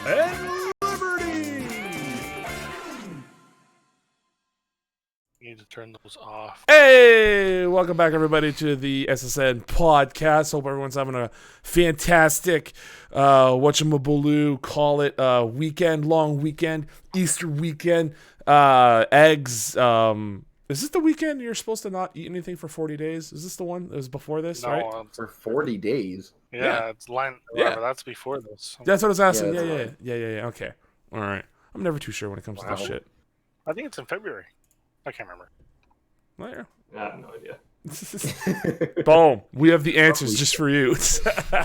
and liberty. You need to turn those off. Hey, welcome back, everybody, to the SSN podcast. Hope everyone's having a fantastic, whatchamabuloo, call it, weekend, long weekend, Easter weekend, eggs. Is this the weekend you're supposed to not eat anything for 40 days? Is this the one that was before this, No, right? For 40 days. Yeah, it's line. Yeah. That's before this. That's what I was asking. Yeah, Yeah, that's yeah. Okay. All right. I'm never too sure when it comes to Wow. this shit. I think it's in February. I can't remember. Well, yeah. I have no idea. Boom. We have the answers just for you.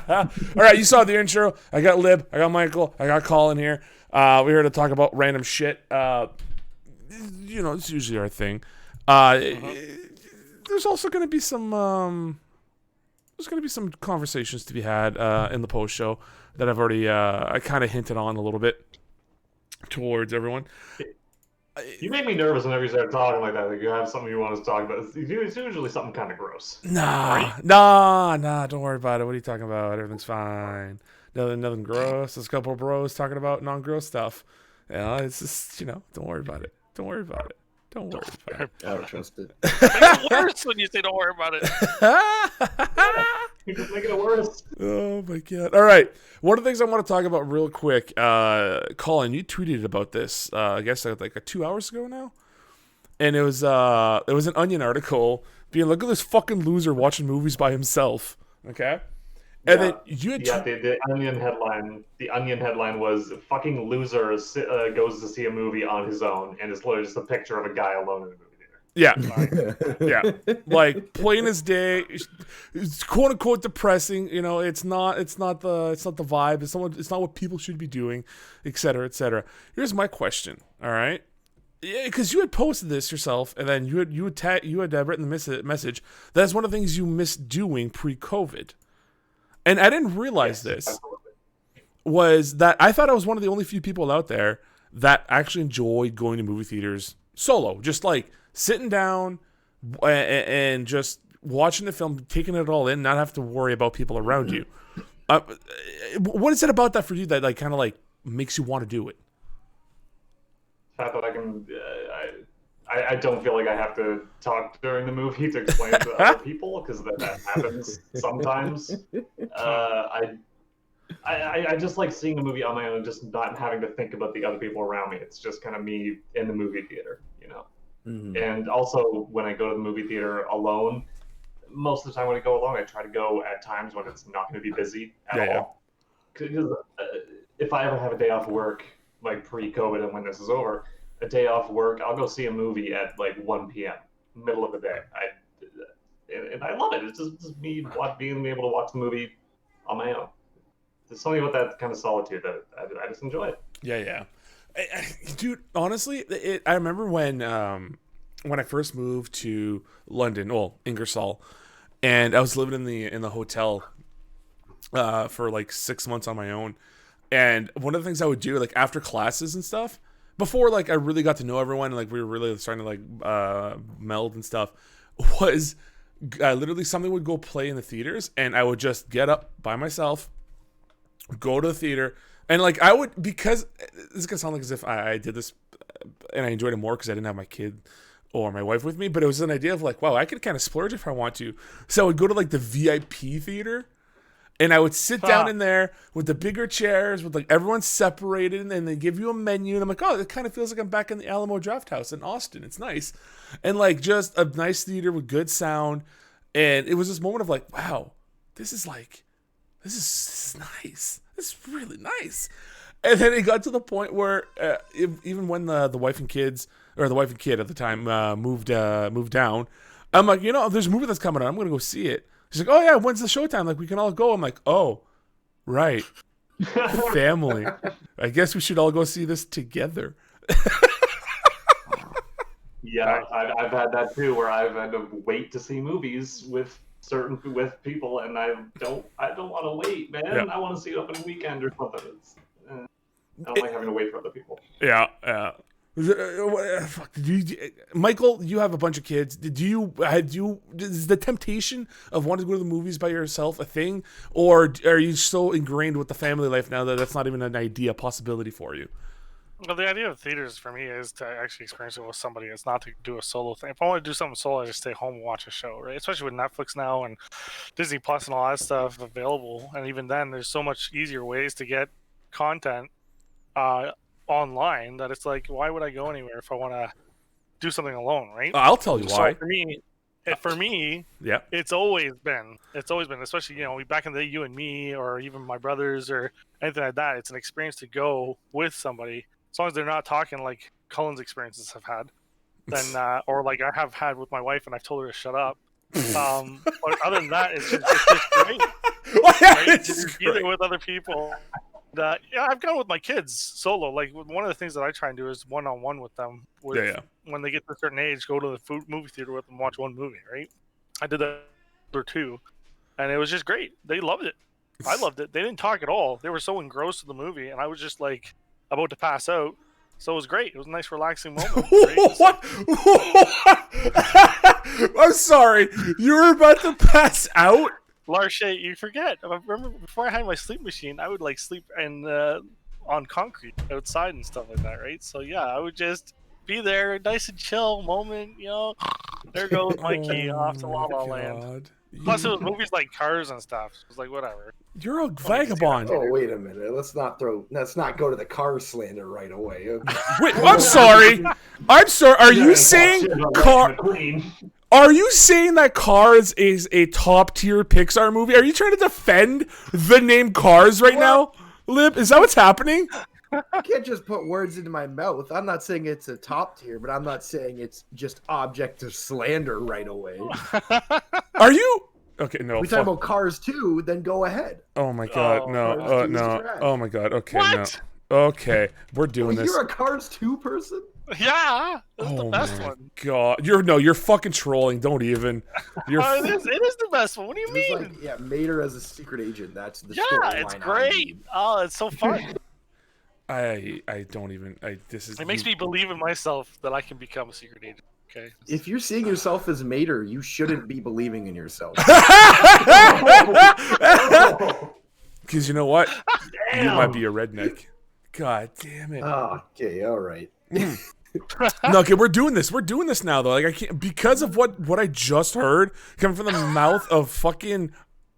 All right, you saw the intro. I got Lib. I got Michael. I got Colin here. We're here to talk about random shit. It's usually our thing. There's also going to be some conversations to be had in the post show that I've already I kind of hinted on a little bit towards everyone. You make me nervous whenever you start talking like that. Like you have something you want us to talk about. It's usually something kind of gross. Nah. Don't worry about it. What are you talking about? Everything's fine. Nothing gross. There's a couple of bros talking about non-gross stuff. It's just, don't worry about it. Don't worry about it. Don't worry about it. I don't trust it. It's worse when you say don't worry about it. You're just making it worse. Oh my god! All right, one of the things I want to talk about real quick, Colin, you tweeted about this. I guess like 2 hours ago now, and it was an Onion article being look at this fucking loser watching movies by himself. Okay, and then you had the Onion headline. The Onion headline was "Fucking loser goes to see a movie on his own," and it's literally just a picture of a guy alone in a movie theater. Yeah, like plain as day. It's quote unquote depressing. It's not the vibe. It's not what people should be doing, et cetera, et cetera. Here's my question. All right, yeah, because you had posted this yourself, and then you had written the message. That's one of the things you missed doing pre-COVID, and I didn't realize this. Absolutely. Was that I thought I was one of the only few people out there that actually enjoyed going to movie theaters solo, just like sitting down and just watching the film, taking it all in, not have to worry about people around you. What is it about that for you that like kind of like makes you want to do it? The fact that I can, I don't feel like I have to talk during the movie to explain to other people because that happens sometimes. I just like seeing the movie on my own and just not having to think about the other people around me. It's just kind of me in the movie theater, Mm-hmm. And also, when I go to the movie theater alone, most of the time when I go alone, I try to go at times when it's not going to be busy at all. Because if I ever have a day off work, like pre-COVID and when this is over, a day off work, I'll go see a movie at like 1 p.m., middle of the day. And I love it. It's just me being able to watch the movie on my own. There's something about that kind of solitude that I just enjoy it. Yeah. Dude, honestly, I remember when I first moved to London, Ingersoll, and I was living in the hotel for like 6 months on my own. And one of the things I would do, like after classes and stuff, before like I really got to know everyone and like we were really starting to like meld and stuff, was literally something would go play in the theaters, and I would just get up by myself, go to the theater. And like I would, because this is gonna sound like as if I did this and I enjoyed it more because I didn't have my kid or my wife with me, but it was an idea of like, wow, I could kind of splurge if I want to. So I would go to like the VIP theater, and I would sit down in there with the bigger chairs, with like everyone separated, and then they give you a menu, and I'm like, oh, it kind of feels like I'm back in the Alamo Drafthouse in Austin. It's nice, and like just a nice theater with good sound, and it was this moment of like, wow, this is nice. It's really nice. And then it got to the point where even when the wife and kid at the time moved down, I'm like, there's a movie that's coming out. I'm going to go see it. She's like, oh yeah, when's the showtime? Like we can all go. I'm like, oh, right. Family. I guess we should all go see this together. Yeah, I've had that too, where I've had to wait to see movies with people, and I don't want to wait, man. Yeah. I want to see it opening weekend or something. I don't like having to wait for other people. Yeah. Fuck, Michael, you have a bunch of kids. Is the temptation of wanting to go to the movies by yourself a thing, or are you so ingrained with the family life now that that's not even an idea, possibility for you? Well, the idea of theaters for me is to actually experience it with somebody. It's not to do a solo thing. If I want to do something solo, I just stay home and watch a show, right? Especially with Netflix now and Disney Plus and all that stuff available. And even then, there's so much easier ways to get content online that it's like, why would I go anywhere if I want to do something alone, right? I'll tell you why. So for me, Yeah. it's always been, especially, back in the day, you and me, or even my brothers or anything like that. It's an experience to go with somebody. As long as they're not talking like Cullen's experiences have had, then or like I have had with my wife, and I've told her to shut up. But other than that, it's just great. Right? Just be there with other people. I've gone with my kids solo. Like one of the things that I try and do is one-on-one with them. When they get to a certain age, go to the movie theater with them, watch one movie. Right? I did that or two, and it was just great. They loved it. I loved it. They didn't talk at all. They were so engrossed in the movie, and I was just like about to pass out. So it was great. It was a nice, relaxing moment. Right? What? I'm sorry. You were about to pass out? Larshay, you forget. I remember before I had my sleep machine, I would like sleep on concrete outside and stuff like that, right? So yeah, I would just be there, nice and chill moment, There goes Mikey off to La La Land. Plus, it was movies like Cars and stuff. It was like whatever. You're a vagabond. Oh, wait a minute. Let's not go to the car slander right away. Wait, I'm sorry. Are you saying car? Are you saying that Cars is a top tier Pixar movie? Are you trying to defend the name Cars right now, Lib? Is that what's happening? You can't just put words into my mouth. I'm not saying it's a top tier, but I'm not saying it's just object of slander right away. Are you? Okay, no. We talking about Cars 2, then go ahead. Oh my god, no, no. Oh my god, okay, what? no. Okay, we're doing this. You're a Cars 2 person? Yeah, that's the best one. God, you're fucking trolling. Don't even. It is the best one. What do you mean? Like, Mater as a secret agent. That's the it's great. Oh, it's so fun. I don't even. It makes me believe in myself that I can become a secret agent. Okay. If you're seeing yourself as Mater, you shouldn't be believing in yourself. Because you know what? Damn. You might be a redneck. God damn it. Oh, okay, all right. No, okay, we're doing this. We're doing this now, though. Like I can't, because of what I just heard coming from the mouth of fucking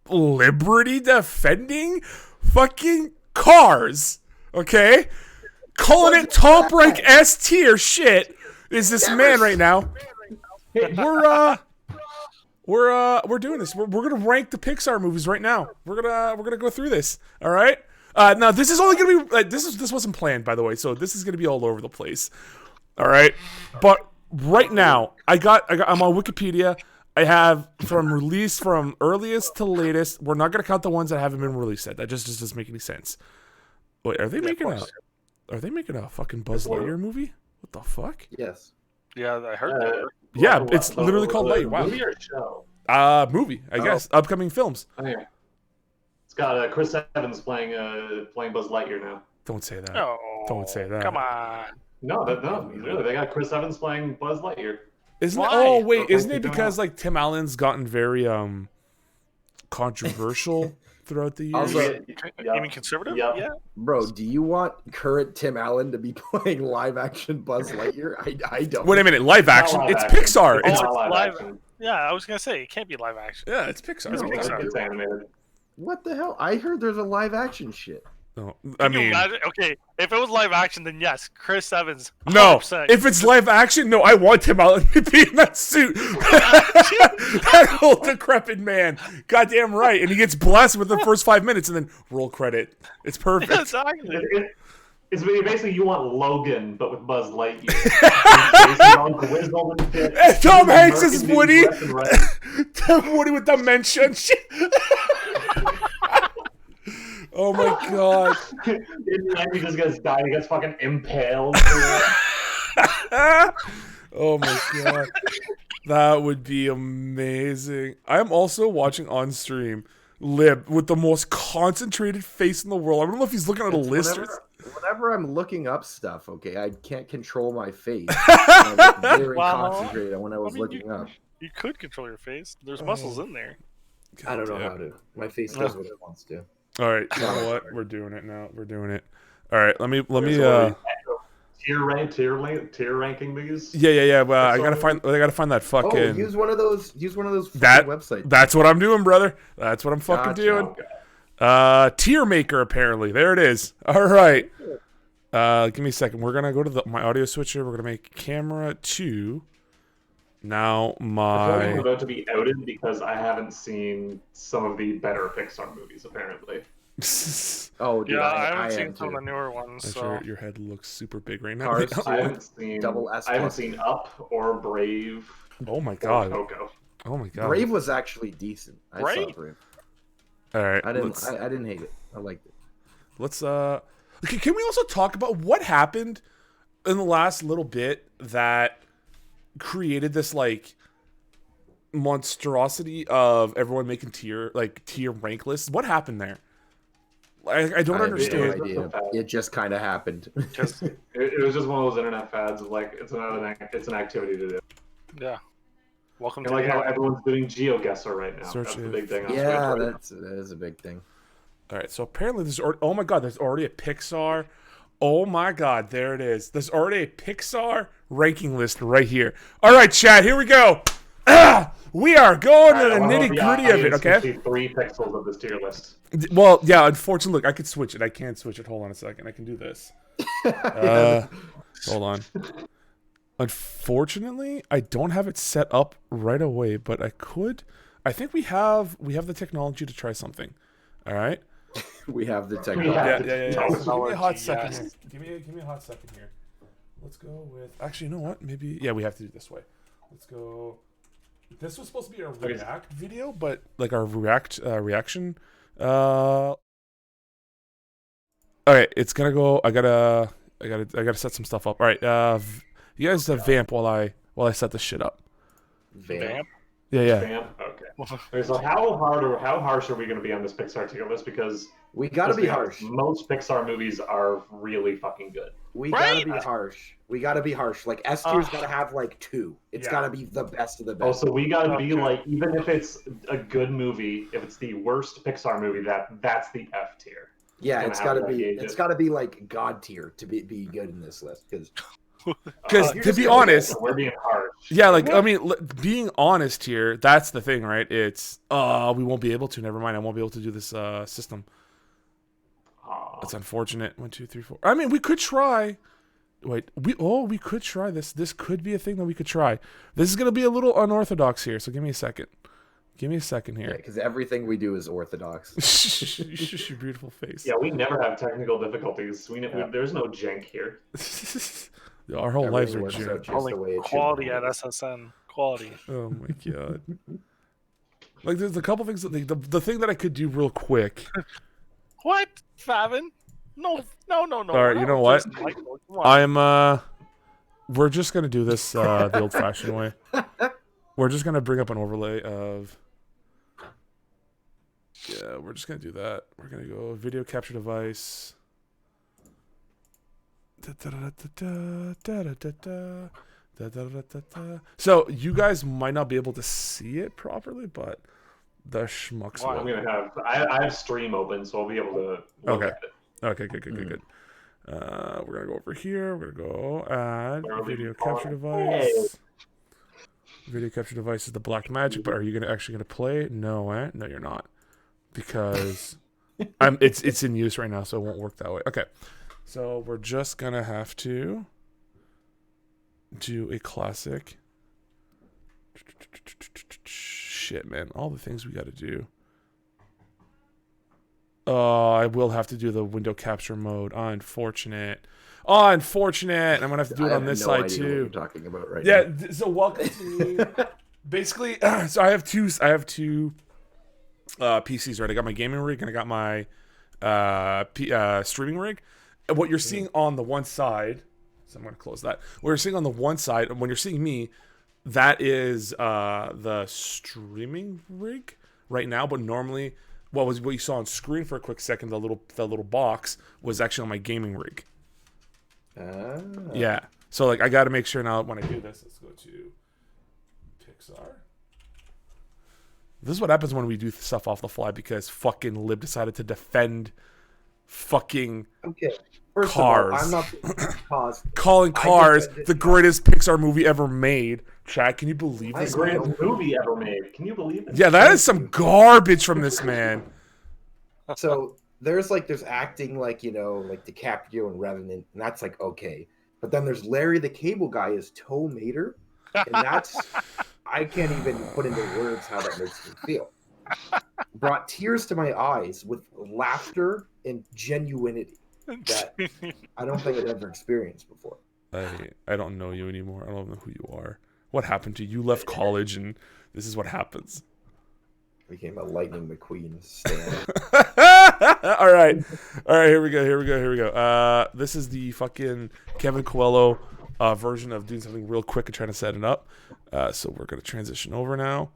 Liberty defending fucking Cars. Okay, calling it top rank S tier shit is this man right now. We're doing this. We're gonna rank the Pixar movies right now. We're gonna go through this. All right. Now this is only gonna be this wasn't planned, by the way, so this is gonna be all over the place. All right, but right now I'm on Wikipedia. I have from release from earliest to latest. We're not gonna count the ones that haven't been released yet. That just doesn't make any sense. Wait, are they making a fucking Buzz Lightyear movie? What the fuck? Yes. Yeah, I heard that. Yeah, it's literally called Lightyear. Wow. Movie or show? Movie, I guess. Upcoming films. Oh, yeah. It's got Chris Evans playing Buzz Lightyear now. Don't say that. Oh, Don't say that. Come on. No, really, they got Chris Evans playing Buzz Lightyear. Isn't it? Why? Oh wait, isn't it because like Tim Allen's gotten very controversial throughout the years? Also, You mean conservative? Yep. Yeah. bro, do you want current Tim Allen to be playing live action Buzz Lightyear? I don't. Wait a minute, live action? live It's action. Pixar. Oh, It's it's live live. action. Yeah, I was gonna say it can't be live action. yeah, it's Pixar. No. It's animated. What the hell? I heard there's a live action shit. No, I Can you mean, imagine? Okay, if it was live action, then yes, Chris Evans. no. 100%. If it's live action, no, I want Tim Allen to be in that suit. That old decrepit man. Goddamn right. And he gets blasted with the first 5 minutes and then roll credit. It's perfect. Exactly. It's basically you want Logan, but with Buzz Lightyear. Based on grizzled and fit. And Tom Hanks is American Woody. left and right. Woody with dementia and shit. Oh my god. In the end, he just gets died. He gets fucking impaled. Oh my god. That would be amazing. I'm also watching on stream Lib with the most concentrated face in the world. I don't know if he's looking at a list. whenever I'm looking up stuff, okay, I can't control my face. I was very Well, concentrated on when I was mean, looking up. You could control your face. There's muscles in there. I don't know how to. My face does what it wants to. All right, you know what? We're doing it now. We're doing it. All right, let me. Tier ranking these. Yeah. Well, I gotta find that fucking. Oh, use one of those that websites. That's what I'm doing, brother. That's what I'm fucking doing. Tier maker, apparently. There it is. All right. Give me a second. We're gonna go to my audio switcher. We're gonna make camera 2. Now I'm my. about to be outed because I haven't seen some of the better Pixar movies. Apparently. Oh, dude, Yeah, I I haven't seen am some too. of the newer ones. I'm So sure your head looks super big right now. Cars I 2, haven't seen double S+. I haven't seen Up or Brave. Oh my Or god. Coco. Oh my god. Brave was actually decent. I saw Brave? Brave. All right. I didn't hate it. I liked it. Let's okay, can we also talk about what happened in the last little bit that created this like monstrosity of everyone making tier rank lists? What happened there? I don't I have understand. no idea. It just kind of happened. It was just one of those internet fads of like it's an activity to do. yeah. Welcome And to like the how end. everyone's doing GeoGuessr right now. Search That's the if- big thing on Yeah, Switch right that is a big thing. All right, so apparently there's already, oh my god, there's already a Pixar. Oh my god, there it is. There's already a Pixar ranking list right here. All right, chat, here we go. We are going to the nitty gritty of it, okay? See 3 pixels of this tier list. Well, yeah, unfortunately, look, I could switch it. I can't switch it. Hold on a second. I can do this. Hold on. Unfortunately, I don't have it set up right away, but I could. I think we have the technology to try something. All right. We have the technology. Yeah. So give me a hot second Yes. here. Give me a hot second here. Let's go with. Actually, you know what? Maybe we have to do it this way. Let's go. This was supposed to be a React video, but like our reaction. All right, it's gonna go. I gotta set some stuff up. All right, you guys vamp while I set this shit up. Vamp. Yeah. Bam. Okay. So how harsh are we going to be on this Pixar tier list? Because We gotta let's be honest, harsh. most Pixar movies are really fucking good. We Right? gotta be harsh. We gotta be harsh. Like S tier's gotta have like 2. It's Yeah. gotta be the best of the Oh, best. so we got to be Okay. like, even if it's a good movie, if it's the worst Pixar movie, that's the F tier. Yeah, gonna it's have gotta to be. gauge It's it. gotta be like God tier to be good in this list. Because Because you're to just be gonna- honest, We're being harsh. yeah, like I mean, being honest here, that's the thing, right? It's we won't be able to. Never mind, I won't be able to do this system. Aw. That's unfortunate. 1, 2, 3, 4. I mean, we could try. Wait, we could try this. This could be a thing that we could try. This is gonna be a little unorthodox here, so give me a second. Give me a second yeah, here. because everything we do is orthodox. Shush your beautiful face. Yeah, we never have technical difficulties. There's no jank here. Our whole lives Everything are works junk. out just Only the way it should. quality at SSN. Quality. Oh my god. Like there's a couple things that the thing that I could do real quick. What, Favin? No. All right, you know what? I'm we're just gonna do this the old-fashioned way. We're just gonna bring up an overlay of. Yeah, we're just gonna do that. We're gonna go video capture device. So you guys might not be able to see it properly, but the schmucks Wow. I'm will. gonna have I have stream open, so I'll be able to look Okay. at it. Okay, good. We're gonna go over here. We're gonna go add Where are we video going? capture device. Video capture device is the black magic, but are you actually gonna play it? No, no, you're not, because it's in use right now, so it won't work that way. Okay, so we're just gonna have to do a classic. Shit, man, all the things we got to do. I will have to do the window capture mode. Unfortunate. Unfortunate. I'm gonna have to do it I on have this no side idea too. What you're talking about right Yeah. now. So welcome to me. Basically, so I have two PCs, right? I got my gaming rig and I got my streaming rig. And what you're seeing on the one side, so I'm gonna close that. What you're seeing on the one side, and when you're seeing me, that is the streaming rig right now. But normally, what you saw on screen for a quick second, the little box was actually on my gaming rig. Yeah. So like I got to make sure now when I do this, let's go to Pixar. This is what happens when we do stuff off the fly because fucking Lib decided to defend fucking First Cars. of all, I'm not Cars. calling Cars the greatest Pixar movie ever made. Chad, can you believe The this, greatest man? movie ever made. Can you believe it? Yeah, that is some garbage from this man. So there's acting like like DiCaprio and Revenant, and that's like okay. But then there's Larry the Cable Guy as Tow Mater, and that's I can't even put into words how that makes me feel. Brought tears to my eyes with laughter and genuinity that I don't think I'd ever experienced before. I don't know you anymore. I don't know who you are. What happened to you? You left college, and this is what happens. Became a Lightning McQueen stand. All right. Here we go. This is the fucking Kevin Coelho version of doing something real quick and trying to set it up. So we're gonna transition over now.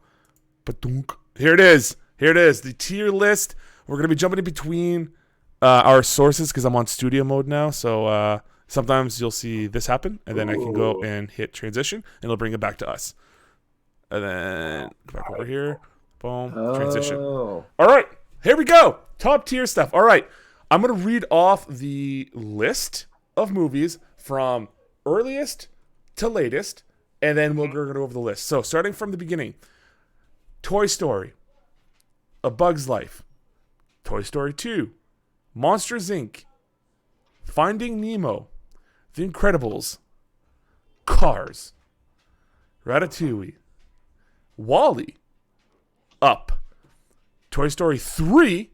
Ba-dunk. Here it is. The tier list. We're gonna be jumping in between our sources because I'm on studio mode now. So sometimes you'll see this happen, and then I can go and hit transition, and it'll bring it back to us. And then go back over here. Boom. Transition. Oh. All right. Here we go. Top tier stuff. All right. I'm going to read off the list of movies from earliest to latest, and then we're going to go over the list. So starting from the beginning, Toy Story, A Bug's Life, Toy Story 2, Monsters, Inc., Finding Nemo, The Incredibles, Cars, Ratatouille, WALL-E, Up, Toy Story 3.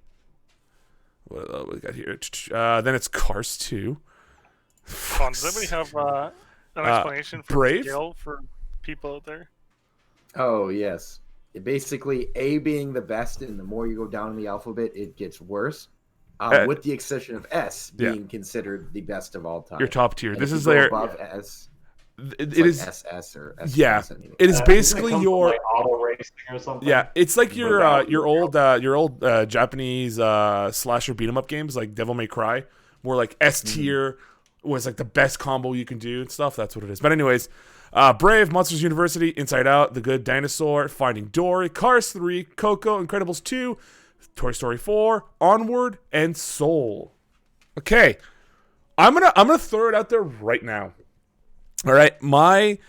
What we got here? Then it's Cars 2. Does anybody have an explanation for Brave? scale for people out there? Oh yes. Basically, A being the best, and the more you go down in the alphabet, it gets worse. With the exception of S being considered the best of all time. Your top tier. And This if you is go their. above S. It Like is. SS or SS. Yeah. Anyway. It is basically Doesn't it come your. from, like, auto racing or something. Yeah, it's like your Without- old Japanese slasher beat 'em up games like Devil May Cry, where like S tier was like the best combo you can do and stuff. That's what it is. But anyways, Brave, Monsters University, Inside Out, The Good Dinosaur, Finding Dory, Cars 3, Coco, Incredibles 2, Toy Story 4, Onward, and Soul. Okay, I'm gonna throw it out there right now. All right, my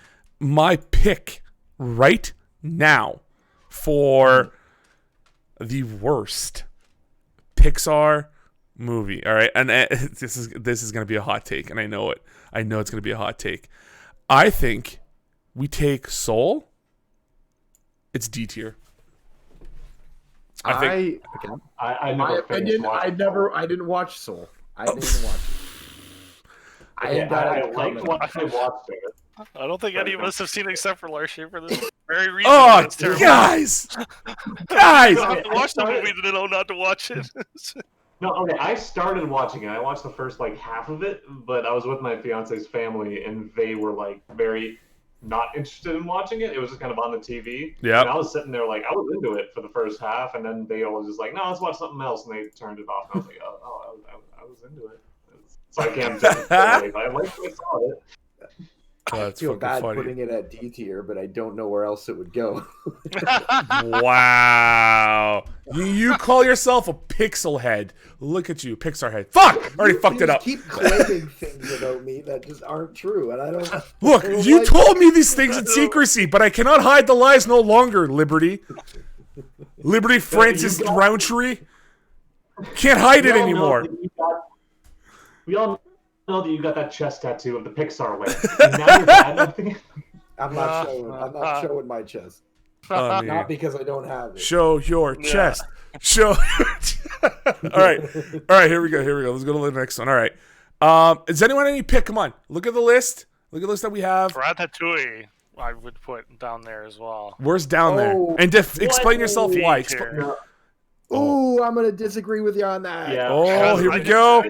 pick right now for the worst Pixar movie. All right, and this is gonna be a hot take, and I know it. I know it's gonna be a hot take. I think we take Soul. It's D tier. I never my finished opinion, watching I didn't watch Soul. I didn't even watch it. it. I liked what I watched it. I don't think any of us have seen it except for Larshey for this very reason. Oh, It's terrible. guys! You have to watch the movie to know not to watch it. No, okay. I started watching it. I watched the first like half of it, but I was with my fiance's family, and they were like very not interested in watching it. It was just kind of on the TV. Yeah. And I was sitting there like I was into it for the first half, and then they all was just like, "No, let's watch something else," and they turned it off. And I was like, "Oh, I was into it." So I can't judge. I liked what I saw it. Oh, I that's feel fucking bad funny. putting it at D tier, but I don't know where else it would go. Wow. You call yourself a pixel head. Look at you, Pixar head. Fuck! I already fucked it up. Keep claiming things about me that just aren't true, and I don't. Look, I don't you like told me these things in secrecy, but I cannot hide the lies no longer, Liberty. Liberty Francis Roundtree. Can't hide it anymore. We all know that you got that chest tattoo of the Pixar way. And now you're bad nothing. I'm not showing. I'm not showing my chest. I mean, Not because I don't have it. show your chest. Show your chest. All right. Here we go. Let's go to the next one. All right. Does anyone any pick? Come on. Look at the list. Look at the list that we have. Ratatouille, I would put down there as well. Where's down there? And explain yourself why. Tier. Ooh, I'm gonna disagree with you on that. Yeah. Oh, here we go.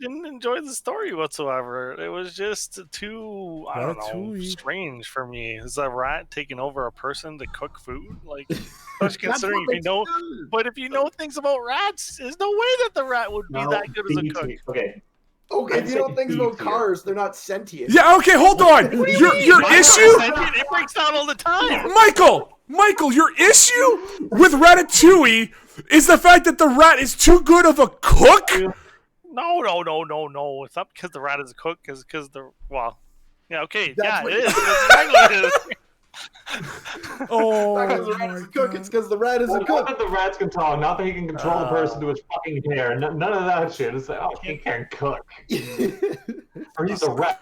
didn't enjoy the story whatsoever. It was just too, I don't know, Ratatouille. strange for me. Is a rat taking over a person to cook food? Like, especially That's considering what if you know, they do. but if you know things about rats, there's no way that the rat would be No, that good as a B cook. tier. Okay. Okay, I'd if you say know things about B tier. cars, they're not sentient. Yeah, okay, hold on. Your My issue, car's sentient, it breaks down all the time. Michael, your issue with Ratatouille is the fact that the rat is too good of a cook? No. It's not because the rat is a cook, because yeah, okay, That's yeah, what- it is. That's exactly what it is. Oh, Not because the rat is a cook, it's because the rat is a Well, not cook. that the rats can talk, not that he can control the person to his fucking hair. None of that shit. It's like, oh, he can cook. Or he's a rat.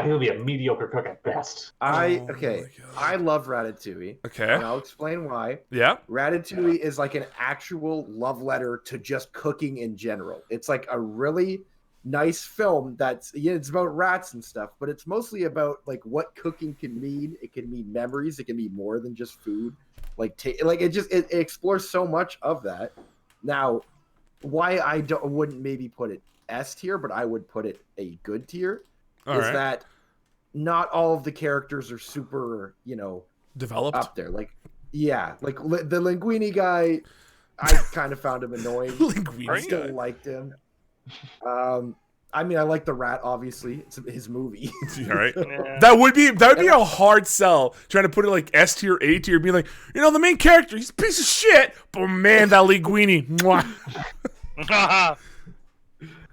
He'll be a mediocre cook at best. I Oh I love Ratatouille. Okay. And I'll explain why. Yeah. Ratatouille is like an actual love letter to just cooking in general. It's like a really nice film that's it's about rats and stuff, but it's mostly about like what cooking can mean. It can mean memories. It can be more than just food. It explores so much of that. Now, why I wouldn't maybe put it S tier, but I would put it a good tier. All right. That not all of the characters are super, Developed. up there. Like the Linguini guy, I kind of found him annoying. Linguini I still guy. liked him. I mean, I like the rat. Obviously, it's his movie. All right. Yeah. That would be a hard sell. Trying to put it like S tier, A tier, being like, the main character, he's a piece of shit, but man, that Linguini, mwah.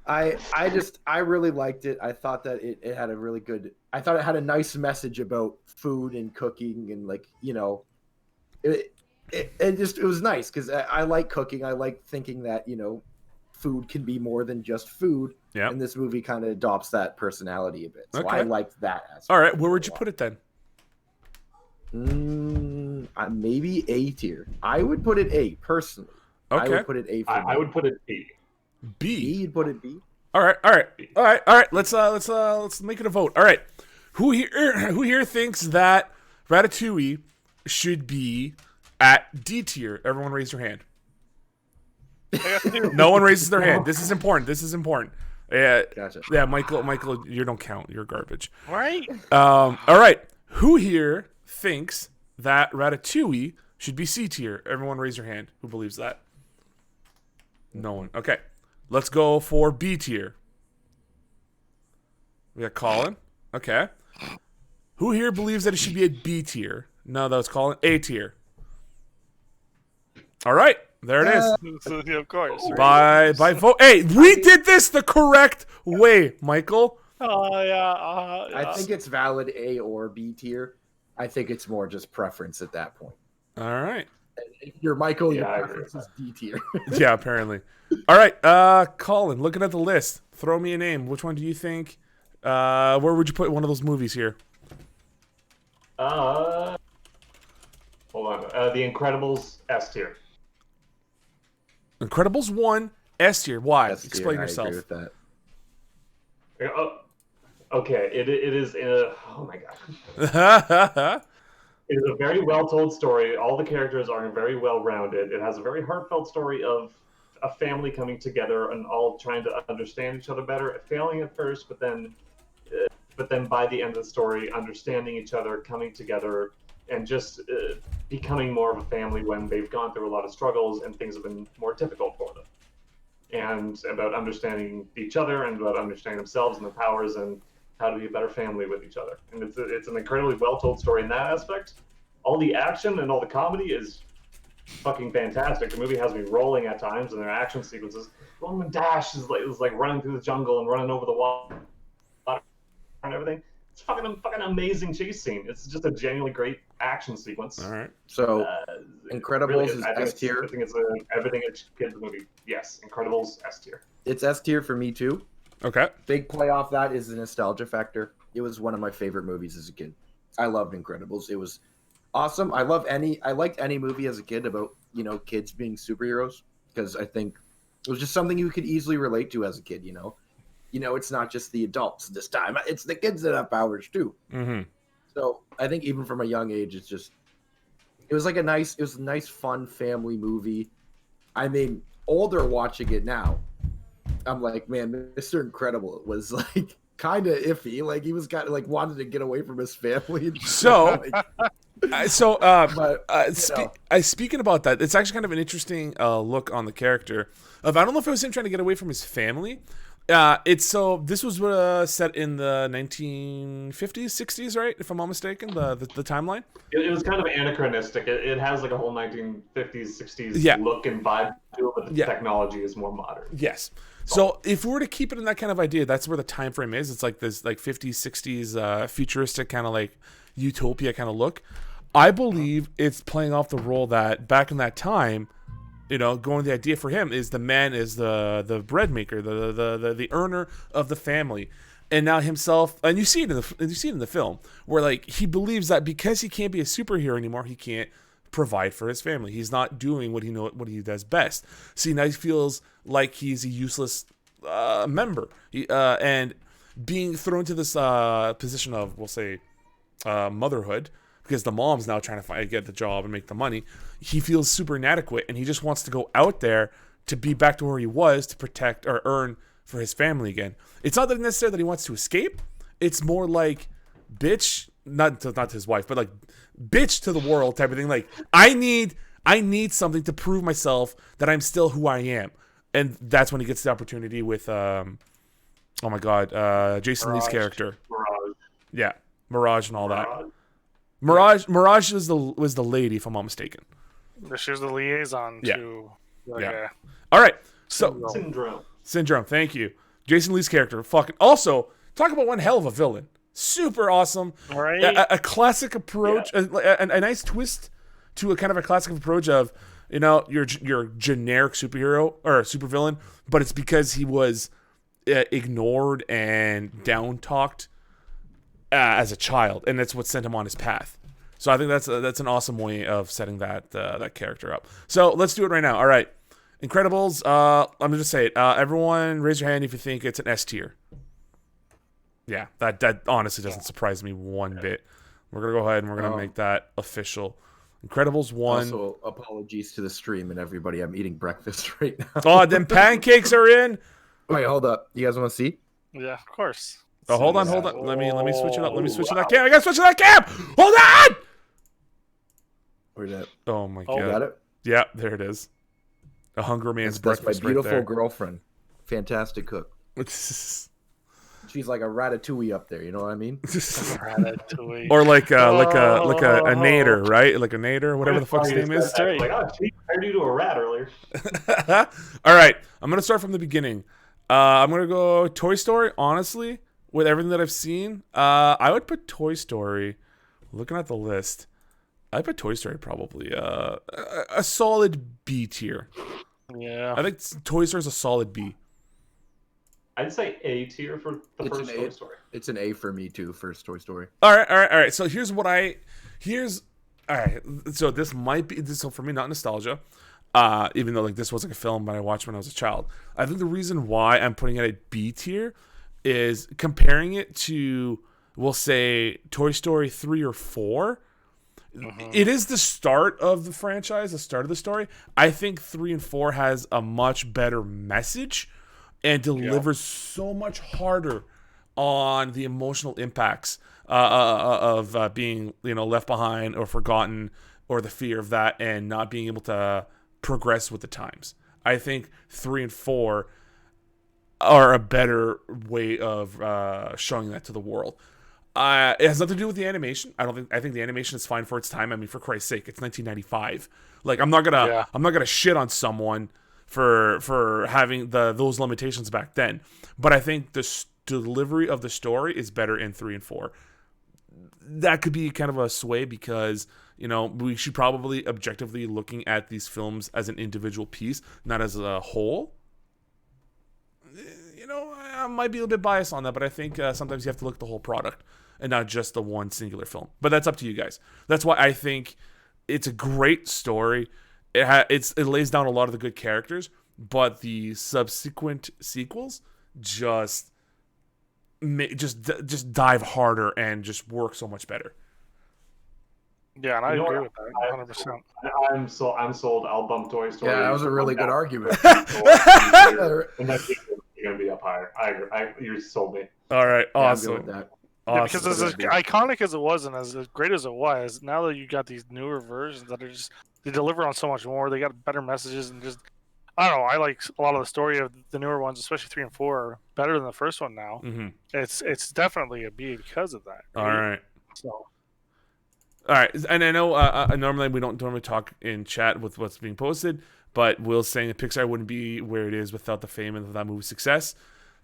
I really liked it. I thought that it had a really good. I thought it had a nice message about food and cooking and it was nice because I like cooking. I like thinking that food can be more than just food. Yeah. And this movie kind of adopts that personality a bit. So Okay. I liked that aspect. All right, where would you put it then? Maybe A tier. I would put it A personally. I Okay. would put it A for me. I would put it B. B. B. You'd put it B. All right. Let's make it a vote. All right. Who here thinks that Ratatouille should be at D tier? Everyone raise your hand. No one raises their hand. This is important. Yeah. Gotcha. Yeah, Michael, you don't count. You're garbage. Right? All right. Who here thinks that Ratatouille should be C tier? Everyone raise your hand. Who believes that? No one. Okay. Let's go for B tier. We got Colin. Okay. Who here believes that it should be a B tier? No, that was Colin. A tier. All right. There it is. Yeah, of course. By vote. Hey, we did this the correct way, Michael. Oh, yeah. I think it's valid A or B tier. I think it's more just preference at that point. All right. If you're Michael, Yeah, your I agree preference with is D tier. Yeah, apparently. All right. Colin, looking at the list, throw me a name. Which one do you think? Where would you put one of those movies here? Hold on. The Incredibles S tier. Incredibles 1, S tier. Why? S tier, Explain I yourself. agree with that. Okay. It is. Oh my god. It is a very well told story. All the characters are very well rounded. It has a very heartfelt story of a family coming together and all trying to understand each other better, failing at first, but then by the end of the story, understanding each other, coming together, and just becoming more of a family when they've gone through a lot of struggles and things have been more difficult for them. And about understanding each other and about understanding themselves and their powers and how to be a better family with each other. And it's an incredibly well-told story in that aspect. All the action and all the comedy is fucking fantastic. The movie has me rolling at times, and their action sequences. When Dash is like running through the jungle and running over the wall and everything. It's fucking amazing chase scene. It's just a genuinely great action sequence. All right. So, Incredibles really is S tier. I think it's everything a kid's movie. Yes, Incredibles S tier. It's S tier for me too. Okay. Big play off that is the nostalgia factor. It was one of my favorite movies as a kid. I loved Incredibles. It was awesome. I liked any movie as a kid about, kids being superheroes because I think it was just something you could easily relate to as a kid, it's not just the adults this time. It's the kids that have powers too. Mm-hmm. So I think even from a young age, it was a nice, fun family movie. I mean, older watching it now, I'm like, man, Mr. Incredible was like kind of iffy. Like he was kind of like wanted to get away from his family. And So, but speaking about that, it's actually kind of an interesting look on the character. I don't know if it was him trying to get away from his family. This was set in the 1950s, 60s, right? If I'm not mistaken, the timeline. It was kind of anachronistic. It has like a whole 1950s, 60s Yeah. look and vibe to it, but the Yeah. technology is more modern. Yes. So if we were to keep it in that kind of idea, that's where the time frame is. It's like this like 50s, 60s futuristic kind of like utopia kind of look. I believe it's playing off the role that back in that time, going the idea for him is the man is the bread maker, the earner of the family. And now himself, and you see it in the film, where like he believes that because he can't be a superhero anymore, he can't provide for his family. He's not doing what he does best. See, now he feels like he's a useless member, and being thrown to this position of, we'll say, motherhood, because the mom's now trying to get the job and make the money. He feels super inadequate, and he just wants to go out there to be back to where he was to protect or earn for his family again. It's not that necessarily that he wants to escape. It's more like, bitch, not to his wife, but like bitch to the world type of thing. Like I need something to prove myself that I'm still who I am, and that's when he gets the opportunity with Jason Lee's character. Mirage. Yeah, Mirage and all that. Mirage was the lady, if I'm not mistaken. She was the liaison to. Yeah. All right. So Syndrome. Thank you, Jason Lee's character. Fucking also talk about one hell of a villain. Super awesome. Right. A classic approach, a nice twist to a kind of a classic approach of your generic superhero or supervillain, but it's because he was ignored and down talked as a child, and that's what sent him on his path. So I think that's an awesome way of setting that character up. So let's do it right now. All right, Incredibles. I'm gonna just say it. Everyone, raise your hand if you think it's an S tier. Yeah, that honestly doesn't surprise me one bit. We're gonna go ahead and we're gonna make that official. Incredibles 1. Also, apologies to the stream and everybody. I'm eating breakfast right now. Oh, them pancakes are in. Wait, hold up. You guys want to see? Yeah, of course. Oh, hold on. Let me switch it up. Let me switch to that cam. I gotta switch to that cam. Hold on. Where's that? Oh my god. You got it? Yeah, there it is. A Hunger Man's That's my breakfast beautiful right girlfriend. Fantastic cook. there. She's like a ratatouille up there. You know what I mean? Ratatouille. Or like a nader, right? Like a nader, whatever the fuck's name is. Like, oh, she compared you to a rat earlier. All right, I'm gonna start from the beginning. I'm gonna go Toy Story. Honestly, with everything that I've seen, I would put Toy Story. Looking at the list, I put Toy Story probably a solid B tier. Yeah, I think Toy Story is a solid B. I'd say A tier for the first Toy Story. It's an A for me too. First Toy Story. All right. So So this might be so for me, not nostalgia. Even though like this was like a film that I watched when I was a child. I think the reason why I'm putting it at B tier is comparing it to, we'll say, Toy Story 3 or 4. It is the start of the franchise, the start of the story. I think 3 and 4 has a much better message and delivers so much harder on the emotional impacts of being left behind or forgotten, or the fear of that and not being able to progress with the times. I think 3 and 4 are a better way of showing that to the world. It has nothing to do with the animation. I think the animation is fine for its time. I mean, for Christ's sake, it's 1995. Like I'm not gonna shit on someone for having those limitations back then. But I think the delivery of the story is better in 3 and 4. That could be kind of a sway because we should probably objectively looking at these films as an individual piece, not as a whole. I might be a little bit biased on that, but I think sometimes you have to look at the whole product and not just the one singular film. But that's up to you guys. That's why I think it's a great story. It lays down a lot of the good characters, but the subsequent sequels just dive harder and just work so much better. Yeah, and I agree with that 100%. I'm sold. I'll bump Toy Story. Yeah, that was a really good argument. up higher. I agree. You sold me. All right, Yeah, I'm awesome. good with that. Yeah, because Awesome. as iconic as it was and as great as it was, now that you got these newer versions that are just they deliver on so much more. They got better messages and just I don't know. I like a lot of the story of the newer ones, especially 3 and 4, are better than the first one now. Mm-hmm. It's definitely a B because of that. All right. So All right, and I know normally we don't normally talk in chat with what's being posted, but Will's saying that Pixar wouldn't be where it is without the fame and that movie's success.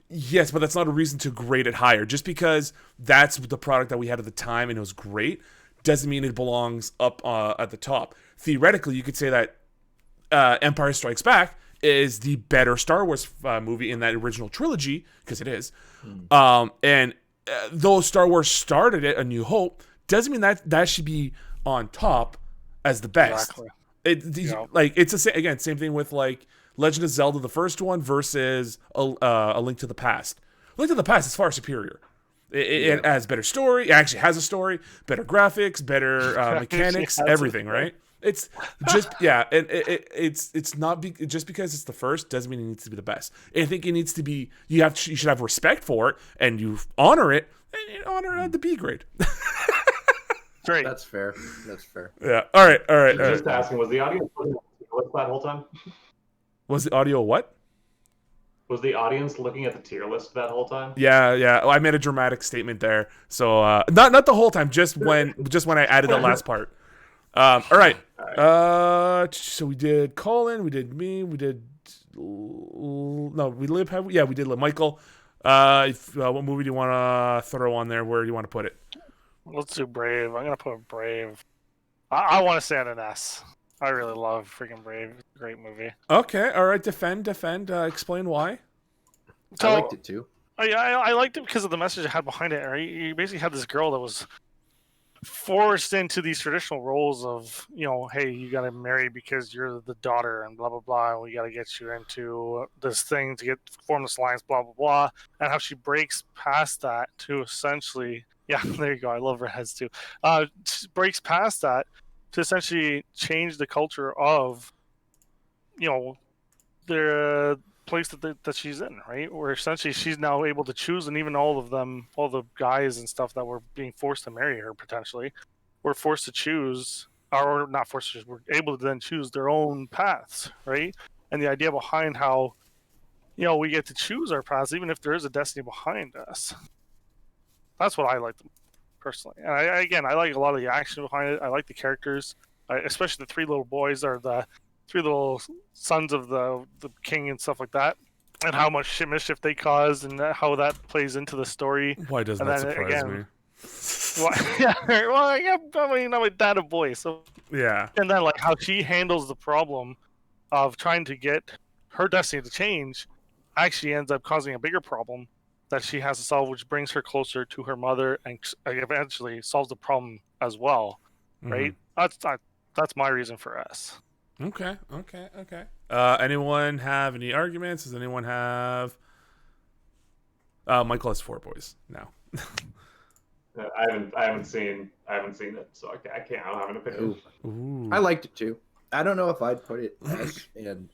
Yes, but that's not a reason to grade it higher. Just because that's the product that we had at the time and it was great, doesn't mean it belongs up at the top. Theoretically, you could say that Empire Strikes Back is the better Star Wars movie in that original trilogy, because it is. And though Star Wars started it, A New Hope, doesn't mean that should be on top as the best. exactly. Like it's again same thing with like Legend of Zelda, the first one, versus a Link to the Past. Link to the Past is far superior. It has better story. It actually has a story, better graphics, better mechanics, everything. Right? It's just it's not just because it's the first doesn't mean it needs to be the best. I think it needs to be. You should have respect for it and you honor it and you honor it at the B grade. Great. That's fair. That's fair. Yeah. All right. Just asking, was the audience looking at the tier list that whole time? Was the audio what? Was the audience looking at the tier list that whole time? Yeah. I made a dramatic statement there. So not the whole time, just when I added the last part. All right. So we did Colin, we did me, we did we did Michael. What movie do you want to throw on there? Where do you want to put it? Let's do Brave. I'm gonna put Brave. I want to say on an S. I really love freaking Brave. It's a great movie. Okay, all right. Defend. Explain why. So, I liked it too. I liked it because of the message it had behind it. Right? You basically had this girl that was forced into these traditional roles of, hey, you got to marry because you're the daughter and blah, blah, blah. And we got to get you into this thing to form this alliance, blah, blah, blah. And how she breaks past that to essentially, yeah, there you go. I love redheads too. She breaks past that to essentially change the culture of, the place that she's in, right? Where essentially she's now able to choose, and even all the guys and stuff that were being forced to marry her potentially were forced to choose, or not forced to choose, were able to then choose their own paths, right? And the idea behind how, we get to choose our paths, even if there is a destiny behind us. That's what I like personally. And I like a lot of the action behind it. I like the characters, especially the 3 little boys are the 3 little sons of the king and stuff like that, and how much mischief they cause and how that plays into the story. Why doesn't that surprise me? I'm a dad of boys, so yeah. And then like how she handles the problem of trying to get her destiny to change actually ends up causing a bigger problem that she has to solve, which brings her closer to her mother and eventually solves the problem as well, right? That's my reason for S. Okay. Anyone have any arguments? Does anyone have? Michael has 4 boys now. I haven't seen it, so I can't. I don't have an opinion. Ooh. I liked it too. I don't know if I'd put it S. And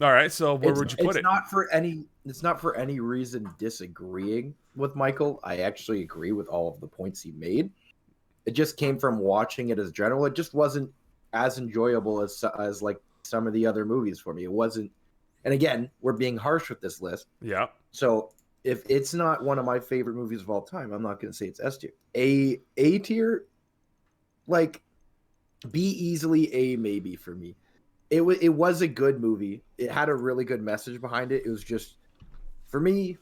all right, so where would you put it? It's not for any reason disagreeing with Michael. I actually agree with all of the points he made. It just came from watching it as general. It just wasn't as enjoyable as like some of the other movies for me. It wasn't, and again, we're being harsh with this list. Yeah. So if it's not one of my favorite movies of all time, I'm not going to say it's S tier. A tier, like B easily A maybe for me. It was a good movie. It had a really good message behind it. It was just, for me,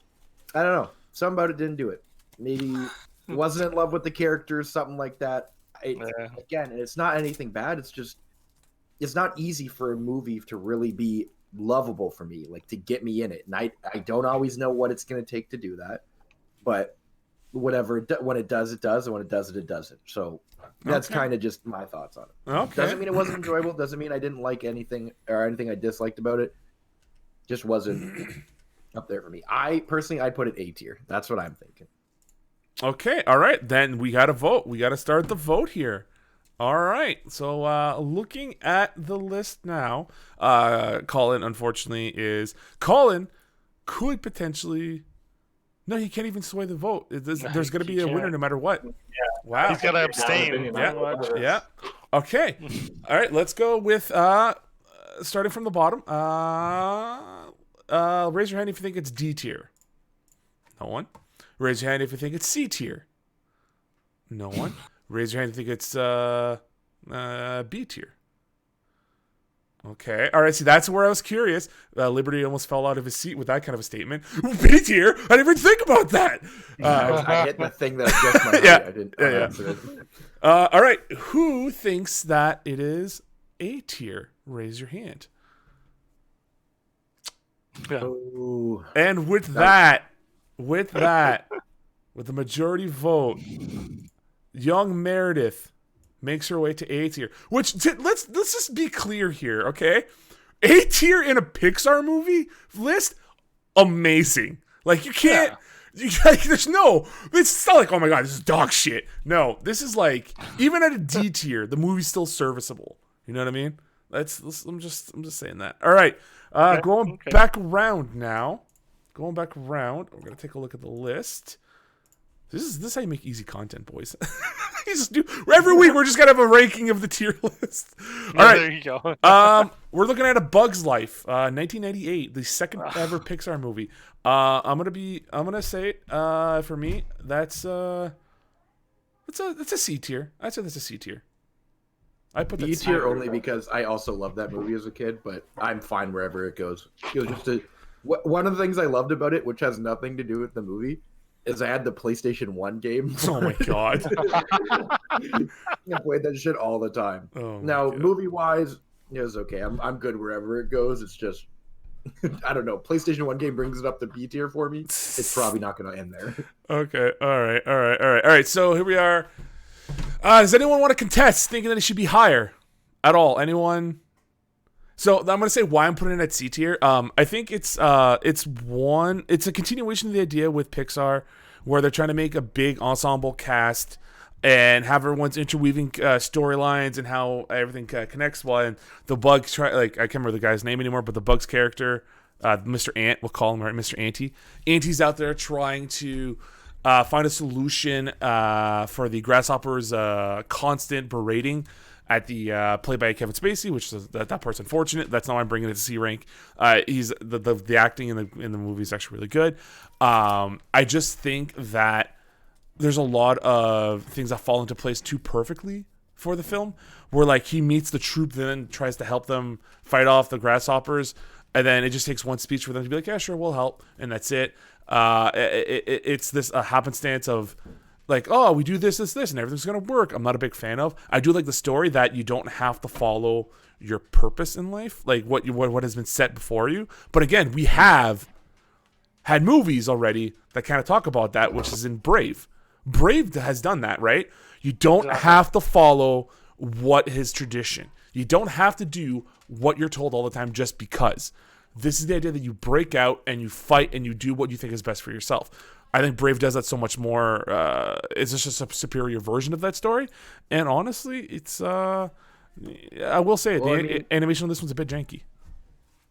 I don't know. Something about it didn't do it. Maybe wasn't in love with the characters, something like that. Again, it's not anything bad. It's just, it's not easy for a movie to really be lovable for me, like to get me in it. And I don't always know what it's going to take to do that. But whatever, when it does, it does. And when it doesn't, it doesn't. So that's kind of just my thoughts on it. Okay. Doesn't mean it wasn't enjoyable. Doesn't mean I didn't like anything or anything I disliked about it. Just wasn't up there for me. I'd put it A tier. That's what I'm thinking. Okay, all right. Then we got to vote. We got to start the vote here. All right. So looking at the list now, Colin, unfortunately, is Colin could potentially. No, he can't even sway the vote. There's going to be he a winner can't. no matter what. Yeah. Wow. He's got to Valid abstain. opinion. Yeah. Pretty much. Yeah. Okay. All right. Let's go with starting from the bottom. Raise your hand if you think it's D tier. No one. Raise your hand if you think it's C tier. No one. Raise your hand if you think it's B tier. Okay. All right. See, that's where I was curious. Liberty almost fell out of his seat with that kind of a statement. B tier? I didn't even think about that. I hit the thing that adjusts my height. Yeah. I didn't. Yeah, yeah. Answer it. All right. Who thinks that it is A tier? Raise your hand. Yeah. Ooh. And with that, with the majority vote, young Meredith makes her way to A tier. Which let's just be clear here, okay? A tier in a Pixar movie list, amazing. Like you can't. There's no. It's not like, oh my god, this is dog shit. No, this is like, even at a D tier, the movie's still serviceable. You know what I mean? I'm just saying that. All right, going back around now. Going back around, we're gonna take a look at the list. This is how you make easy content, boys. Every week we're just gonna have a ranking of the tier list. All right, There you go. we're looking at A Bug's Life, 1998, the second ever Pixar movie. I'm gonna say it. For me, it's a C tier. I'd say that's a C tier. I put that B C tier only because I also loved that movie as a kid, but I'm fine wherever it goes. It was just one of the things I loved about it, which has nothing to do with the movie, is I had the PlayStation 1 game. Oh my god. I played that shit all the time. Oh my Now, God. movie-wise, it was okay. I'm good wherever it goes. It's just, I don't know. PlayStation 1 game brings it up to B tier for me. It's probably not going to end there. Okay. All right. So here we are. Does anyone want to contest thinking that it should be higher at all? Anyone? So I'm gonna say why I'm putting it at C tier. I think it's a continuation of the idea with Pixar where they're trying to make a big ensemble cast and have everyone's interweaving storylines and how everything connects. Well, and the Bugs I can't remember the guy's name anymore, but the Bugs character, Mr. Ant, we'll call him, right, Mr. Anty. Anty's out there trying to find a solution for the grasshoppers' constant berating at the played by Kevin Spacey, which is that part's unfortunate. That's not why I'm bringing it to C rank. He's the acting in the movie is actually really good. I just think that there's a lot of things that fall into place too perfectly for the film, where like he meets the troop, then tries to help them fight off the grasshoppers, and then it just takes one speech for them to be like, yeah, sure, we'll help, and that's it. It's this happenstance of like, oh, we do this, and everything's gonna work. I'm not a big fan of. I do like the story that you don't have to follow your purpose in life, like what has been set before you. But again, we have had movies already that kind of talk about that, which is in Brave. Brave has done that, right? You don't have to follow what is tradition. You don't have to do what you're told all the time just because. This is the idea that you break out and you fight and you do what you think is best for yourself. I think Brave does that so much more. It's just a superior version of that story. And honestly, it's I will say it. The animation on this one's a bit janky.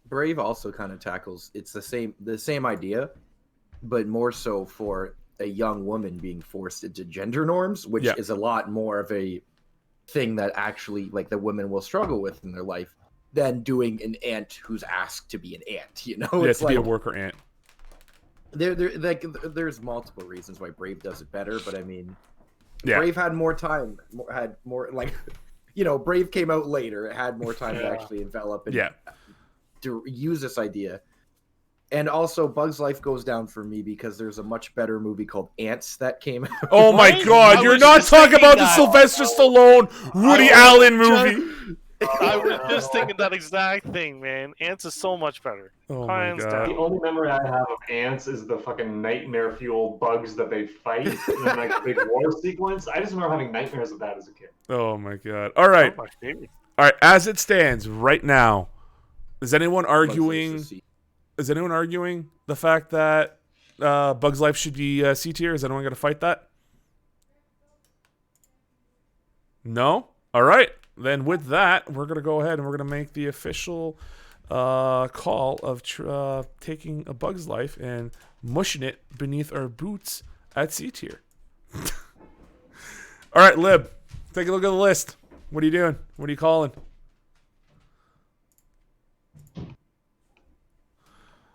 Brave also kind of tackles the same idea, but more so for a young woman being forced into gender norms, which is a lot more of a thing that actually like the women will struggle with in their life than doing an ant who's asked to be an ant. You know, it's like be a worker ant. There's multiple reasons why Brave does it better, but I mean, Brave had more time, had more like, you know, Brave came out later. It had more time to actually envelop and to use this idea. And also, Bug's Life goes down for me because there's a much better movie called Ants that came out. Oh my God! You're not talking about the Sylvester Stallone, Woody Allen movie. I was just thinking that exact thing, man. Ants is so much better. Oh my God. Down. The only memory I have of Ants is the fucking nightmare fuel bugs that they fight and then like big war sequence. I just remember having nightmares of that as a kid. Oh my God! All right, Oh, my favorite. all right. As it stands right now, is anyone arguing? Is anyone arguing the fact that Bug's Life should be C tier? Is anyone going to fight that? No? All right. Then with that, we're going to go ahead and we're going to make the official call of taking a bug's life and mushing it beneath our boots at C tier. All right, Lib, take a look at the list. What are you doing? What are you calling?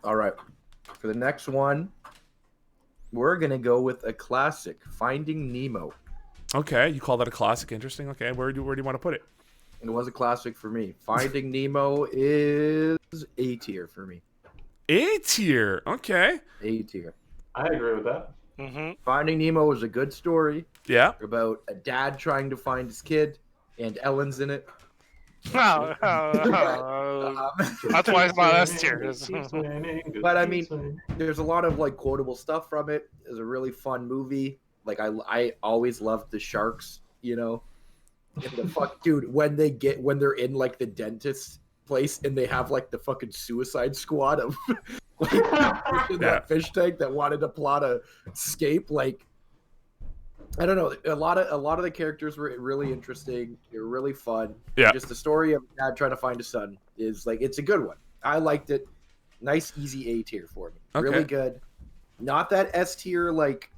All right. For the next one, we're going to go with a classic, Finding Nemo. Okay, you call that a classic. Interesting. Okay, where do you want to put it? It was a classic for me. Finding Nemo is A tier for me. A tier. Okay. A tier. I agree with that. Mm-hmm. Finding Nemo is a good story Yeah. about a dad trying to find his kid, and Ellen's in it. That's why it's not S tier. But I mean, there's a lot of like quotable stuff from it. It's a really fun movie. Like I always loved the sharks, you know. And the fuck, dude, when they're in like the dentist place and they have like the fucking Suicide Squad of like in that fish tank that wanted to plot a escape, like I don't know, a lot of the characters were really interesting. They were really fun. Yeah. Just the story of dad trying to find his son is like, it's a good one. I liked it. Nice, easy A tier for me. Okay. Really good. Not that S tier, like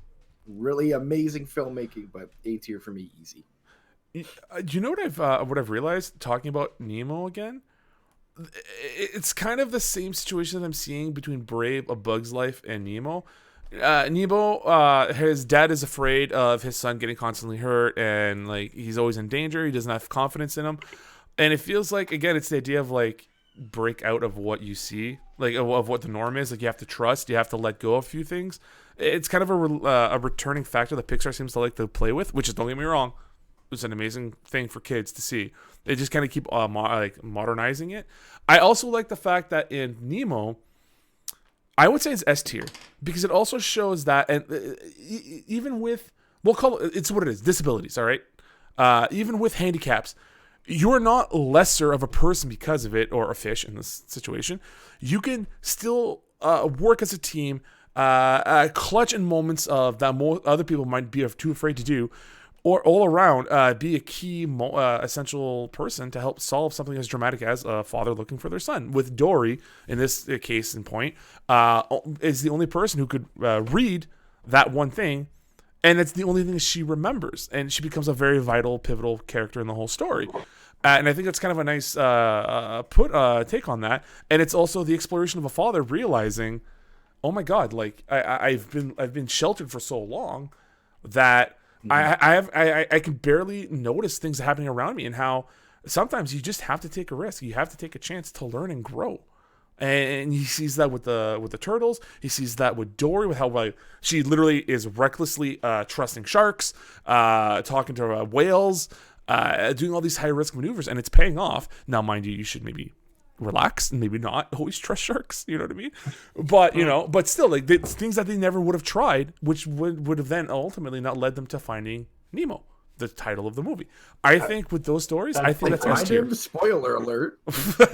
really amazing filmmaking, but A tier for me, easy. Do you know what I've realized talking about Nemo again? It's kind of the same situation that I'm seeing between Brave, A Bug's Life, and Nemo. Nemo, his dad is afraid of his son getting constantly hurt, and like he's always in danger. He doesn't have confidence in him, and it feels like again it's the idea of like break out of what you see, like of what the norm is. Like you have to trust, you have to let go of a few things. It's kind of a returning factor that Pixar seems to like to play with, which is, don't get me wrong, it's an amazing thing for kids to see. They just kind of keep modernizing it. I also like the fact that in Nemo, I would say it's S tier because it also shows that, and even with, we'll call it's what it is, disabilities. All right, even with handicaps, you are not lesser of a person because of it, or a fish in this situation. You can still work as a team, clutch in moments of that other people might be too afraid to do, or all around be a key essential person to help solve something as dramatic as a father looking for their son. With Dory, in this case in point, is the only person who could read that one thing, and it's the only thing she remembers, and she becomes a very vital, pivotal character in the whole story. And I think that's kind of a nice take on that. And it's also the exploration of a father realizing, oh my God, like I've been sheltered for so long that I can barely notice things happening around me, and how sometimes you just have to take a risk. You have to take a chance to learn and grow. And he sees that with the turtles. He sees that with Dory, with how like she literally is recklessly trusting sharks, talking to whales, doing all these high risk maneuvers, and it's paying off. Now, mind you, you should maybe relax and maybe not always trust sharks. You know what I mean? But but still, like it's things that they never would have tried, which would have then ultimately not led them to Finding Nemo, the title of the movie. I think with those stories, I think that's S tier. Spoiler alert. So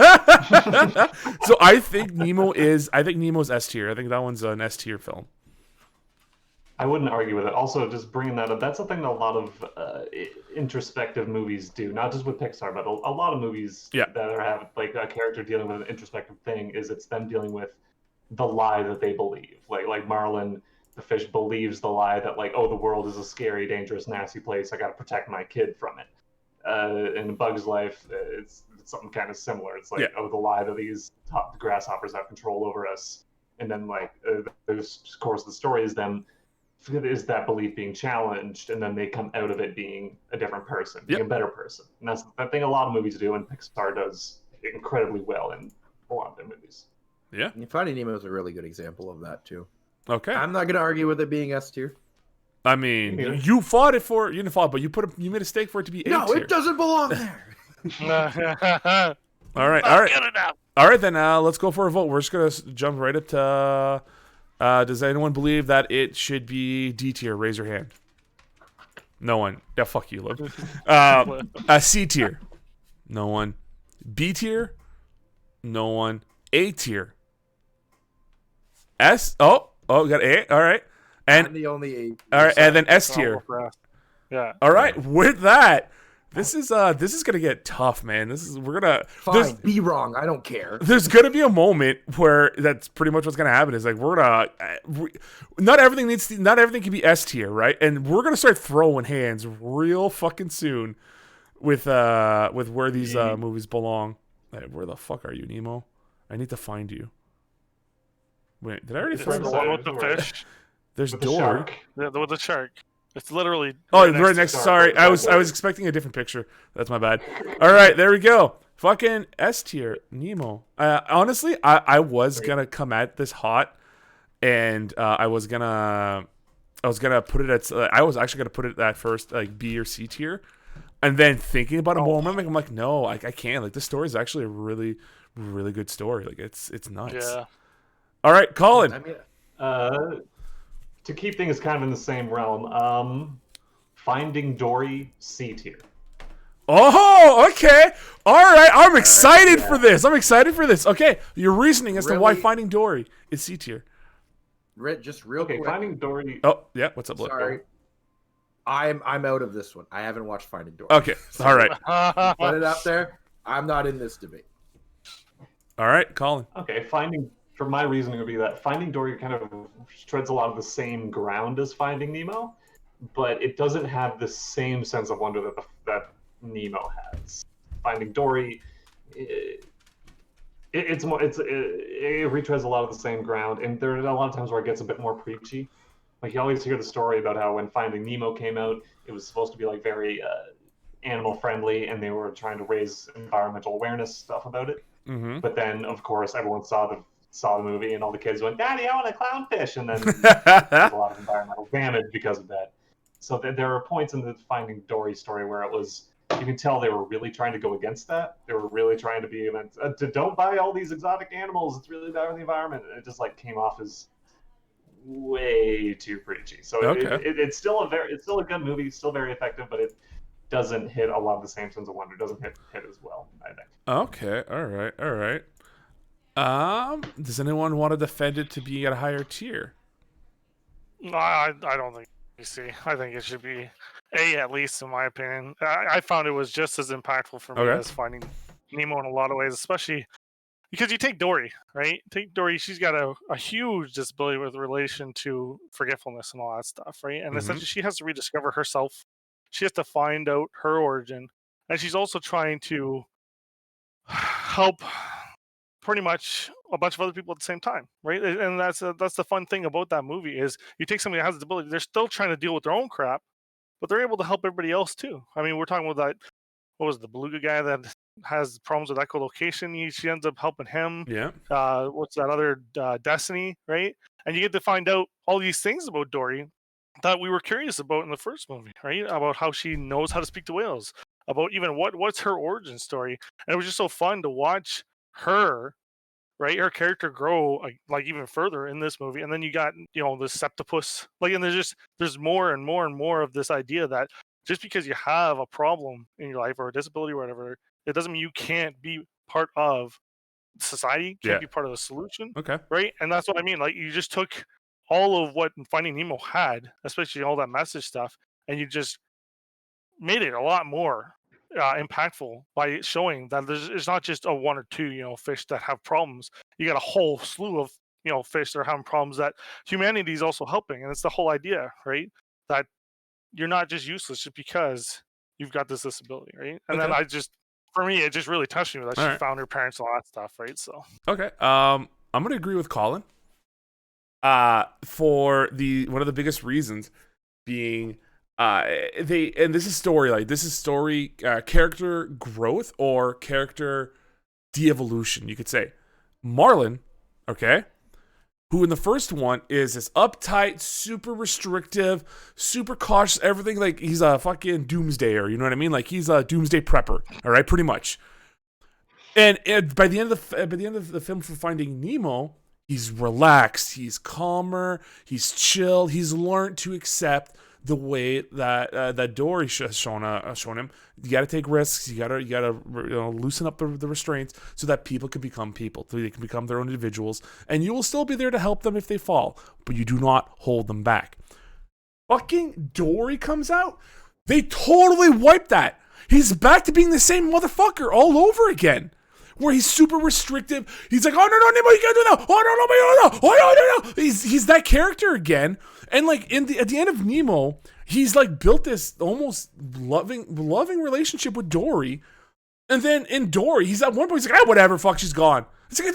I think Nemo's S tier. I think that one's an S tier film. I wouldn't argue with it. Also, just bringing that up, that's something that a lot of introspective movies do, not just with Pixar, but a lot of movies that have like a character dealing with an introspective thing, is it's them dealing with the lie that they believe. Like Marlin, the fish, believes the lie that like, oh, the world is a scary, dangerous, nasty place. I got to protect my kid from it. In Bug's Life, it's something kind of similar. It's like, oh, the lie that these grasshoppers have control over us. And then like, there's of course the story is them, is that belief being challenged, and then they come out of it being a different person, being a better person. And that's the thing a lot of movies do, and Pixar does incredibly well in a lot of their movies. Yeah. Finding Nemo is a really good example of that too. Okay. I'm not going to argue with it being S tier. I mean, you fought it for, you didn't fight, but you made a stake for it to be A tier. No, it doesn't belong there. All right, then let's go for a vote. We're just going to jump right up to, does anyone believe that it should be D tier? Raise your hand. No one. Yeah, fuck you, Lib. C tier. No one. B tier. No one. A tier. S. Oh, we got A. All right. And I'm the only A. All right, and then S tier. Yeah. All right. With that, This is gonna get tough, man. We're gonna Fine, be wrong. I don't care. There's gonna be a moment where that's pretty much what's gonna happen. Is like we're gonna not everything can be S tier, right? And we're gonna start throwing hands real fucking soon with where these movies belong. Hey, where the fuck are you, Nemo? I need to find you. Wait, did I already It's find the you? one with the fish. There's With the Dory. shark. Yeah, with the shark. It's literally. Oh, right right next. to- Sorry, I was expecting a different picture. That's my bad. All right, there we go. Fucking S tier, Nemo. Honestly, I was gonna come at this hot, and I was gonna put it at. I was actually gonna put it at first, like B or C tier, and then thinking about it more, I'm like, no, I can't. Like this story is actually a really, really good story. Like it's nuts. Yeah. All right, Colin. I mean, To keep things kind of in the same realm, Finding Dory, C tier. Oh, okay. All right. I'm excited for this. Okay, your reasoning as to why Really? Finding Dory is C tier. just real Okay, quick. Finding Dory. Oh, yeah. What's up, Blake? Sorry, I'm out of this one. I haven't watched Finding Dory. Okay. All right. Put it up there. I'm not in this debate. All right, Colin. Okay, for my reasoning would be that Finding Dory kind of treads a lot of the same ground as Finding Nemo, but it doesn't have the same sense of wonder that Nemo has. Finding Dory, it retreads a lot of the same ground, and there are a lot of times where it gets a bit more preachy. Like you always hear the story about how when Finding Nemo came out, it was supposed to be like very animal friendly, and they were trying to raise environmental awareness stuff about it. Mm-hmm. But then, of course, everyone saw the movie, and all the kids went, "Daddy, I want a clownfish!" And then there's a lot of environmental damage because of that. So there are points in the Finding Dory story where you can tell they were really trying to go against that. They were really trying to be don't buy all these exotic animals. It's really bad for the environment. And it just like came off as way too preachy. So Okay. it's still a good movie, still very effective, but it doesn't hit a lot of the same sense of wonder. It doesn't hit as well, I think. Okay. All right. Does anyone want to defend it to be at a higher tier? No, I don't think you see. I think it should be A at least, in my opinion. I found it was just as impactful for me Okay. as Finding Nemo in a lot of ways, especially because you take Dory, right? Take Dory, she's got a huge disability with relation to forgetfulness and all that stuff, right? And Mhm. essentially she has to rediscover herself. She has to find out her origin. And she's also trying to help pretty much a bunch of other people at the same time, right? And that's the fun thing about that movie is you take somebody that has a disability, they're still trying to deal with their own crap, but they're able to help everybody else too. I mean, we're talking about that. What was it, the beluga guy that has problems with echolocation? She ends up helping him. Yeah. What's that other Destiny, right? And you get to find out all these things about Dory that we were curious about in the first movie, right? About how she knows how to speak to whales, about even what's her origin story, and it was just so fun to watch her, right, her character grow like even further in this movie. And then you got the septopus, like, and there's more and more and more of this idea that just because you have a problem in your life or a disability or whatever, it doesn't mean you can't be part of society, can't be part of the solution, Okay. right? And that's what I mean. Like you just took all of what Finding Nemo had, especially all that message stuff, and you just made it a lot more impactful by showing that it's not just a one or two fish that have problems. You got a whole slew of fish that are having problems that humanity is also helping, and it's the whole idea, right? That you're not just useless just because you've got this disability, right? And then for me, it just really touched me that she found her parents and all that stuff, right? So okay, I'm gonna agree with Colin. For one of the biggest reasons being, this is story character growth or character de-evolution, you could say. Marlin, okay, who in the first one is this uptight, super restrictive, super cautious, everything, like he's a fucking doomsdayer, you know what I mean? Like he's a doomsday prepper, all right, pretty much. And by the end of the film for Finding Nemo, he's relaxed, he's calmer, he's chill, he's learned to accept the way that Dory has shown him. You got to take risks. You got to loosen up the restraints so that people can become people. So they can become their own individuals, and you will still be there to help them if they fall, but you do not hold them back. Fucking Dory comes out. They totally wiped that. He's back to being the same motherfucker all over again. Where he's super restrictive. He's like, oh no, Nemo, you can't do that. Oh no, oh no. He's that character again. And like at the end of Nemo, he's like built this almost loving relationship with Dory. And then in Dory, he's at one point, he's like, whatever, fuck, she's gone. It's like,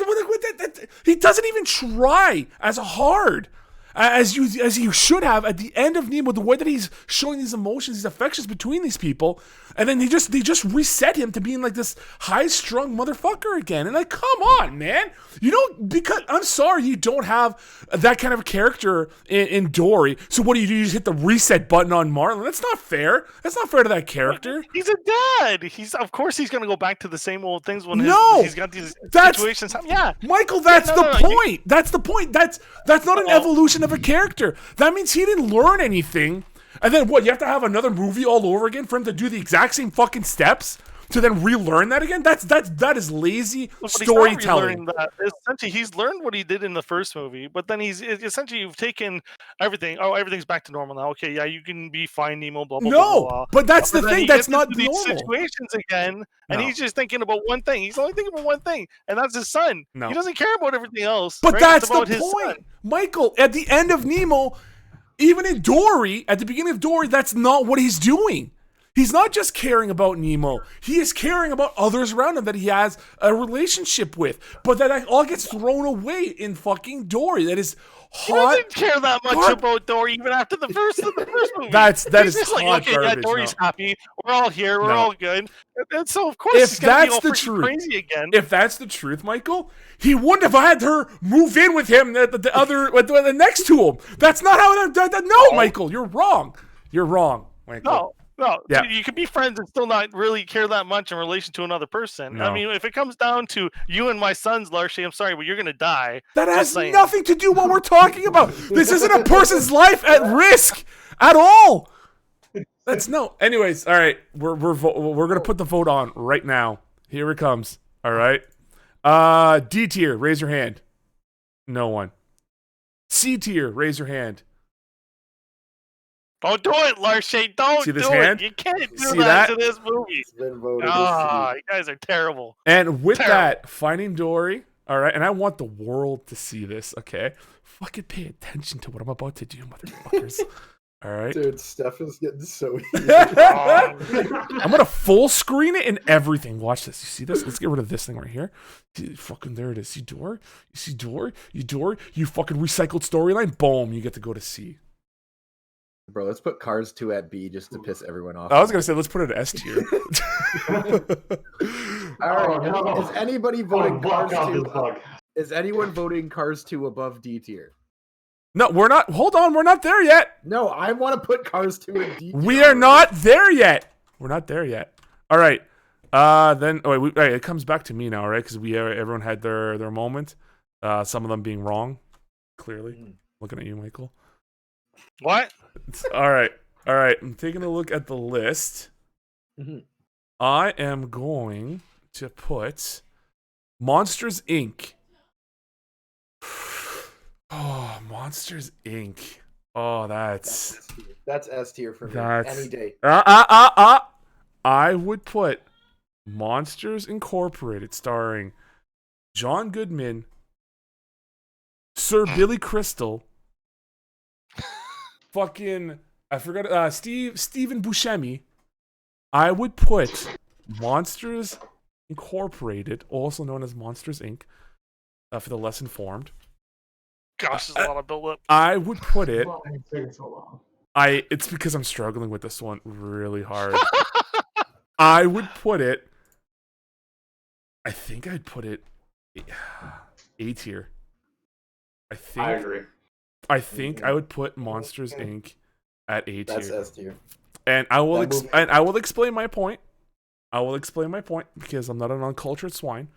he doesn't even try as hard as you should have at the end of Nemo, the way that he's showing these emotions, these affections between these people, and then they just reset him to being like this high-strung motherfucker again. And like, come on, man. You don't, because I'm sorry you don't have that kind of a character in Dory. So what do? You just hit the reset button on Marlin? That's not fair. That's not fair to that character. He's a dad. Of course he's gonna go back to the same old things when he's got these situations. Yeah, Michael, that's the point. That's the point. That's not an evolution of a character. That means he didn't learn anything. And then what? You have to have another movie all over again for him to do the exact same fucking steps to then relearn that again? That is lazy storytelling. Essentially, he's learned what he did in the first movie, but then you've taken everything. Oh, everything's back to normal now. Okay, yeah, you can be fine, Nemo. Blah blah blah. Blah. But that's the thing. That's not normal. These situations again, and he's just thinking about one thing. He's only thinking about one thing, and that's his son. No. He doesn't care about everything else. But right? that's the point, Michael. At the end of Nemo, even in Dory, at the beginning of Dory, that's not what he's doing. He's not just caring about Nemo. He is caring about others around him that he has a relationship with. But that all gets thrown away in fucking Dory. That is hot. He doesn't care that much about Dory even after the first movie. That he's is just hot like, okay, garbage. yeah, Dory's happy. We're all here. We're all good. And so of course if he's gonna that's be all the truth, crazy again. If that's the truth, Michael, he wouldn't have had her move in with him. The next to him. That's not how. No, Michael, you're wrong. You're wrong, Michael. No, you can be friends and still not really care that much in relation to another person. No. I mean, if it comes down to you and my sons, Larshay, I'm sorry, but you're going to die. That has nothing to do with what we're talking about. This isn't a person's life at risk at all. That's no. Anyways, all right, we're going to put the vote on right now. Here it comes. All right. D tier, raise your hand. No one. C tier, raise your hand. Don't do it, Larshay. Don't See this do hand? it. You can't do See that that? to this movie. You guys are terrible. And with that, Finding Dory. All right, and I want the world to see this, okay? Fucking pay attention to what I'm about to do, motherfuckers. All right? Dude, Steph is getting so I'm going to full screen it and everything. Watch this. You see this? Let's get rid of this thing right here. Fucking there it is. See Dory? You see Dory? You fucking recycled storyline? Boom, you get to go to C. Bro, let's put Cars 2 at B just to piss everyone off. I was going to say, let's put it at S tier. All right. Is anybody voting Cars 2? Is anyone voting Cars 2 above D tier? No, we're not. Hold on. We're not there yet. No, I want to put Cars 2 in D tier. We are not there yet. We're not there yet. All right. Then it comes back to me now, right? Because everyone had their moment. Some of them being wrong, clearly. Looking at you, Michael. What? All right. I'm taking a look at the list. Mm-hmm. I am going to put Monsters Inc. Oh, Monsters Inc. Oh, that's S tier for me. Any day. I would put Monsters Incorporated, starring John Goodman, Sir Billy Crystal. Fucking, I forgot, Stephen Buscemi. I would put Monsters Incorporated, also known as Monsters Inc., for the less informed. Gosh, there's a lot of build-up. I would put it. Well, it's taking so long. It's because I'm struggling with this one really hard. I would put it. I think I'd put it A tier. I agree. I think I would put Monsters Inc. at A tier. That's S tier. And I will explain my point. Because I'm not an uncultured swine.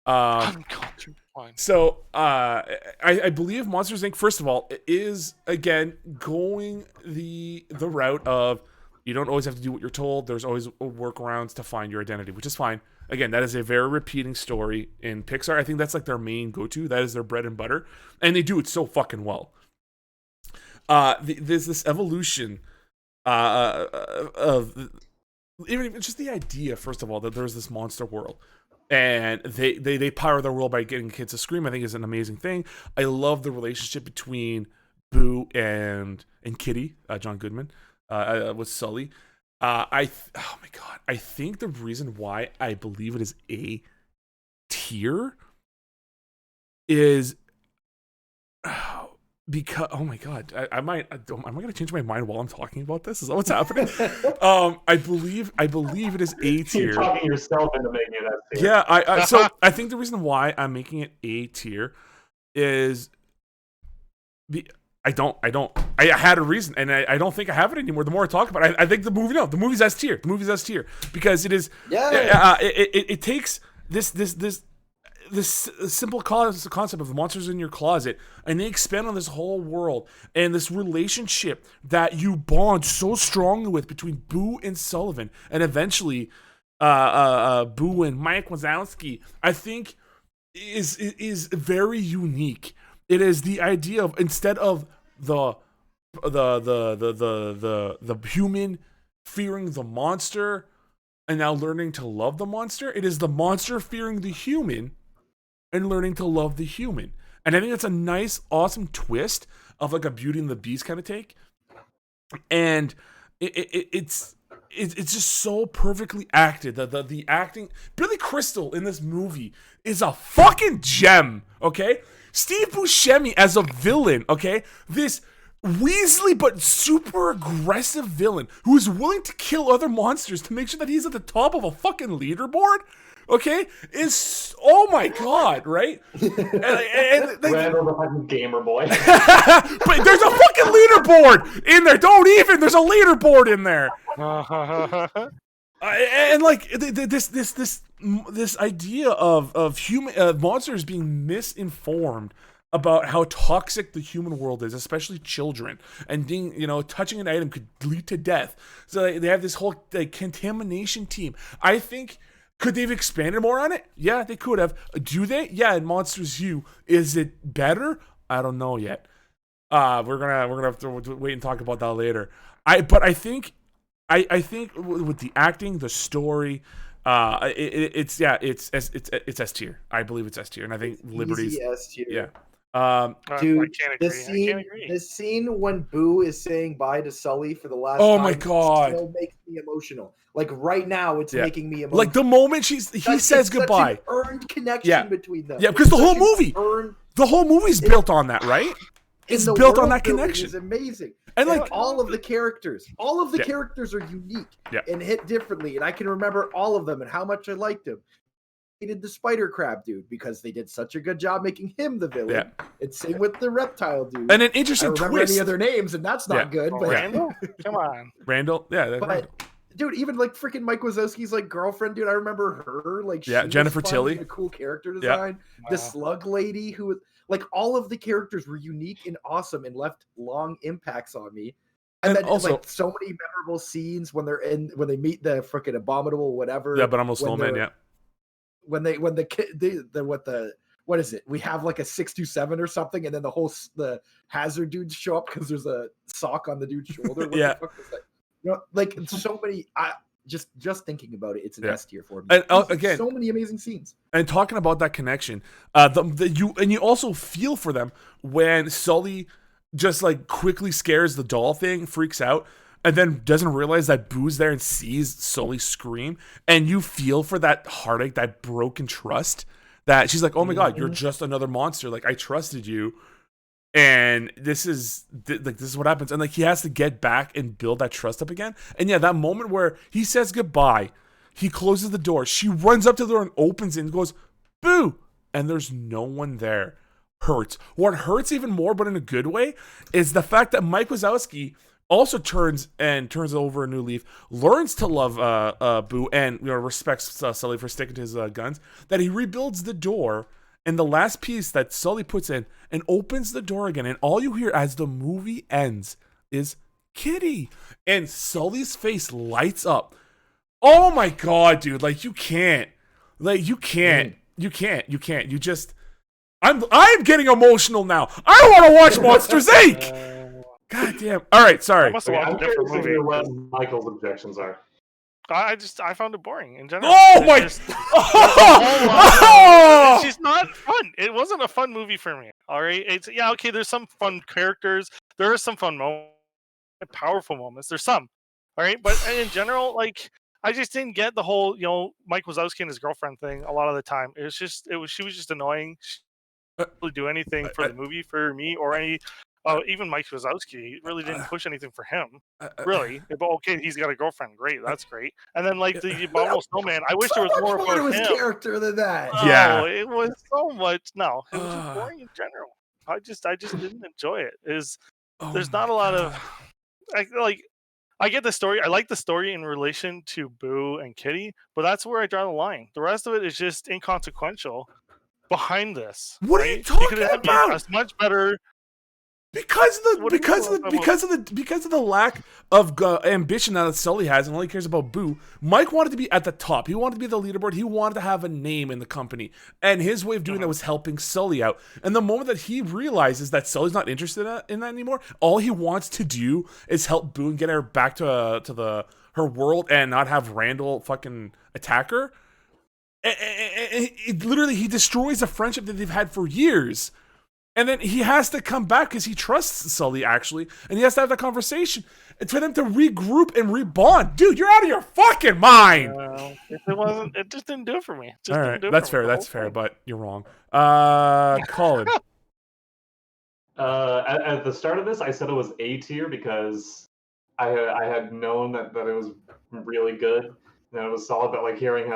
Uncultured swine. So I believe Monsters Inc. First of all is again going the route of you don't always have to do what you're told. There's always workarounds to find your identity, which is fine. Again, that is a very repeating story in Pixar. I think that's like their main go-to. That is their bread and butter, and they do it so fucking well. There's this evolution of even just the idea, first of all, that there's this monster world, and they power their world by getting kids to scream, I think is an amazing thing. I love the relationship between Boo and Kitty, John Goodman, with Sully. Oh my god, I think the reason why I believe it is A tier is because, oh my god, am I gonna change my mind while I'm talking about this? Is that what's happening? I believe it is A tier. You're talking yourself into making it S tier. Yeah, so I think the reason why I'm making it A tier is I had a reason, and I don't think I have it anymore. The more I talk about it, I think the movie's S tier. The movie's S tier because it is. Yeah. It takes this simple concept of the monsters in your closet, and they expand on this whole world and this relationship that you bond so strongly with between Boo and Sullivan, and eventually, Boo and Mike Wazowski. I think is very unique. It is the idea of, instead of the human fearing the monster and now learning to love the monster, it is the monster fearing the human and learning to love the human. And I think that's a nice, awesome twist of like a Beauty and the Beast kind of take. And it's just so perfectly acted. The acting, Billy Crystal in this movie is a fucking gem. Okay, Steve Buscemi as a villain. Okay, this Weasley but super aggressive villain who is willing to kill other monsters to make sure that he's at the top of a fucking leaderboard. Okay, is, oh my god, right? And Randall the fucking gamer boy. But there's a fucking leaderboard in there. Don't even. There's a leaderboard in there. And like this idea of human monsters being misinformed about how toxic the human world is, especially children, and being, touching an item could lead to death. So they have this whole contamination team. I think. Could they have expanded more on it? Yeah, they could have. Do they? Yeah, in Monsters U. Is it better? I don't know yet. We're gonna have to wait and talk about that later. I think with the acting, the story, it's S tier. I believe it's S tier, and I think Liberty's S tier. Yeah. Dude, I can't agree. the scene when Boo is saying bye to Sully for the last Oh time my god, still makes me emotional. Like right now, it's making me emotional. Like the moment he says goodbye, such an earned connection between them. Yeah, because the whole movie's built on that, right? It's built on that connection. It's amazing. And like all of the characters are unique and hit differently. And I can remember all of them and how much I liked them. They did the spider crab dude because they did such a good job making him the villain. Yeah. And same with the reptile dude. And an interesting twist. I don't remember any other names, and that's not good. But Randall? Come on. Randall? Yeah. Randall. Dude, even like freaking Mike Wazowski's like girlfriend, dude. I remember her. Like, she Jennifer Tilly. A cool character design. The slug lady who was like, all of the characters were unique and awesome and left long impacts on me. And then also, like so many memorable scenes when they meet the freaking abominable whatever. Yeah, but almost snowman. Yeah. What is it? We have like a 627 or something, and then the hazard dudes show up because there's a sock on the dude's shoulder. What the fuck was that? Like so many. Just thinking about it, it's an S tier for me. And again, so many amazing scenes. And talking about that connection, you also feel for them when Sully just like quickly scares the doll thing, freaks out, and then doesn't realize that Boo's there and sees Sully scream, and you feel for that heartache, that broken trust. That she's like, "Oh my god, you're just another monster. Like I trusted you." And this is what happens, and like he has to get back and build that trust up again. And yeah, that moment where he says goodbye, he closes the door, she runs up to the door and opens it and goes, "Boo!" and there's no one there. Hurts. What hurts even more, but in a good way, is the fact that Mike Wazowski also turns over a new leaf, learns to love Boo, and respects Sully for sticking to his guns. That he rebuilds the door. And the last piece that Sully puts in and opens the door again. And all you hear as the movie ends is Kitty. And Sully's face lights up. Oh my god, dude. Like you can't. You just I'm getting emotional now. I want to watch Monsters Inc. God damn. All right, sorry. I'm curious to hear what Michael's objections are. I found it boring in general. Oh It's my! just- it's just not fun. It wasn't a fun movie for me. All right, it's okay. There's some fun characters. There are some fun moments, powerful moments. There's some. All right, but in general, like I just didn't get the whole Mike Wazowski and his girlfriend thing. A lot of the time, she was just annoying. She didn't really do anything for the movie for me or any. Even Mike Wazowski really didn't push anything for him. Really, but okay, he's got a girlfriend. Great, that's great. And then like the Abominable Snowman, I wish there was more to about his him. character than that. Yeah. Oh, it was so much. No, it was just boring in general. I just didn't enjoy it. There's not a lot of I get the story. I like the story in relation to Boo and Kitty, but that's where I draw the line. The rest of it is just inconsequential behind this. What are right? you talking could have been about? a much better. Because of the lack of ambition that Sully has, and all he cares about Boo. Mike wanted to be at the top. He wanted to be the leaderboard. He wanted to have a name in the company, and his way of doing that was helping Sully out. And the moment that he realizes that Sully's not interested in that anymore, all he wants to do is help Boo and get her back to her world and not have Randall fucking attack her. And literally, he destroys a friendship that they've had for years. And then he has to come back because he trusts Sully, actually. And he has to have that conversation. And for them to regroup and rebond. Dude, you're out of your fucking mind! It just didn't do it for me. All right, that's fair, but you're wrong. Colin. At the start of this, I said it was A tier because I had known that it was really good. And it was solid, but like hearing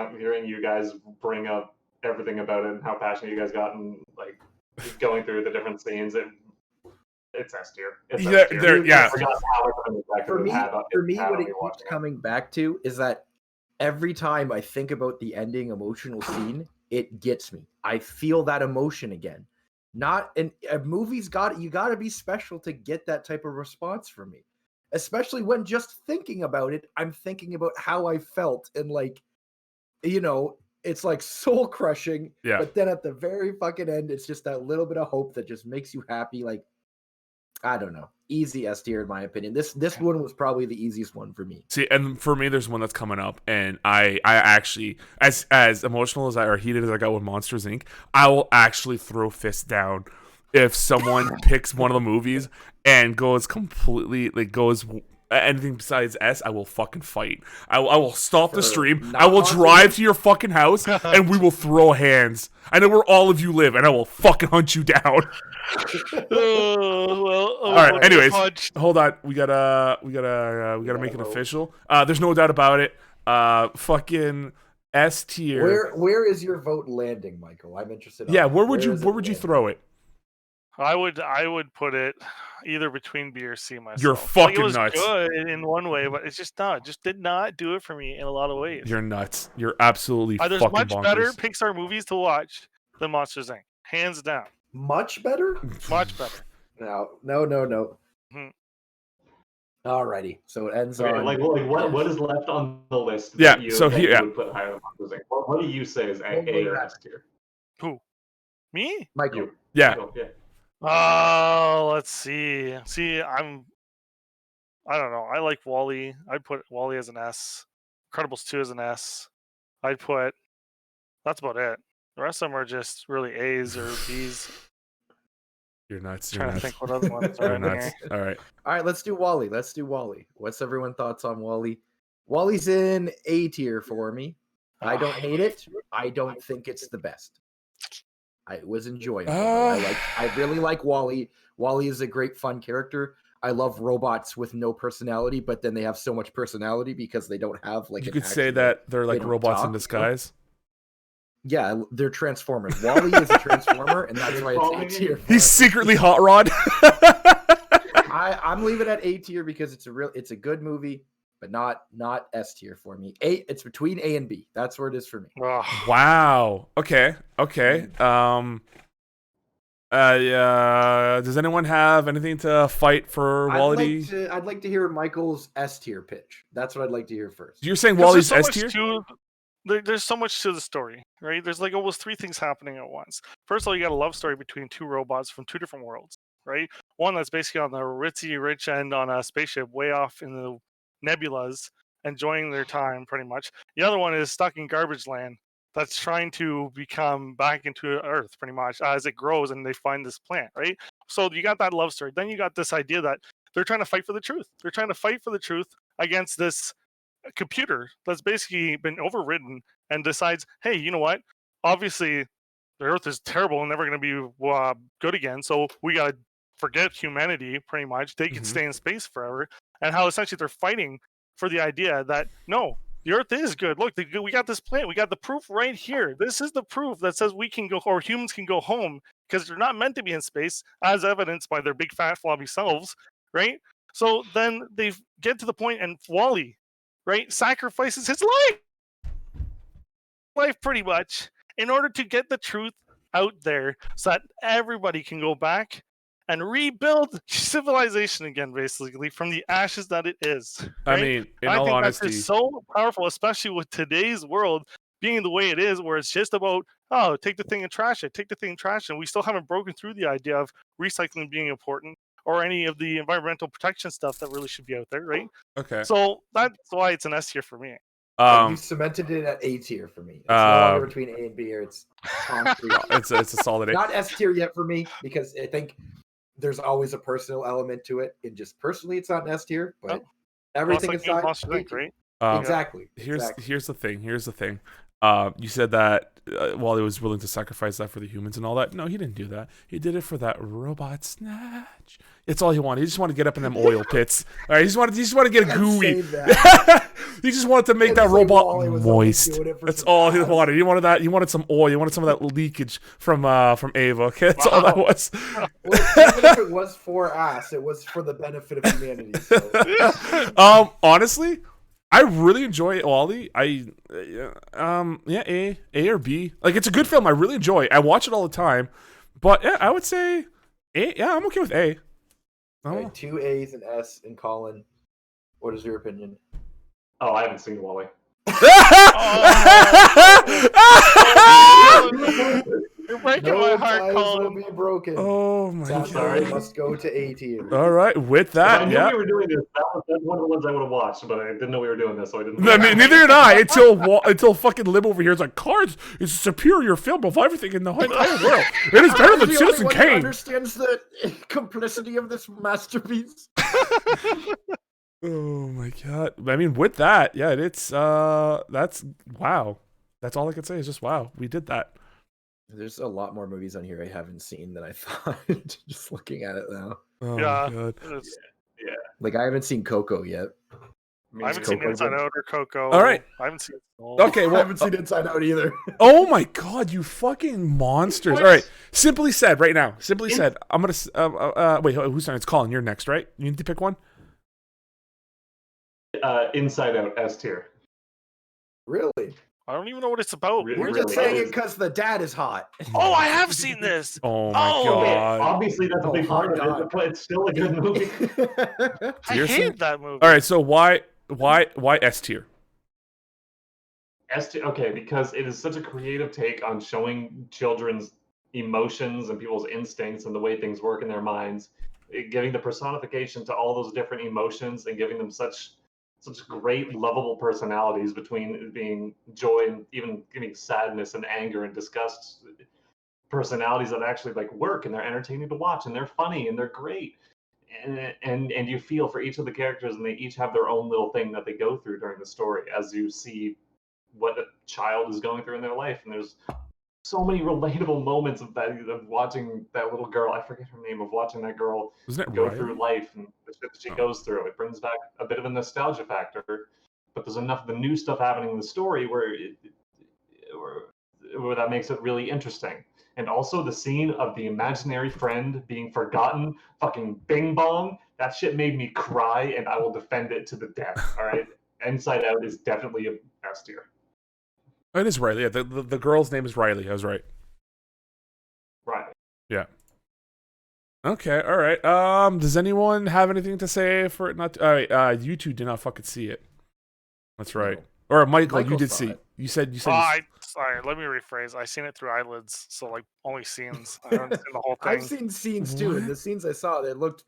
you guys bring up everything about it and how passionate you guys got and like going through the different scenes, it's S tier. Yeah. For me, what it keeps coming back to is that every time I think about the ending emotional scene, it gets me. I feel that emotion again. Not in a movie's you got to be special to get that type of response from me. Especially when just thinking about it, I'm thinking about how I felt and like, it's like soul crushing. Yeah. But then at the very fucking end, it's just that little bit of hope that just makes you happy. Like, I don't know. Easy S tier in my opinion. This one was probably the easiest one for me. See, and for me, there's one that's coming up, and I actually, as emotional as or heated as I got with Monsters Inc., I will actually throw fists down if someone picks one of the movies and goes completely anything besides S. I will fucking fight. I will stop the stream. I will drive to your fucking house and we will throw hands. I know where all of you live, and I will fucking hunt you down. All right. Anyways, hold on. We gotta make it official. There's no doubt about it. Fucking S tier. Where is your vote landing, Michael? I'm interested. Yeah. Where would you throw it? I would put it either between B or C myself. You're fucking it was nuts. Good in one way, but it's just did not do it for me in a lot of ways. You're nuts. You're absolutely there's fucking much bonkers. better Pixar movies to watch than Monsters Inc. Hands down. Much better? Much better. No. Mm-hmm. Alrighty, so it ends on what is left on the list? Yeah. That So here, would put higher than Monsters Inc. What do you say is A or S tier? Who? Me? Michael. Yeah. Michael, yeah. Oh, let's see. I don't know. I like WALL-E. I'd put WALL-E as an S. Incredibles 2 as an S. That's about it. The rest of them are just really A's or B's. You're nuts. I'm trying to think what other ones are You're in nuts. here. All right. Let's do WALL-E. What's everyone's thoughts on WALL-E? WALL-E's in A tier for me. I don't hate it. I don't think it's the best. I was enjoying it. I really like WALL-E. WALL-E is a great fun character. I love robots with no personality, but then they have so much personality because they don't have like. You could say that they're like robots in disguise. Yeah, they're Transformers. WALL-E is a Transformer, and that's why it's A tier. He's secretly Hot Rod. I'm leaving it at A tier because it's a good movie, but not S tier for me. It's between A and B. That's where it is for me. Wow. Okay. Does anyone have anything to fight for WALL-E? I'd like to hear Michael's S tier pitch. That's what I'd like to hear first. You're saying WALL-E's S tier? There's so much to the story, right? There's like almost three things happening at once. First of all, you got a love story between two robots from two different worlds, right? One that's basically on the ritzy rich end on a spaceship way off in the nebulas, enjoying their time, pretty much. The other one is stuck in garbage land that's trying to become back into Earth, pretty much, as it grows and they find this plant, right? So you got that love story. Then you got this idea that they're trying to fight for the truth. They're trying to fight for the truth against this computer that's basically been overridden and decides, hey, you know what? Obviously, the Earth is terrible and never going to be good again. So we got to forget humanity, pretty much. They can stay in space forever. And how essentially they're fighting for the idea that, no, the Earth is good. Look, we got this planet. We got the proof right here. This is the proof that says we can go, or humans can go home, because they're not meant to be in space, as evidenced by their big fat floppy selves, right? So then they get to the point, and Wally, right, sacrifices his life pretty much in order to get the truth out there so that everybody can go back and rebuild civilization again, basically, from the ashes that it is. Right? I mean, in I all think honesty, that's just so powerful, especially with today's world being the way it is, where it's just about, oh, take the thing and trash it, take the thing and trash it. And we still haven't broken through the idea of recycling being important, or any of the environmental protection stuff that really should be out there, right? okay. So that's why it's an S tier for me. You cemented it at A tier for me. It's no longer between A and B, or it's concrete. it's a solid A. Not S tier yet for me, because I think there's always a personal element to it. And just personally, it's not an S tier, but everything Well, it's aside, Monster A Inc., tier. right? Exactly. Here's the thing. You said that Wally was willing to sacrifice that for the humans and all that. No, he didn't do that. He did it for that robot snatch. It's all he wanted. He just wanted to get up in them oil pits. All right, he just wanted to get a gooey. He just wanted to make that robot moist. That's all he wanted. He wanted that. He wanted some oil. He wanted some of that leakage from Ava. Okay, that's all that was. Well, even if it was for us, it was for the benefit of humanity. So. Honestly, I really enjoy Wally. A or B. Like, it's a good film. I really enjoy it. I watch it all the time. But yeah, I would say A. Yeah, I'm okay with A. Okay, 2 A's and S. And Colin, what is your opinion? Oh, I haven't seen Wally. You're breaking No my heart, ties will Colin. be broken. Oh my Sorry, god. must go to A tier. All right, with If I that, knew yeah. we were doing this, that's one of the ones I would have watched, but I didn't know we were doing this, so I didn't. I mean, neither did I until fucking Lib over here is like, Cards is a superior film of everything in the entire world. It is better than The Citizen only one who Kane. understands the complicity of this masterpiece. Oh my god. I mean, with that, yeah, it's that's wow. That's all I can say is just wow. We did that. There's a lot more movies on here I haven't seen than I thought. Just looking at it now. Oh Yeah. my god. Yeah. Like, I haven't seen Coco yet. I haven't seen Coco Inside good? Out or Coco. All right. I haven't seen Okay, I well, haven't seen Inside Out either. oh my god, you fucking monsters. All right. Simply said right now. Simply said, I'm going to wait, who's turn? It's Colin. You're next, right? You need to pick one? Inside Out, S tier. Really? I don't even know what it's about. Really? We're Really just saying is. it because the dad is hot. Oh, I have seen this. Oh my Oh, Okay, god. obviously that's a big Oh, part of God. it, but it's still a good movie. I Seriously? hate that movie. All right, so why S tier? S tier, okay, because it is such a creative take on showing children's emotions and people's instincts and the way things work in their minds, giving the personification to all those different emotions and giving them such great lovable personalities, between being joy and even giving sadness and anger and disgust, personalities that actually like work, and they're entertaining to watch, and they're funny and they're great, and you feel for each of the characters, and they each have their own little thing that they go through during the story as you see what a child is going through in their life. And there's so many relatable moments of that, of watching that little girl, I forget her name, of watching that girl Wasn't it go Riley? through life and the shit that she goes through. It brings back a bit of a nostalgia factor, but there's enough of the new stuff happening in the story where that makes it really interesting. And also the scene of the imaginary friend being forgotten, fucking Bing Bong, that shit made me cry, and I will defend it to the death. All right, Inside Out is definitely a S tier. Oh, it is Riley. Yeah, the girl's name is Riley. I was right. Right. Yeah. Okay, all right. Does anyone have anything to say for it not? All right, you two did not fucking see it. That's right. Or Michael, you Michael did saw see. it. You said. Sorry, let me rephrase. I seen it through eyelids, so like only scenes. I haven't seen the whole thing. I've seen scenes too, and the What? scenes I saw, it looked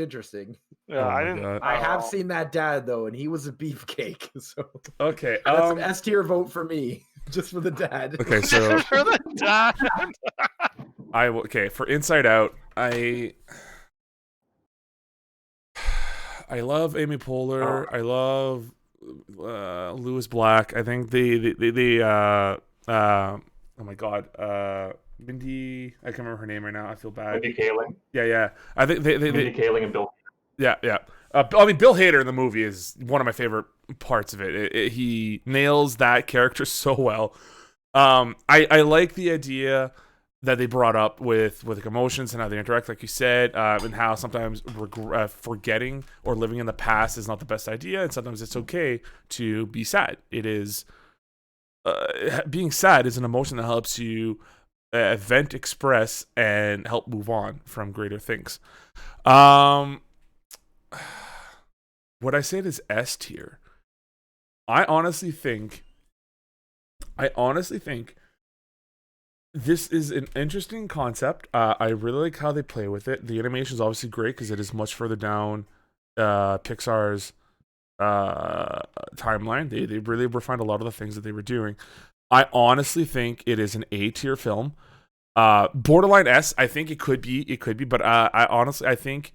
interesting. Yeah, Oh I my didn't. God. I have know. seen that dad though, and he was a beefcake. So Okay. that's an S tier vote for me, just for the dad. Okay. So For the dad. okay, for Inside Out, I love Amy Poehler. I love Lewis Black. I think oh my God, Mindy. I can't remember her name right now. I feel bad. Mindy Kaling. Yeah. I think Mindy Kaling and Bill. Yeah. I mean, Bill Hader in the movie is one of my favorite parts of it. He nails that character so well. I like the idea that they brought up with like emotions and how they interact, like you said, and how sometimes forgetting or living in the past is not the best idea, and sometimes it's okay to be sad. It is being sad is an emotion that helps you vent, express, and help move on from greater things. Would I say it is S tier? I honestly think this is an interesting concept. I really like how they play with it. The animation is obviously great because it is much further down Pixar's timeline. They really refined a lot of the things that they were doing. I honestly think it is an A tier film. Borderline S. I think it could be, but I think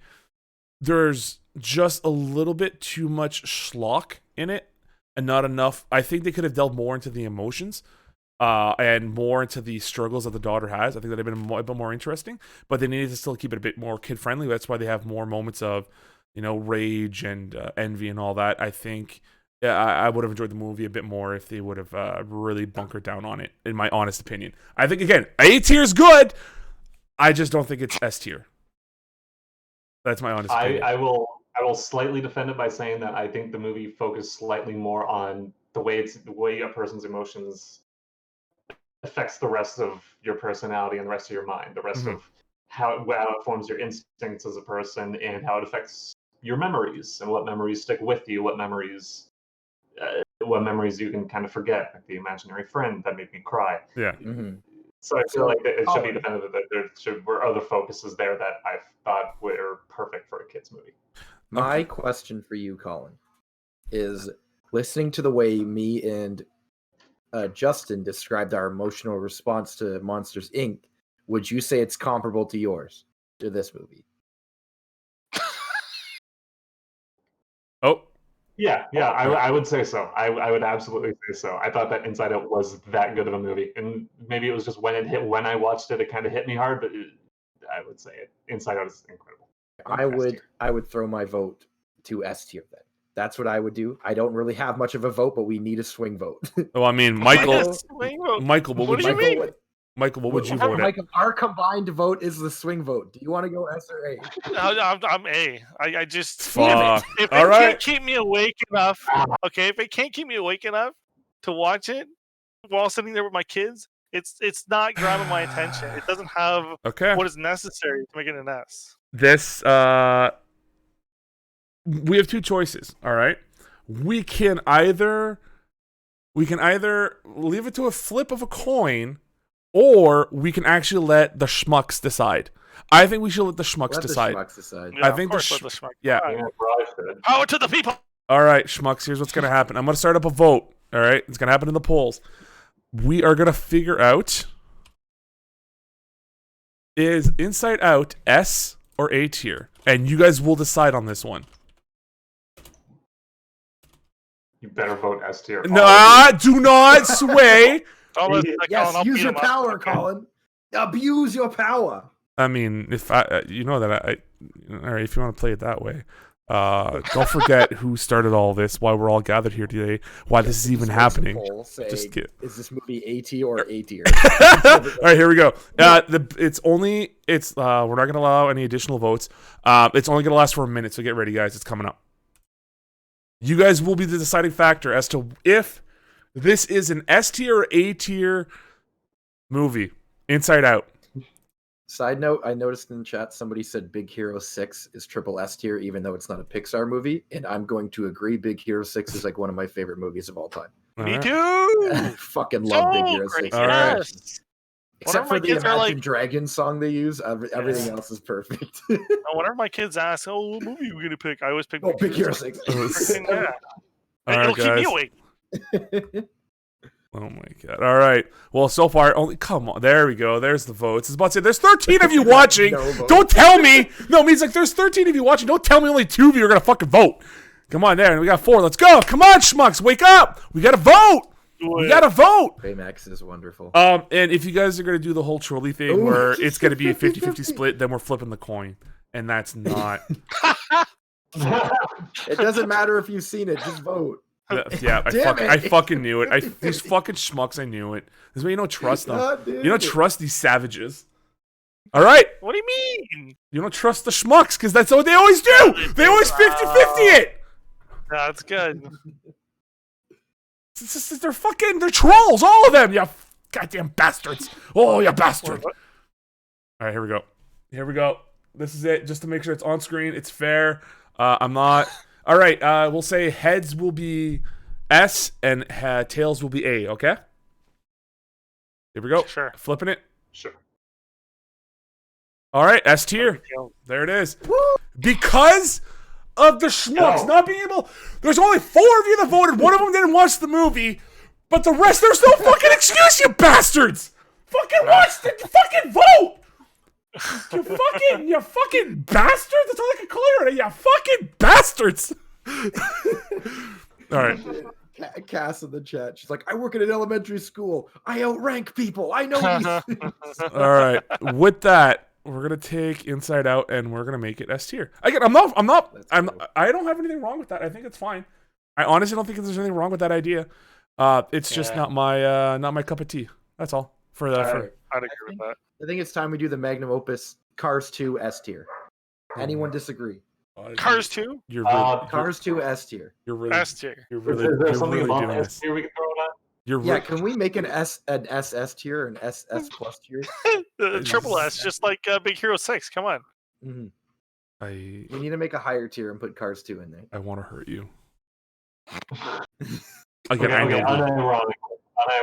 there's just a little bit too much schlock in it and not enough. I think they could have delved more into the emotions. And more into the struggles that the daughter has. I think that would have been a bit more interesting, but they needed to still keep it a bit more kid-friendly. That's why they have more moments of, rage and envy and all that. I think I would have enjoyed the movie a bit more if they would have really bunkered down on it, in my honest opinion. I think, again, A tier is good. I just don't think it's S tier. That's my honest opinion. I will slightly defend it by saying that I think the movie focused slightly more on the way a person's emotions affects the rest of your personality and the rest of your mind, the rest of how it forms your instincts as a person, and how it affects your memories and what memories stick with you, what memories you can kind of forget, like the imaginary friend that made me cry. Yeah. Mm-hmm. So I feel like it should be defended that there were other focuses there that I thought were perfect for a kids movie. My question for you, Colin, is listening to the way me and Justin described our emotional response to Monsters, Inc., would you say it's comparable to yours, to this movie? Oh. Yeah, I would say so. I would absolutely say so. I thought that Inside Out was that good of a movie, and maybe it was just when I watched it, it kind of hit me hard. But I would say Inside Out is incredible. I would throw my vote to S tier then. That's what I would do. I don't really have much of a vote, but we need a swing vote. Well, I mean, Michael, what do you mean? Michael, what would you vote at? Michael, our combined vote is the swing vote. Do you want to go S or A? I'm A. I just Fuck. if it All right. can't keep me awake enough, okay. If it can't keep me awake enough to watch it while sitting there with my kids, it's not grabbing my attention. It doesn't have what is necessary to make it an S. This we have two choices. All right, we can either leave it to a flip of a coin, or we can actually let the schmucks decide. I think we should let the schmucks decide. Yeah, I think let the schmucks. Yeah. Power to the people. All right, schmucks. Here's what's gonna happen. I'm gonna start up a vote. All right, it's gonna happen in the polls. We are gonna figure out, is Inside Out S or A tier, and you guys will decide on this one. You better vote S tier. No, do not sway. Yes, use your power, Colin. Abuse your power. I mean, if all right, if you want to play it that way, don't forget who started all this, why we're all gathered here today, why this is even happening. Just is this movie A tier or A tier? All right, here we go. We're not gonna allow any additional votes. It's only gonna last for a minute, so get ready, guys. It's coming up. You guys will be the deciding factor as to if this is an S tier or A tier movie. Inside Out. Side note, I noticed in the chat somebody said Big Hero 6 is triple S tier, even though it's not a Pixar movie. And I'm going to agree. Big Hero 6 is like one of my favorite movies of all time. Me Alright. too. Fucking love Big Hero great. 6. All right. Yes. Except Whenever for my the kids are Imagine like- Dragons song they use, everything else is perfect. Whenever my kids ask, "Oh, what movie are we gonna pick?" I always pick Oh, Big Hero 6. Freaking, yeah. All It'll right, keep me guys. awake. Oh my god. All right. Well, so far, only come on. There we go. There's the votes. I was about to say, there's 13 of you watching. No votes. Don't tell me. No, it means like there's 13 of you watching. Don't tell me only 2 of you are gonna fucking vote. Come on, there. We got 4. Let's go. Come on, schmucks. Wake up. We gotta vote. We gotta vote. Baymax is wonderful. And if you guys are gonna do the whole trolley thing Ooh. where it's gonna be a 50-50 split, then we're flipping the coin, and that's not. It doesn't matter if you've seen it, just vote. Yeah, Damn it. I fucking knew it. These fucking schmucks, I knew it. This is why you don't trust them. God damn You don't it. trust these savages. All right, What do you mean? you don't trust the schmucks because that's what they always do. They always 50-50 it. That's good. It's just, they're trolls, all of them. You goddamn bastards. Oh, you bastard. All right, here we go. Here we go. This is it. Just to make sure it's on screen, it's fair. I'm not. All right, we'll say heads will be S and tails will be A, okay? Here we go. Sure. Flipping it. Sure. All right, S tier. There it is. Because of the schmucks not being able... There's only 4 of you that voted. One of them didn't watch the movie. But the rest, there's no fucking excuse, you bastards! Fucking watch the fucking vote! You fucking bastards! That's all I can call you. You fucking bastards! All right. Cass in the chat. She's like, I work at an elementary school. I outrank people. I know these things. All right. With that, we're gonna take Inside Out and we're gonna make it S tier. Again, I don't have anything wrong with that. I think it's fine. I honestly don't think there's anything wrong with that idea. It's just not my cup of tea. That's all. For that. Alright. I'd agree with that. I think it's time we do the magnum opus Cars 2 S tier. Anyone disagree? Cars 2? You're really, Cars 2 S tier. you're really, S tier. you're Is really, there you're something really above doing S this. tier we can throw it on? You're Yeah, re- can we make an SS tier, an SS plus tier? Triple S, just like Big Hero 6. Come on. hmm I We need to make a higher tier and put Cars 2 in there. I want to hurt you. Again, Okay, I know.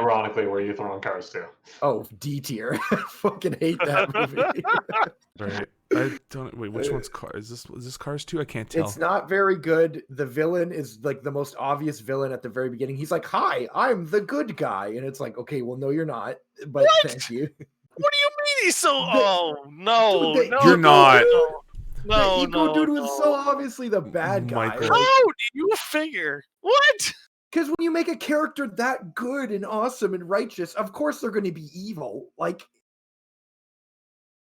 unironically, where are you throwing Cars to? Oh, D tier. Fucking hate that movie. Right. I don't. Wait, which one's Cars? Is this Cars 2? I can't tell. It's not very good. The villain is like the most obvious villain at the very beginning. He's like, "Hi, I'm the good guy," and it's like, "Okay, well, no, you're not." But What? thank you. What do you mean he's so? Oh no, Dude, no, You're not. No, the Eco no, dude no. was so obviously the bad guy. Michael. How do you figure? What? Because when you make a character that good and awesome and righteous, of course they're going to be evil. Like,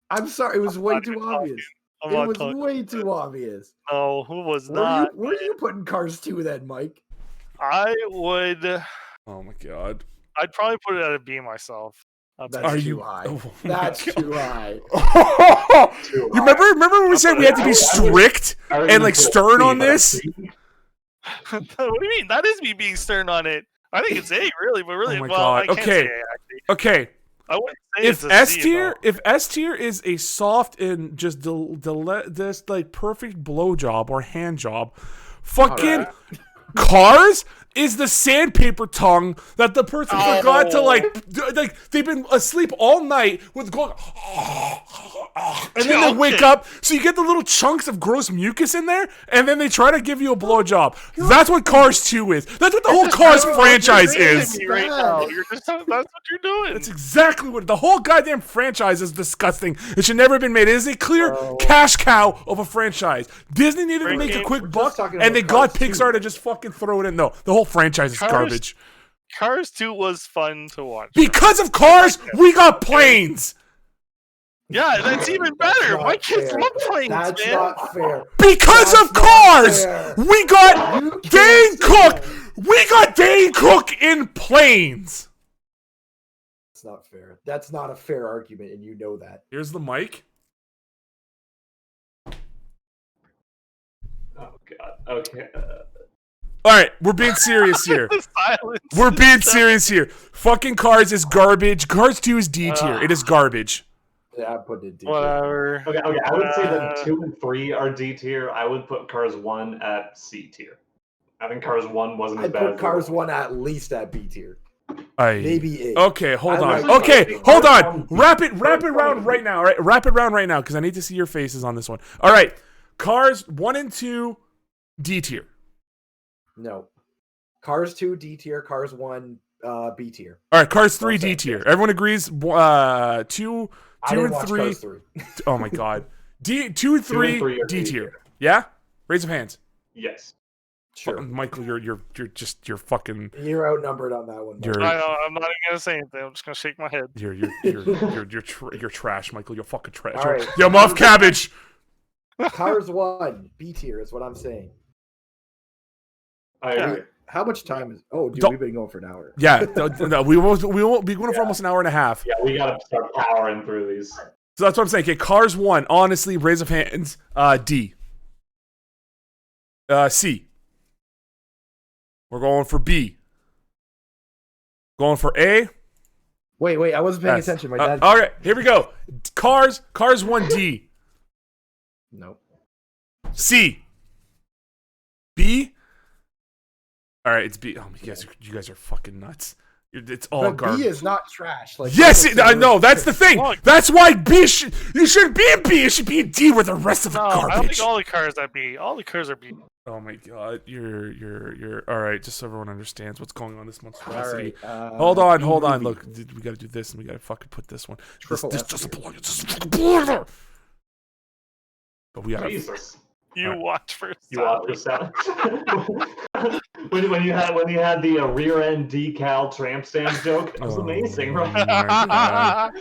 I'm sorry, it was way not too even obvious. I'm It not was talking. way too obvious. No, who was Where not? are you putting Cars 2 then, Mike? I would. Oh my god. I'd probably put it at a B myself. That's Are too you? high. Oh my That's God. too high. You remember when we said we had to be strict and like stern on this? What do you mean? That is me being stern on it. I think it's A, really, but really, Oh my well, God. I can't Okay. say A, actually. Okay. I wouldn't say If it's a S C, tier, though. if S tier is a soft and just this like perfect blowjob or hand job, fucking Alright. Cars is the sandpaper tongue that the person forgot to like they've been asleep all night with going and then they wake up, so you get the little chunks of gross mucus in there, and then they try to give you a blowjob. That's what Cars 2 is. That's what the whole Cars franchise is. Me right now. That's what you're doing. That's exactly what the whole goddamn franchise is. Disgusting. It should never have been made. It is a clear cash cow of a franchise. Disney needed to make a quick buck, talking and they about got Cars 2. Pixar to just fucking throw it in. No, the whole franchise is Cars- garbage. Cars 2 was fun to watch. Because of Cars, we got planes. Yeah, that's even better. not My kids fair. love planes, That's man. not fair. Because That's of not Cars, fair. we got You Dane can't say Cook. that. We got Dane Cook in planes. That's not fair. That's not a fair argument, and you know that. Here's the mic. Oh god. Okay. All right, we're being serious here. The silence. We're being serious here. Fucking Cars is garbage. Cars 2 is D tier. It is garbage. Yeah, I put it D tier. Whatever. Okay, I would say that 2 and 3 are D tier. I would put Cars 1 at C tier. I think Cars 1 wasn't as I'd bad put as Cars 1 at least at B tier. I Maybe A. Okay, hold I on. like Okay, Cars hold on. 1. Wrap it Cars round 1. right now. All right, wrap it round right now because I need to see your faces on this one. All right, Cars 1 and 2, D tier. No. Cars 2 D tier, Cars 1 B tier. All right, Cars 3 Well D said, tier. yes. Everyone agrees. 2 I didn't and watch 3. Cars 3. Oh my god. 2 and 3 3 are D D tier. tier. Yeah? Raise of hands. Yes. Sure. Michael, you're fucking You're outnumbered on that one. You're- I know. I'm not even gonna say anything. I'm just gonna shake my head. you're trash, Michael. You're fucking trash. All right. Yo, muff cabbage. Cars 1 B tier is what I'm saying. I agree. How much time is? Oh, dude, Don't- we've been going for an hour. Yeah, no, we won't be going for almost an hour and a half. Yeah, we gotta start powering through these. So that's what I'm saying. Okay, Cars 1, honestly, raise of hands, D. C. We're going for B. Going for A. Wait, I wasn't paying S. attention. My dad. All right, here we go. Cars 1, D. Nope. C. B. All right, it's B. Oh, you guys are fucking nuts. It's all But garbage. B is not trash. Like Yes, Michael I said, know. That's the thing. Look. That's why B. You shouldn't be a B. It should be a D with the rest of the No, I don't garbage. think all the cars are B. All the cars are B. Oh my god, you're all right. Just so everyone understands what's going on this monstrosity. All right, Hold on. movie. Look, we gotta do this, and we gotta fucking put this one. Triple This S doesn't tier. belong. It doesn't fucking belong there. But we gotta. Jesus. You Alright. watch first. You watch for seven. when you had the rear end decal tramp stamp joke, that was amazing, Oh right? my God.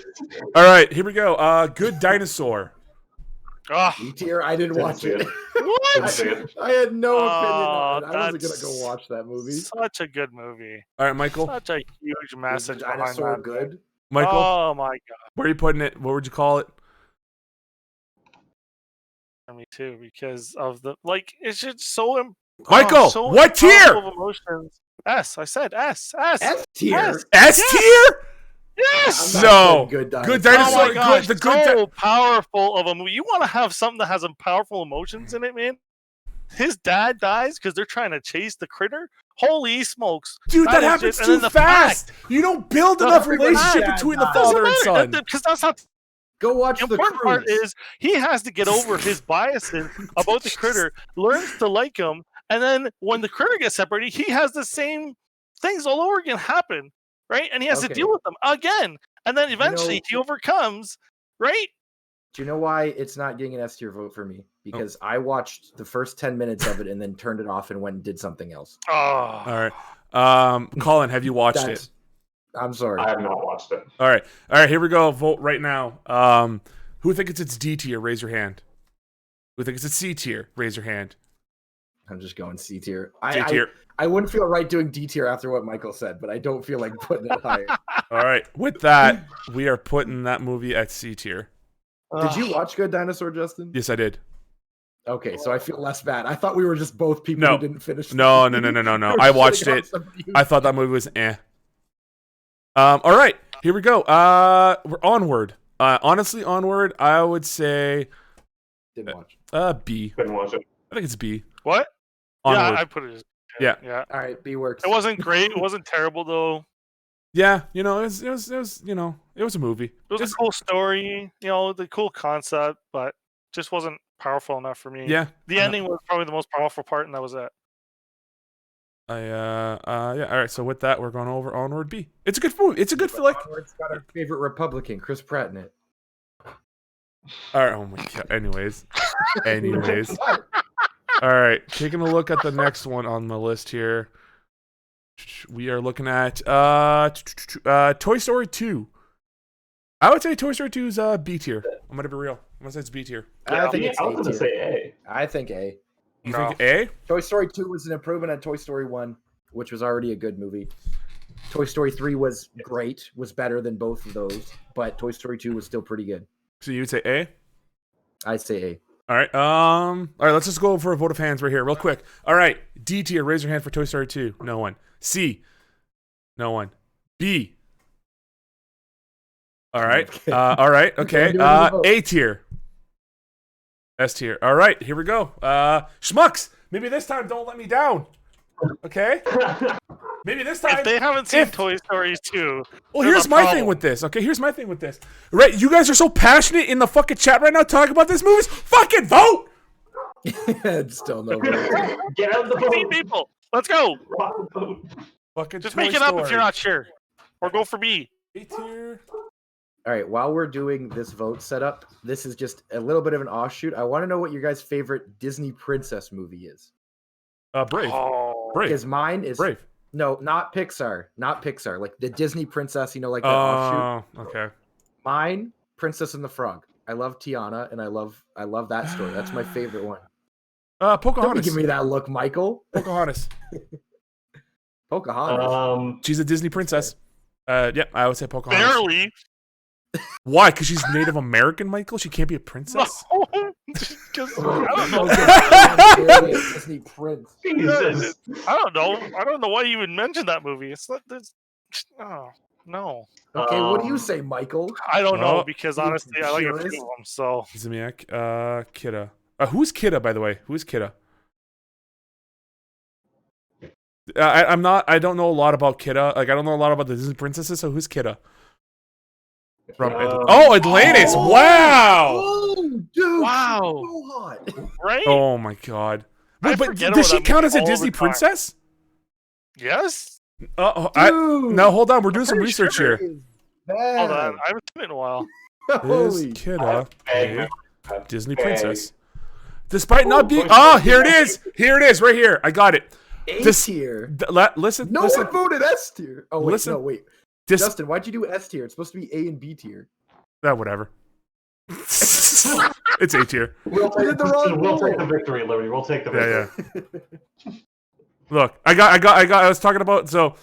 All right, here we go. Good Dinosaur. Oh, B tier. I didn't Didn't watch see it. it. Didn't see it. I had no opinion Oh, on it. I wasn't that's gonna go watch that movie. such a good movie. All right, Michael. Such a huge message Is behind Dinosaur that. good? Michael, Oh my god, where are you putting it? What would you call it? for me too, because of the it's just so. Michael, so what powerful tier? of emotions. S. I said S. S. S tier. S. S tier? Yes. I'm not No. putting Good Dinosaur. Good Dinosaur. Oh my gosh, the good. so powerful of a movie. You want to have something that has some powerful emotions in it, man? His dad dies because they're trying to chase the critter. Holy smokes, Dude, that is happens just- and too then the fast. fact- You don't build The enough fact- relationship Yeah, between the nah. father and son. because that's not Go watch the the important part. Cruise. Is he has to get over his biases about the critter, learns to like him, and then when the critter gets separated, he has the same things all over again happen, right? And he has to Okay. deal with them again, and then eventually know- he overcomes, right? Do you know why it's not getting an S tier vote for me? Because I watched the first 10 minutes of it and then turned it off and went and did something else. Oh, All right. Colin, have you watched That's- it? I'm sorry. I have not watched it. All right. Here we go. Vote right now. Who thinks it's D tier? Raise your hand. Who thinks it's C tier? Raise your hand. I'm just going C tier. C tier. I wouldn't feel right doing D tier after what Michael said, but I don't feel like putting it higher. All right. With that, we are putting that movie at C tier. Did you watch Good Dinosaur, Justin? Yes, I did. Okay, so I feel less bad. I thought we were just both people No. who didn't finish. the No. movie. I We're watched shitting on it. some views. I thought that movie was eh. All right. Here we go. We're onward. Honestly, onward. I would say Didn't watch. B. Couldn't watch it. I think it's B. what? Onward. Yeah, I put it. As, Yeah. yeah. All right, B works. It wasn't great. It wasn't terrible though. Yeah, it was it was a movie. It was Just- a cool story, the cool concept, but just wasn't powerful enough for me. Yeah. The ending was probably the most powerful part, and that was it. Yeah. All right. So with that, we're going over onward B. It's a good movie. It's a good flick. Onward's got our favorite Republican, Chris Pratt, in it. All right. Oh my god. Anyways. All right. Taking a look at the next one on the list here. We are looking at Toy Story 2. I would say Toy Story 2 is B tier. I'm gonna be real. I'm gonna say it's B tier. I think it's I was A gonna tier. say A. I think A. You No. think A? Toy Story 2 was an improvement on Toy Story 1, which was already a good movie. Toy Story 3 was great, was better than both of those, but Toy Story 2 was still pretty good. So you would say A? I'd say A. All right. All right. Let's just go for a vote of hands right here, real quick. All right. D tier. Raise your hand for Toy Story 2. No one. C. No one. B. All right. All right. Okay. A tier. S tier. All right. Here we go. Schmucks. Maybe this time don't let me down. Okay. Maybe this time. If they haven't seen Toy Story 2, well, here's my thing with this. Okay, here's my thing with this. Right, you guys are so passionate in the fucking chat right now talking about this movie. Fucking vote. Still no. Get out of the 15 boat. people. Let's go. Fucking Just Toy make it up Story. if you're not sure, or go for B. A tier. All right, while we're doing this vote setup, this is just a little bit of an offshoot. I want to know what your guys' favorite Disney princess movie is. Brave. Oh, Brave. Because mine is Brave. No, not Pixar. Not Pixar. Like the Disney princess, like that offshoot. Oh, okay. Mine, Princess and the Frog. I love Tiana, and I love that story. That's my favorite one. Don't Pocahontas. give me that look, Michael. Pocahontas. Pocahontas. She's a Disney princess. Yeah, I would say Pocahontas. barely. Why? Because she's Native American, Michael? She can't be a princess? No, because I don't know. Disney prince. Jesus. I don't know. I don't know why you even mentioned that movie. It's not this. Oh no. Okay, what do you say, Michael? I don't know Oh. because honestly, I like a few of Curious? them. So Zimiak. Kidda. Who's Kidda, by the way? Who's Kidda? I don't know a lot about Kidda. Like, I don't know a lot about the Disney princesses, so who's Kidda? From Atlantis. Oh! Wow. Oh, dude! Wow. So hot. right? Oh my god. I Wait, but forget does about she that count movie as a all Disney the time. princess? Yes. Dude, Now hold on, we're doing some pretty research sure here. it is bad. Hold on. I haven't seen it in a while. Is Holy. Kidda Bang. a Disney Bang. princess? Despite not being Toy Story. here it is. Here it is, right here. I got it. A This- tier. Listen, No listen. one voted S tier. Oh wait, Listen. no wait. Dis- Justin, why'd you do S tier? It's supposed to be A and B tier. whatever. It's A tier. We'll You did the wrong we'll take the rule. victory, Liberty. We'll take the Yeah, victory. yeah. Look, I was talking about, so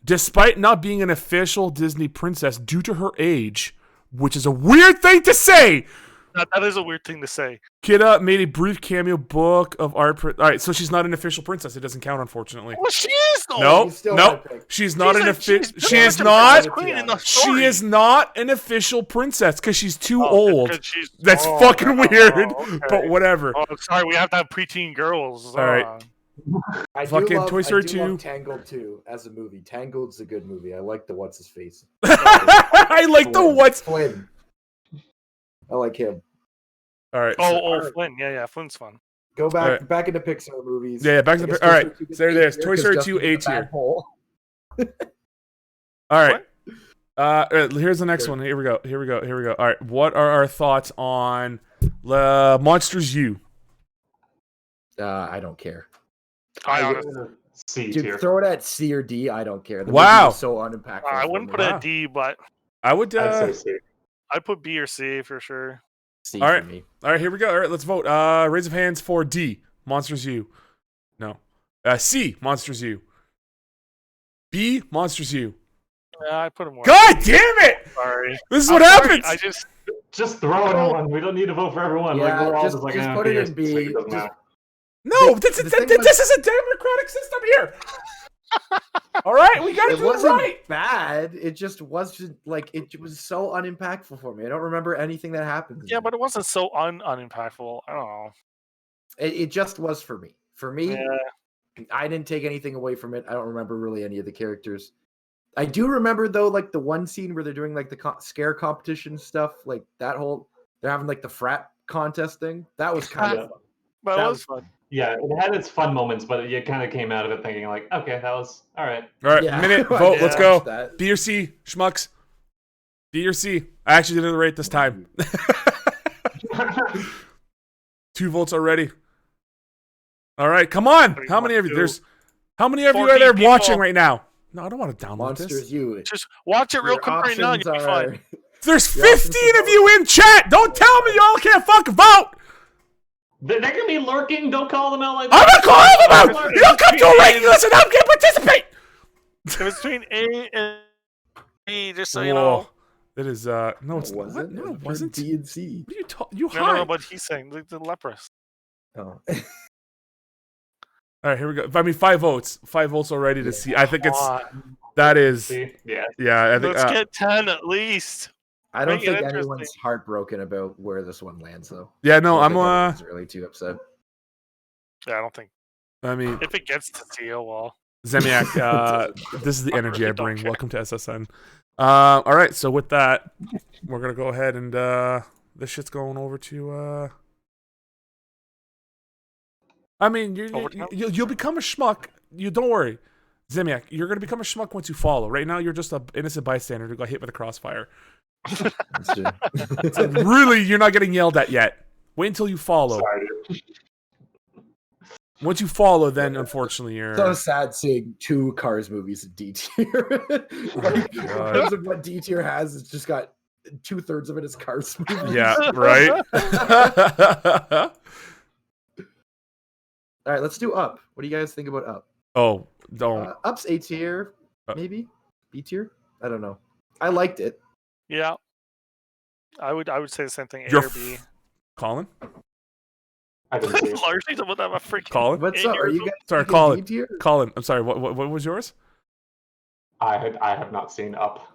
despite not being an official Disney princess due to her age, which is a weird thing to say, That is a weird thing to say. Kidda made a brief cameo book of art. All right, so she's not an official princess. It doesn't count, unfortunately. Well, she is though. No, She's still no, epic. she's not an official. she's She is pretty much a not. princess queen in the She story. is not an official princess because she's too Oh, old. 'cause she's- That's oh, fucking oh, weird. okay. But whatever. Oh, sorry, we have to have preteen girls. All right. I do Fucking love, Toy Story I do 2. love Tangled 2 as a movie. Tangled's a good movie. I like the what's his face. I like the what's. Flynn. I like him. All right. Oh, Flynn. Yeah, Flynn's fun. Go back Alright. back into Pixar movies. Yeah, back to I the. guess All Toy right. Story 2 gets So there A it is. tier Toy Story 2 'cause A Justin's a bad tier. hole. All right. Here's the next one. Here we go. All right. What are our thoughts on Monsters U? I don't care. I honestly, C Dude, tier. throw it at C or D. I don't care. The Wow. movie was so unimpactful. I for wouldn't me. put it Wow. at D, but I would. I'd say C. I'd put B or C for sure. C All for right. me. All right. Here we go. All right. Let's vote. Raise of hands for D. Monsters U. No. C. Monsters U. B. Monsters U. Yeah, I put him. God damn it! Sorry. This is what I'm sorry, happens. I just Just throw in one. We don't need to vote for everyone. Yeah, we're all just like, put B it or in C, B. it doesn't Just- matter. No, The this thing is a democratic system here. All right, we got to It do it wasn't right. bad. It just wasn't like it was so unimpactful for me. I don't remember anything that happened. yeah, but it wasn't so unimpactful. I don't know. It just was for me. For me, Yeah. I didn't take anything away from it. I don't remember really any of the characters. I do remember though, like the one scene where they're doing like the scare competition stuff, like that whole they're having like the frat contest thing. That was kind of fun. But That it was was fun. Yeah, it had its fun moments, but you kind of came out of it thinking like, okay, that was all right. All right, Yeah. minute I vote. did Let's watch go. that. B or C, schmucks. B or C. I actually did it right this time. 2 votes already. All right, come on. What do you How many want of you? to do? How many of you are 14 there people. watching right now? No, I don't want to download Monsters this. U. Just watch it real Your quick right now and options you'll be are fine. There's Your options 15 are of you in chat. Don't tell me y'all can't fucking vote. They're gonna be lurking. Don't call them out like I'm that. gonna call them out. You don't come to a regular listen. I'm gonna participate. If it's between A and B, just so you Whoa. know. That is no, it's It wasn't. No, it was wasn't. B and C. What are you talking? You No, hide. but he's saying the leprous. Oh. All right, here we go. I mean, 5 votes. 5 votes already to see. I think Come it's on. that is. See? Yeah. Yeah, I think. Let's get 10 at least. I don't Make it think interesting. anyone's heartbroken about where this one lands, though. Yeah, no, I don't I'm think anyone's really too upset. Yeah, I don't think I mean, if it gets to Theo, well, Zemiak, this is the I energy I really don't bring. care. Welcome to SSN. All right, so with that, we're gonna go ahead and this shit's going over to. I mean, Overtime? you'll become a schmuck. You don't worry, Zemiak. You're gonna become a schmuck once you follow. Right now, you're just an innocent bystander who got hit with a crossfire. That's true. Really, you're not getting yelled at yet. Wait until you follow. Sorry, dude. Once you follow, then unfortunately you're. So sad seeing 2 Cars movies in D tier. Like, in God. terms of what D tier has, it's just got 2/3 of it is Cars movies. Yeah, right. All right, let's do Up. What do you guys think about Up? Oh, don't. Up's A tier, Uh, maybe B tier. I don't know. I liked it. yeah, I would say the same thing. A You're or B. Colin. I didn't see it. Largely about that freaking. Colin. What's up? Are you guys Sorry, thinking Colin. B tier? Colin. I'm sorry. What was yours? I have not seen Up.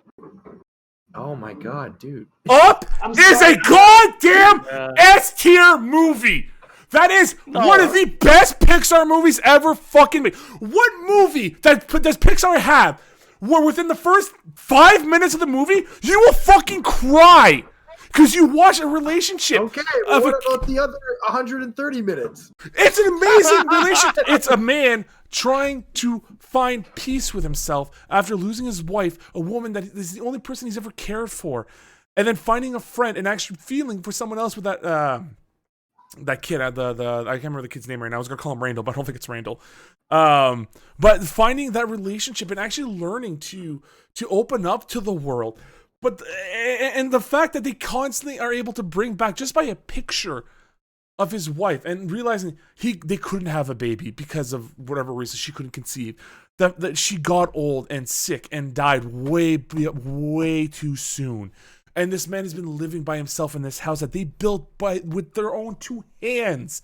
Oh my god, dude. Up I'm is sorry. a goddamn Yeah. S tier movie. That is one of the best Pixar movies ever fucking made. What movie does Pixar have where within the first 5 minutes of the movie you will fucking cry because you watch a relationship? Okay, well, of what a- about the other 130 minutes? It's an amazing relationship. It's a man trying to find peace with himself after losing his wife, a woman that is the only person he's ever cared for, and then finding a friend and actually feeling for someone else with that kid. I can't remember the kid's name right now. I was gonna call him Randall, but I don't think it's Randall. But finding that relationship and actually learning to open up to the world. But and the fact that they constantly are able to bring back just by a picture of his wife and realizing they couldn't have a baby because of whatever reason she couldn't conceive, that she got old and sick and died way too soon, and this man has been living by himself in this house that they built with their own 2 hands,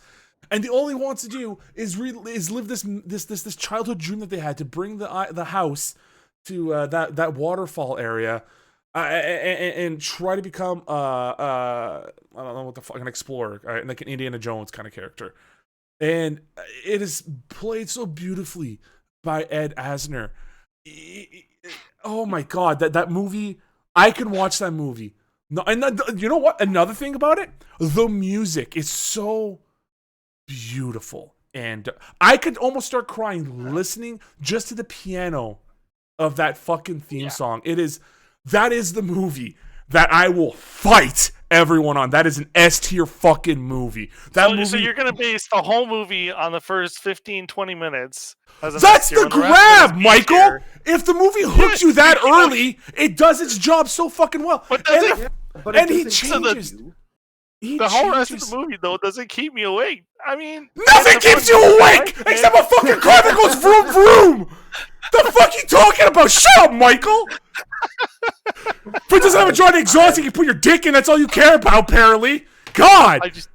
and all he wants to do is live this childhood dream that they had to bring the house to that waterfall area. And try to become I don't know what the fuck, an explorer, like an Indiana Jones kind of character, and it is played so beautifully by Ed Asner. Oh my god, that movie! I can watch that movie. No, and you know what? Another thing about it, the music is so beautiful, and I could almost start crying listening just to the piano of that fucking theme song. That is the movie that I will fight everyone on. That is an S tier fucking movie. So you're gonna base the whole movie on the first 15-20 minutes. As an That's S tier, the and rest is grab, B Michael. tier. If the movie hooks you that early, it does its job so fucking well. But does And, it- But and it he doesn't changes. keep you. He The whole rest of changes. the movie though doesn't keep me awake. I mean, Nothing it's a keeps you fun awake movie, except a fucking car that goes vroom vroom. The fuck you talking about? Shut up, Michael. If it doesn't have a joint exhaust, you can put your dick in. That's all you care about, apparently. God. I just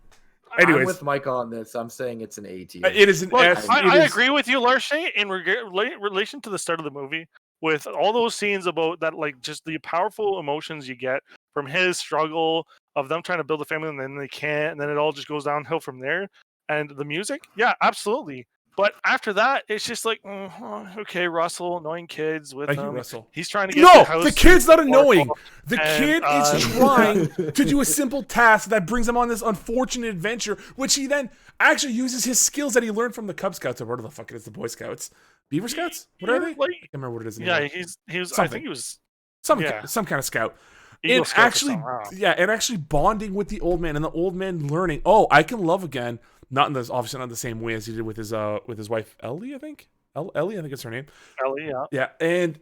I'm Anyways, with Michael on this. I'm saying it's an A tier. it is an Look, S. I it is- agree with you, Larshay, in relation to the start of the movie, with all those scenes about that, like just the powerful emotions you get from his struggle of them trying to build a family and then they can't, and then it all just goes downhill from there. And the music, yeah, absolutely. But after that, it's just like, okay, Russell, annoying kids with I hate him. Russell. He's trying to get No, the house the kid's not to annoying. Oracle. The And, kid is trying to do a simple task that brings him on this unfortunate adventure, which he then actually uses his skills that he learned from the Cub Scouts, or whatever the fuck it is, the Boy Scouts, Beaver Scouts. What are they? Like, I can't remember what it is yeah, anymore. he was. I Something. think he was some yeah. some kind of scout. Eagle And Scout or actually, something, and actually bonding with the old man, and the old man learning, oh, I can love again. Not in this, obviously not the same way as he did with his wife Ellie, I think. Ellie, I think it's her name. Ellie, yeah. Yeah, and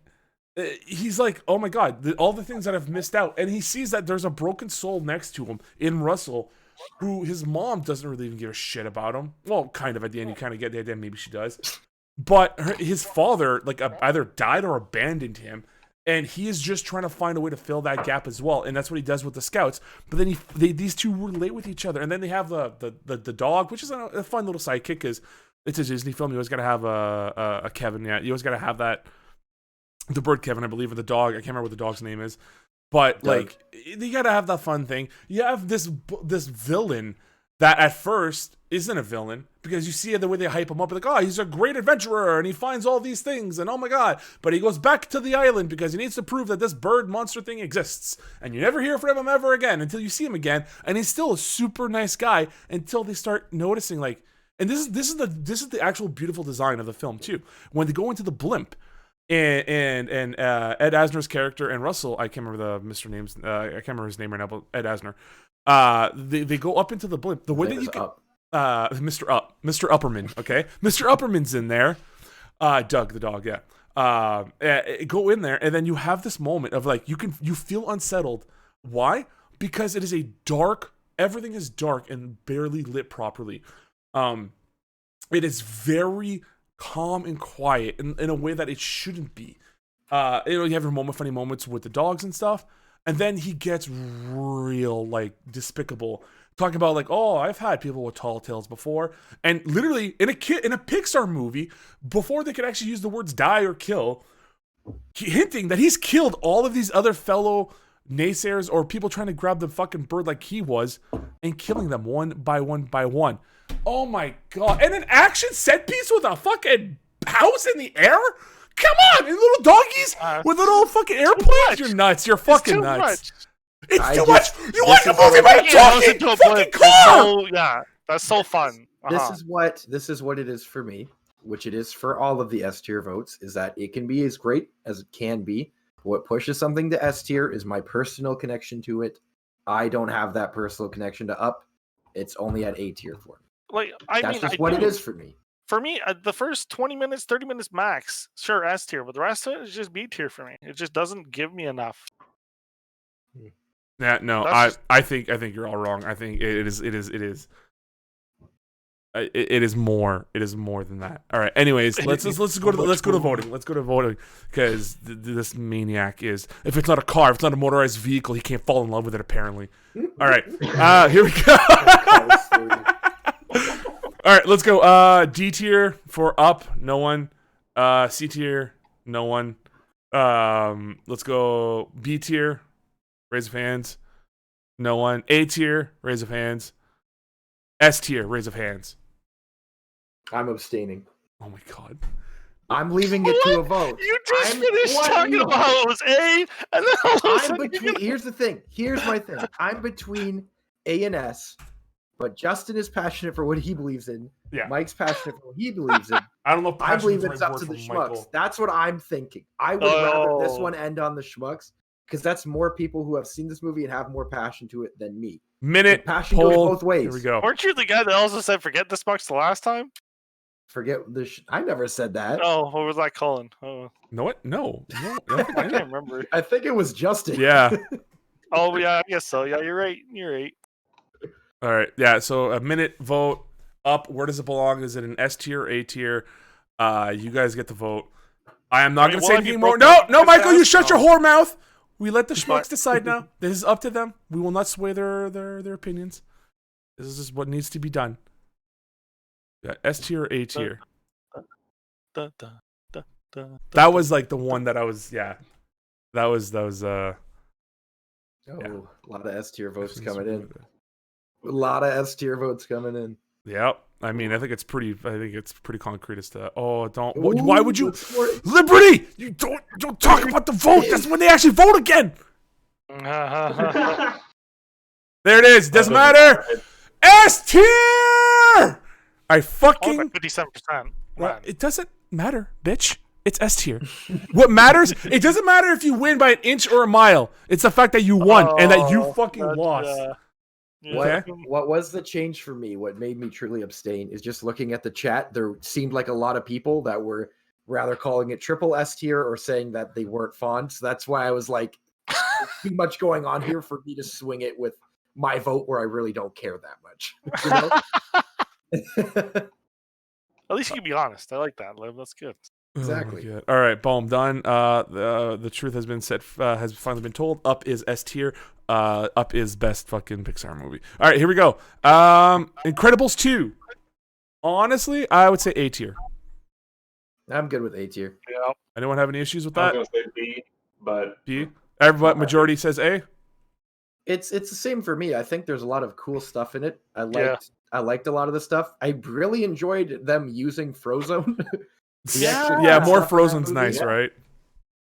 he's like, oh my god, all the things that I've missed out, and he sees that there's a broken soul next to him in Russell, who his mom doesn't really even give a shit about him. Well, kind of at the end, you kind of get the idea maybe she does, but his father like either died or abandoned him. And he is just trying to find a way to fill that gap as well, and that's what he does with the scouts. But then these two relate with each other, and then they have the dog, which is a fun little sidekick because it's a Disney film. You always got to have a Kevin. Yeah, you always got to have that. The bird Kevin, I believe, or the dog. I can't remember what the dog's name is. But Doug. like, you gotta have that fun thing. You have this villain that at first isn't a villain because you see the way they hype him up, like, oh, he's a great adventurer and he finds all these things and oh my god. But he goes back to the island because he needs to prove that this bird monster thing exists. And you never hear from him ever again until you see him again. And he's still a super nice guy until they start noticing, like, and this is the actual beautiful design of the film too. When they go into the blimp. And Ed Asner's character and Russell, I can't remember the Mr. names. I can't remember his name right now, but Ed Asner. They go up into the blimp. The way that you can, Mr. Upperman, okay, Mr. Upperman's in there. Doug the dog, yeah. Go in there, and then you have this moment of like you feel unsettled. Why? Because it is a dark. Everything is dark and barely lit properly. It is very calm and quiet in a way that it shouldn't be. You have your funny moments with the dogs and stuff, and then he gets real like despicable, talking about like, oh, I've had people with tall tales before, and literally in a Pixar movie, before they could actually use the words die or kill, hinting that he's killed all of these other fellow naysayers or people trying to grab the fucking bird like he was, and killing them one by one by one. Oh my god. And an action set piece with a fucking house in the air? Come on, and little doggies with little fucking airplanes? You're nuts. You're fucking nuts. It's too much. You watch a movie about a talking fucking car! Yeah, that's so fun. This is what it is for me, which it is for all of the S tier votes, is that it can be as great as it can be. What pushes something to S tier is my personal connection to it. I don't have that personal connection to Up. It's only at A tier for me. That's just what it is for me. For me, the first 20 minutes, 30 minutes max, sure, S tier, but the rest of it is just B tier for me. It just doesn't give me enough. Yeah, no, I think you're all wrong. I think it is more. It is more than that. All right. Anyways, let's go to voting. Let's go to voting because this maniac is. If it's not a car, if it's not a motorized vehicle, he can't fall in love with it. Apparently. All right. Here we go. All right. Let's go. D tier for Up. No one. C tier. No one. Let's go. B tier. Raise of hands. No one. A tier. Raise of hands. S tier. Raise of hands. I'm abstaining. Oh my god. I'm leaving it to a vote. You just finished talking about it was A, and then all of a sudden Here's the thing. Here's my thing. I'm between A and S, but Justin is passionate for what he believes in. Yeah. Mike's passionate for what he believes in. I don't know. I believe it's up to the schmucks. That's what I'm thinking. I would rather this one end on the schmucks because that's more people who have seen this movie and have more passion to it than me. Minute passion poll. goes both ways. Here we go. Weren't you the guy that also said forget the schmucks the last time? Forget the. I never said that. Oh, what was I calling? Oh. No, what? No. I can't remember. I think it was Justin. Yeah. Oh yeah, I guess so. Yeah, you're right. You're right. All right. Yeah. So a minute vote. Up. Where does it belong? Is it an S tier or A tier? You guys get the vote. I am not going to say anything more. No, Michael, you shut your whore mouth. We let the schmucks decide now. This is up to them. We will not sway their opinions. This is just what needs to be done. Yeah, S tier or A tier? That was like the one that I was. Yeah, that was. A lot of S tier votes coming in. A lot of S tier votes coming in. Yep. I mean, I think it's pretty concrete as to. Oh, don't. Why would you? Liberty! You don't talk about the vote. That's when they actually vote again. There it is. Doesn't matter. S tier. I fucking 57%. Well, it doesn't matter, bitch. It's S tier. What matters? It doesn't matter if you win by an inch or a mile. It's the fact that you won and that you fucking lost. What was the change for me? What made me truly abstain is just looking at the chat. There seemed like a lot of people that were rather calling it triple S tier or saying that they weren't fond. So that's why I was like, too much going on here for me to swing it with my vote where I really don't care that much. You know? At least you can be honest. I like that, Liv. That's good. Exactly. Oh, all right, boom, done. The truth has been said. Has finally been told. Up is S tier. Up is best fucking Pixar movie. All right, here we go. Incredibles 2. Honestly, I would say A tier. I'm good with A tier. Yeah. Anyone have any issues with I that? was gonna say B, but B. Everybody, majority says A. It's the same for me. I think there's a lot of cool stuff in it. I Yeah. liked a lot of the stuff. I really enjoyed them using Frozone. Yeah, more stuff in that Frozen's movie. nice, right?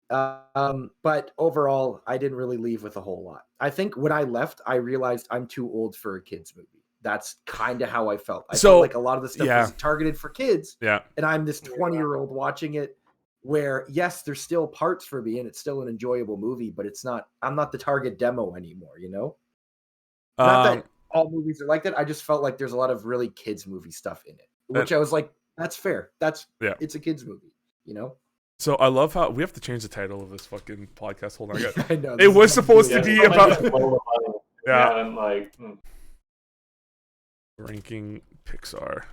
But overall, I didn't really leave with a whole lot. I think when I left, I realized I'm too old for a kids movie. That's kind of how I felt. I So, felt like a lot of the stuff yeah. was targeted for kids, Yeah. and I'm this 20-year-old watching it. Where yes, there's still parts for me, and it's still an enjoyable movie, but it's not. I'm not the target demo anymore. You know. Not that all movies are like that. I just felt like there's a lot of really kids movie stuff in it, which I was like, that's fair. It's a kids movie. You know. So I love how we have to change the title of this fucking podcast. Hold on, I know, it was supposed to be about and like ranking Pixar.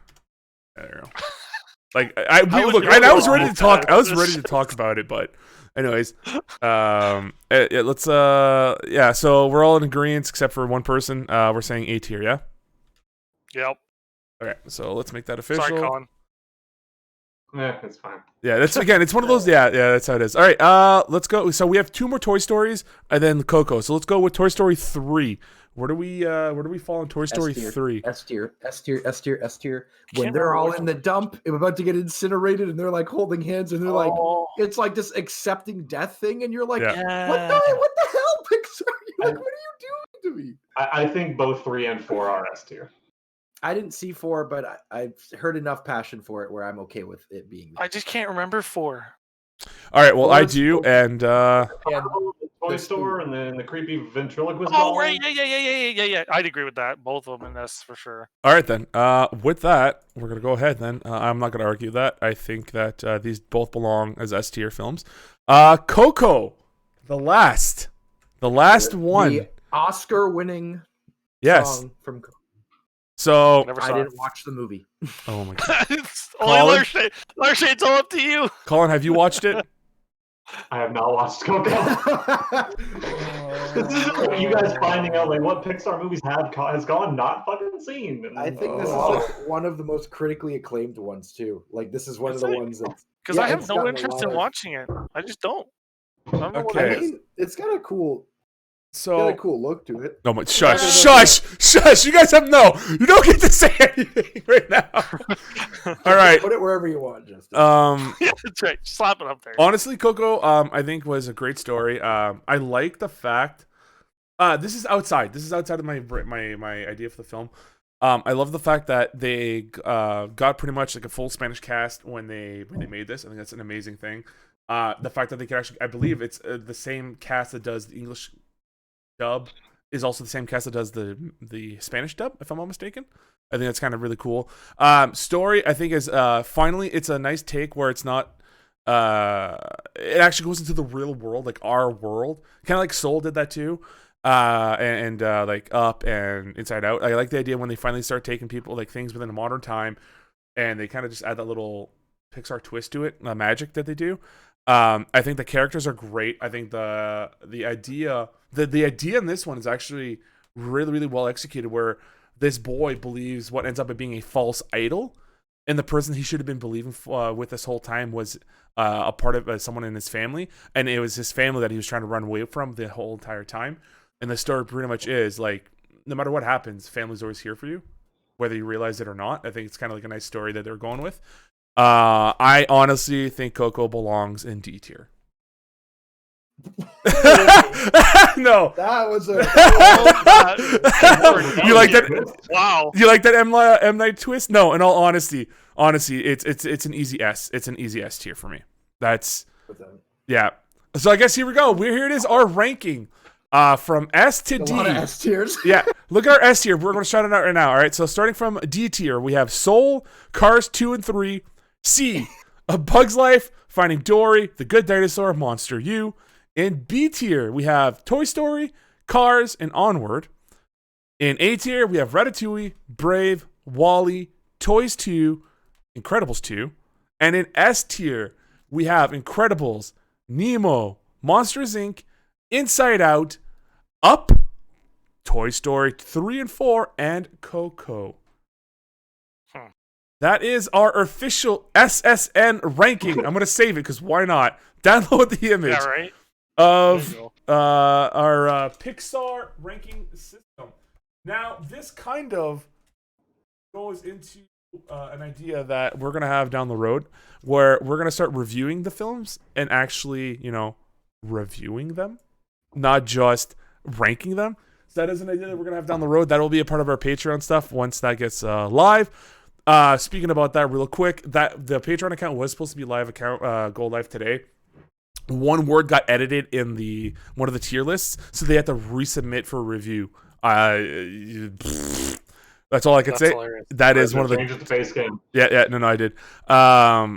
I don't know. Like I was ready to talk. I was ready to talk about it, but anyways, let's yeah. So we're all in agreement except for one person. We're saying A tier, yeah. Yep. Okay, so let's make that official. Sorry, Colin. Yeah, it's fine. Yeah, that's again. It's one of those. Yeah, that's how it is. All right, let's go. So we have 2 more Toy Stories and then Coco. So let's go with Toy Story 3. Where do we fall in Toy Story 3? S tier. When they're all in the dump, I'm about to get incinerated, and they're like holding hands, and they're like, it's like this accepting death thing, and you're like, what the hell, Pixar? Like, what are you doing to me? I think both 3 and 4 are S tier. I didn't see 4, but I've heard enough passion for it where I'm okay with it being there. I just can't remember 4. All right, well, I do, and the toy store and then the creepy ventriloquist. Oh, right, yeah. I'd agree with that. Both of them in this for sure. All right then. With that, we're gonna go ahead then. I'm not gonna argue that. I think that these both belong as S tier films. Coco, the last one. The Oscar-winning Yes. song from Coco. So I didn't watch the movie. Oh my god. Only Larshay, it's all up to you. Colin, have you watched it? I have not watched Coco. This is you guys finding out like what Pixar movies has gone not fucking seen. I think this is like one of the most critically acclaimed ones too. Like this is one of the ones that because I have no interest in watching it. I just don't. I don't know what it Okay. is. I mean, it's got a cool look to it. No, but shush! You guys have you don't get to say anything right now. All right. Put it wherever you want, Justin. Yeah, that's right. Slap it up there. Honestly, Coco, I think was a great story. I like the fact. This is outside. This is outside of my idea for the film. I love the fact that they got pretty much like a full Spanish cast when they made this. I think that's an amazing thing. The fact that they could actually, I believe it's the same cast that does the English dub is also the same cast that does the Spanish dub, if I'm not mistaken. I think that's kind of really cool. Story, I think, is finally it's a nice take where it's not. It actually goes into the real world, like our world, kind of like Soul did that too. And like Up and Inside Out. I like the idea when they finally start taking people like things within a modern time, and they kind of just add that little Pixar twist to it, the magic that they do. I think the characters are great. I think the idea in this one is actually really, really well executed, where this boy believes what ends up being a false idol, and the person he should have been believing with this whole time was a part of someone in his family, and it was his family that he was trying to run away from the whole entire time. And the story pretty much is like, no matter what happens, family's always here for you, whether you realize it or not. I think it's kind of like a nice story that they're going with. I honestly think Coco belongs in D tier. No. That was a You like that? Wow. You like that M Night twist? No, in all honesty, it's an easy S. It's an easy S tier for me. That's yeah. So I guess here we go. Here it is, our ranking. From S to D. A lot of S tiers. Yeah, look at our S tier. We're going to shout it out right now. All right, so starting from D tier, we have Soul, Cars 2 and 3, C, A Bug's Life, Finding Dory, The Good Dinosaur, Monster U. In B tier, we have Toy Story, Cars, and Onward. In A tier, we have Ratatouille, Brave, WALL-E, Toys 2, Incredibles 2. And in S tier, we have Incredibles, Nemo, Monsters Inc., Inside Out, Up, Toy Story 3 and 4, and Coco. That is our official SSN ranking. I'm going to save it because why not? Download the image. Yeah, right. of There you our Pixar ranking system. Now, this kind of goes into an idea that we're gonna have down the road, where we're gonna start reviewing the films and actually, reviewing them, not just ranking them. So that is an idea that we're gonna have down the road. That will be a part of our Patreon stuff once that gets live. Speaking about that real quick, that the Patreon account was supposed to be live go live today. One word got edited in one of the tier lists, so they had to resubmit for review. That's all I could say. hilarious. That is one of the changes the base game. Yeah, no, I did.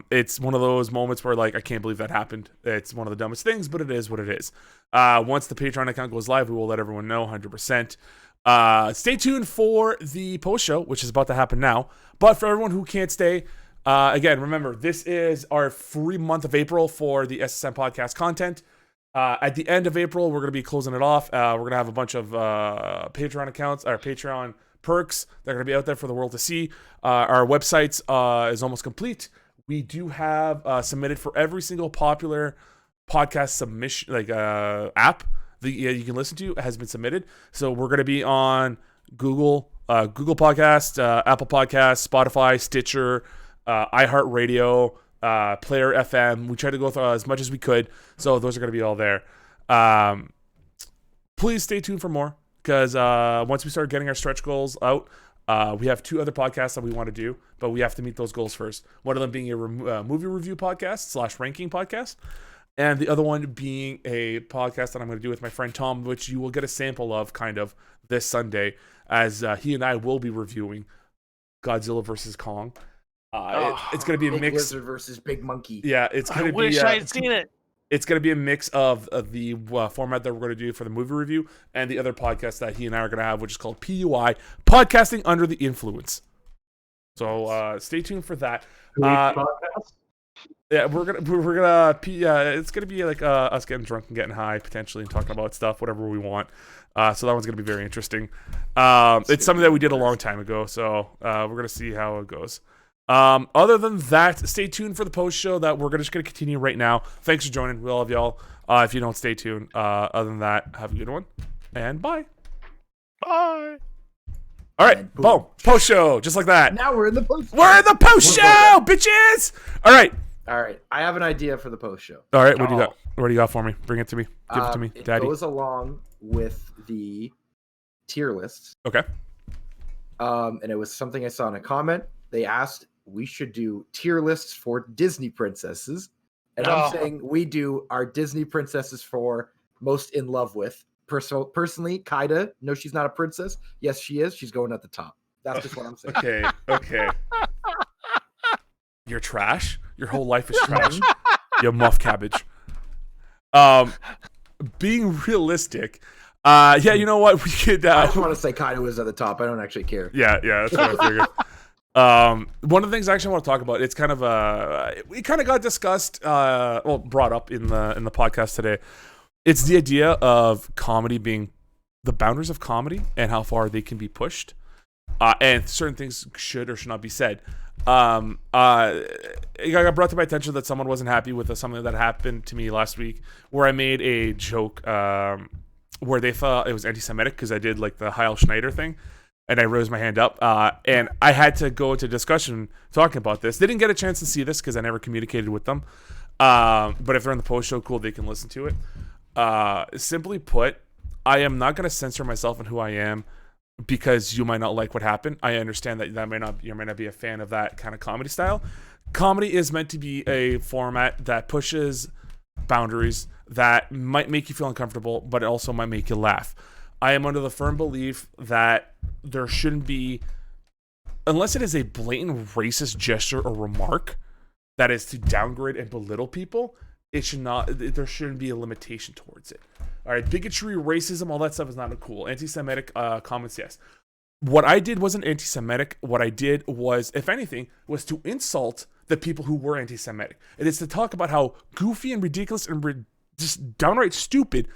It's one of those moments where I can't believe that happened. It's one of the dumbest things, but it is what it is. Once the Patreon account goes live, we will let everyone know 100%. Stay tuned for the post show, which is about to happen now. But for everyone who can't stay, again, remember, this is our free month of April for the SSN podcast content. At the end of April, we're going to be closing it off. We're going to have a bunch of Patreon accounts, or Patreon perks that are going to be out there for the world to see. Our website is almost complete. We do have submitted for every single popular podcast submission, app that you can listen to, has been submitted. So we're going to be on Google Podcast, Apple Podcasts, Spotify, Stitcher, iHeartRadio, Player FM. We tried to go through as much as we could, so those are going to be all there. Please stay tuned for more, because once we start getting our stretch goals out, we have 2 other podcasts that we want to do, but we have to meet those goals first. One of them being a movie review podcast / ranking podcast, and the other one being a podcast that I'm going to do with my friend Tom, which you will get a sample of kind of this Sunday, as he and I will be reviewing Godzilla vs. Kong. It's going to be a Big mix. Lizard versus Big Monkey. Yeah, it's going to be. wish I had seen it. It's going to be a mix of the format that we're going to do for the movie review and the other podcast that he and I are going to have, which is called PUI, Podcasting Under the Influence. So stay tuned for that. Yeah, it's gonna be like us getting drunk and getting high potentially and talking about stuff, whatever we want. So that one's gonna be very interesting. It's something that we did a long time ago, so we're gonna see how it goes. Other than that, stay tuned for the post show that we're just gonna continue right now. Thanks for joining. We love y'all. If you don't stay tuned, other than that, have a good one and bye. Bye. All right, boom, post show, just like that. Now we're in the post. We're in the post show, bitches. All right. I have an idea for the post show. All right, what do you got? What do you got for me? Bring it to me. Give it to me, Daddy. It goes along with the tier lists. Okay. And it was something I saw in a comment. They asked we should do tier lists for Disney princesses, and I'm saying we do our Disney princesses for most in love with. Personally, Kaida. No, she's not a princess. Yes, she is. She's going at the top. That's just what I'm saying. Okay. You're trash. Your whole life is trash. You muff cabbage. Being realistic. Yeah, you know what? We could. I just want to say Kaida was at the top. I don't actually care. Yeah, that's what I figured. One of the things I actually want to talk about, it's kind of we kind of got discussed, brought up in the podcast today. It's the idea of comedy being the boundaries of comedy and how far they can be pushed, and certain things should or should not be said. It got brought to my attention that someone wasn't happy with something that happened to me last week, where I made a joke where they thought it was anti-Semitic because I did like the Heil Schneider thing. And I raised my hand up, and I had to go into discussion talking about this. They didn't get a chance to see this because I never communicated with them. But if they're in the post show, cool, they can listen to it. Simply put, I am not going to censor myself and who I am because you might not like what happened. I understand that you might not be a fan of that kind of comedy style. Comedy is meant to be a format that pushes boundaries that might make you feel uncomfortable, but it also might make you laugh. I am under the firm belief that there shouldn't be, unless it is a blatant racist gesture or remark that is to downgrade and belittle people, there shouldn't be a limitation towards it. All right, bigotry, racism, all that stuff is not cool. Anti-Semitic comments, yes. What I did wasn't anti-Semitic. What I did was, if anything, was to insult the people who were anti-Semitic. It is to talk about how goofy and ridiculous and just downright stupid,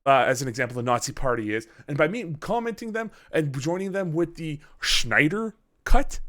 as an example, the Nazi Party is. And by me commenting them and joining them with the Schneider cut,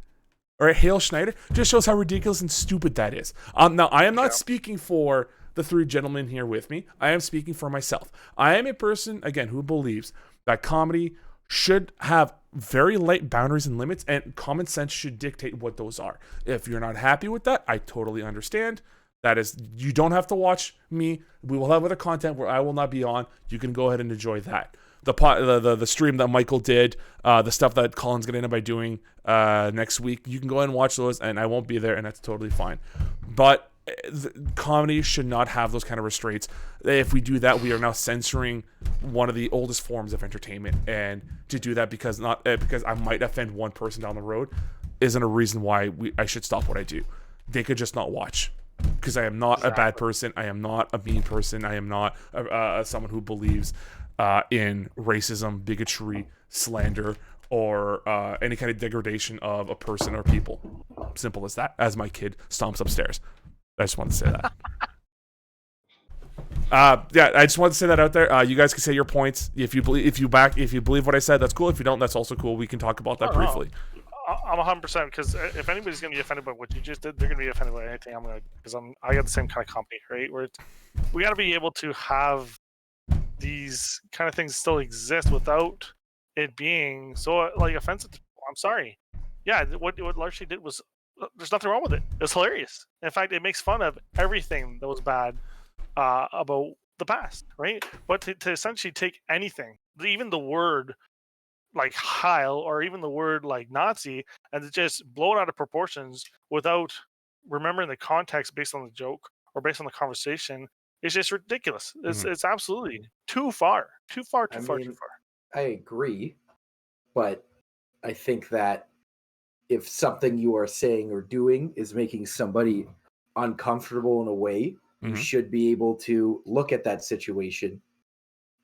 or Hail Schneider, just shows how ridiculous and stupid that is. Now, I am not speaking for the three gentlemen here with me. I am speaking for myself. I am a person, again, who believes that comedy should have very light boundaries and limits, and common sense should dictate what those are. If you're not happy with that, I totally understand. That is, you don't have to watch me. We will have other content where I will not be on. You can go ahead and enjoy that. The stream that Michael did, the stuff that Colin's going to end up by doing next week, you can go ahead and watch those, and I won't be there, and that's totally fine. But comedy should not have those kind of restraints. If we do that, we are now censoring one of the oldest forms of entertainment, and to do that because I might offend one person down the road isn't a reason why I should stop what I do. They could just not watch, because I am not a bad person. I am not a mean person. I am not someone who believes in racism, bigotry, slander, or any kind of degradation of a person or people. Simple as that. As my kid stomps upstairs. I just wanted to say that. Yeah, I just wanted to say that out there. You guys can say your points. If you believe what I said, that's cool. If you don't, that's also cool. We can talk about that briefly. I'm 100%, because if anybody's gonna be offended by what you just did, they're gonna be offended by anything I'm gonna, because I got the same kind of company, right? Where we got to be able to have these kind of things still exist without it being so like offensive to people. I'm sorry. Yeah, what Larchie did was, there's nothing wrong with it. It's hilarious. In fact, it makes fun of everything that was bad about the past, right? But to essentially take anything, even the word like Heil or even the word like Nazi, and to just blow it out of proportions without remembering the context based on the joke or based on the conversation, it's just ridiculous. It's absolutely too far. I agree, but I think that if something you are saying or doing is making somebody uncomfortable in a way, you should be able to look at that situation.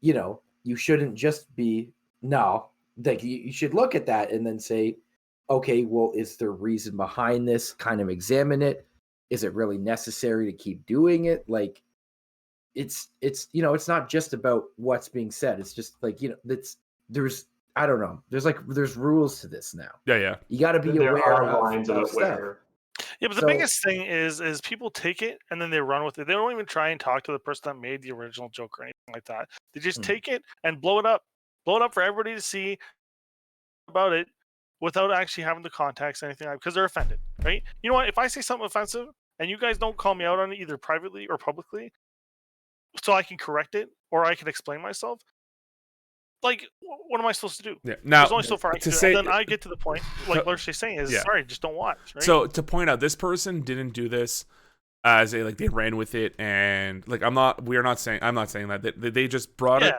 You know, you shouldn't just be, no, like you should look at that and then say, okay, well, is there reason behind this? Kind of examine it. Is it really necessary to keep doing it? Like, it's it's not just about what's being said. It's just like, there's I don't know. There's rules to this now. Yeah. You got to be There aware are of lines stuff. where. Yeah, but the biggest thing is people take it and then they run with it. They don't even try and talk to the person that made the original joke or anything like that. They just take it and blow it up for everybody to see about it without actually having the context or anything like, because they're offended, right? You know what? If I say something offensive and you guys don't call me out on it either privately or publicly, so I can correct it or I can explain myself, like, what am I supposed to do? Yeah. Now, there's only so far I can do. And then I get to the point, like Larchie's saying, is sorry, just don't watch. Right? So to point out, this person didn't do this as a, like, they ran with it, and like I'm not saying that they just brought it.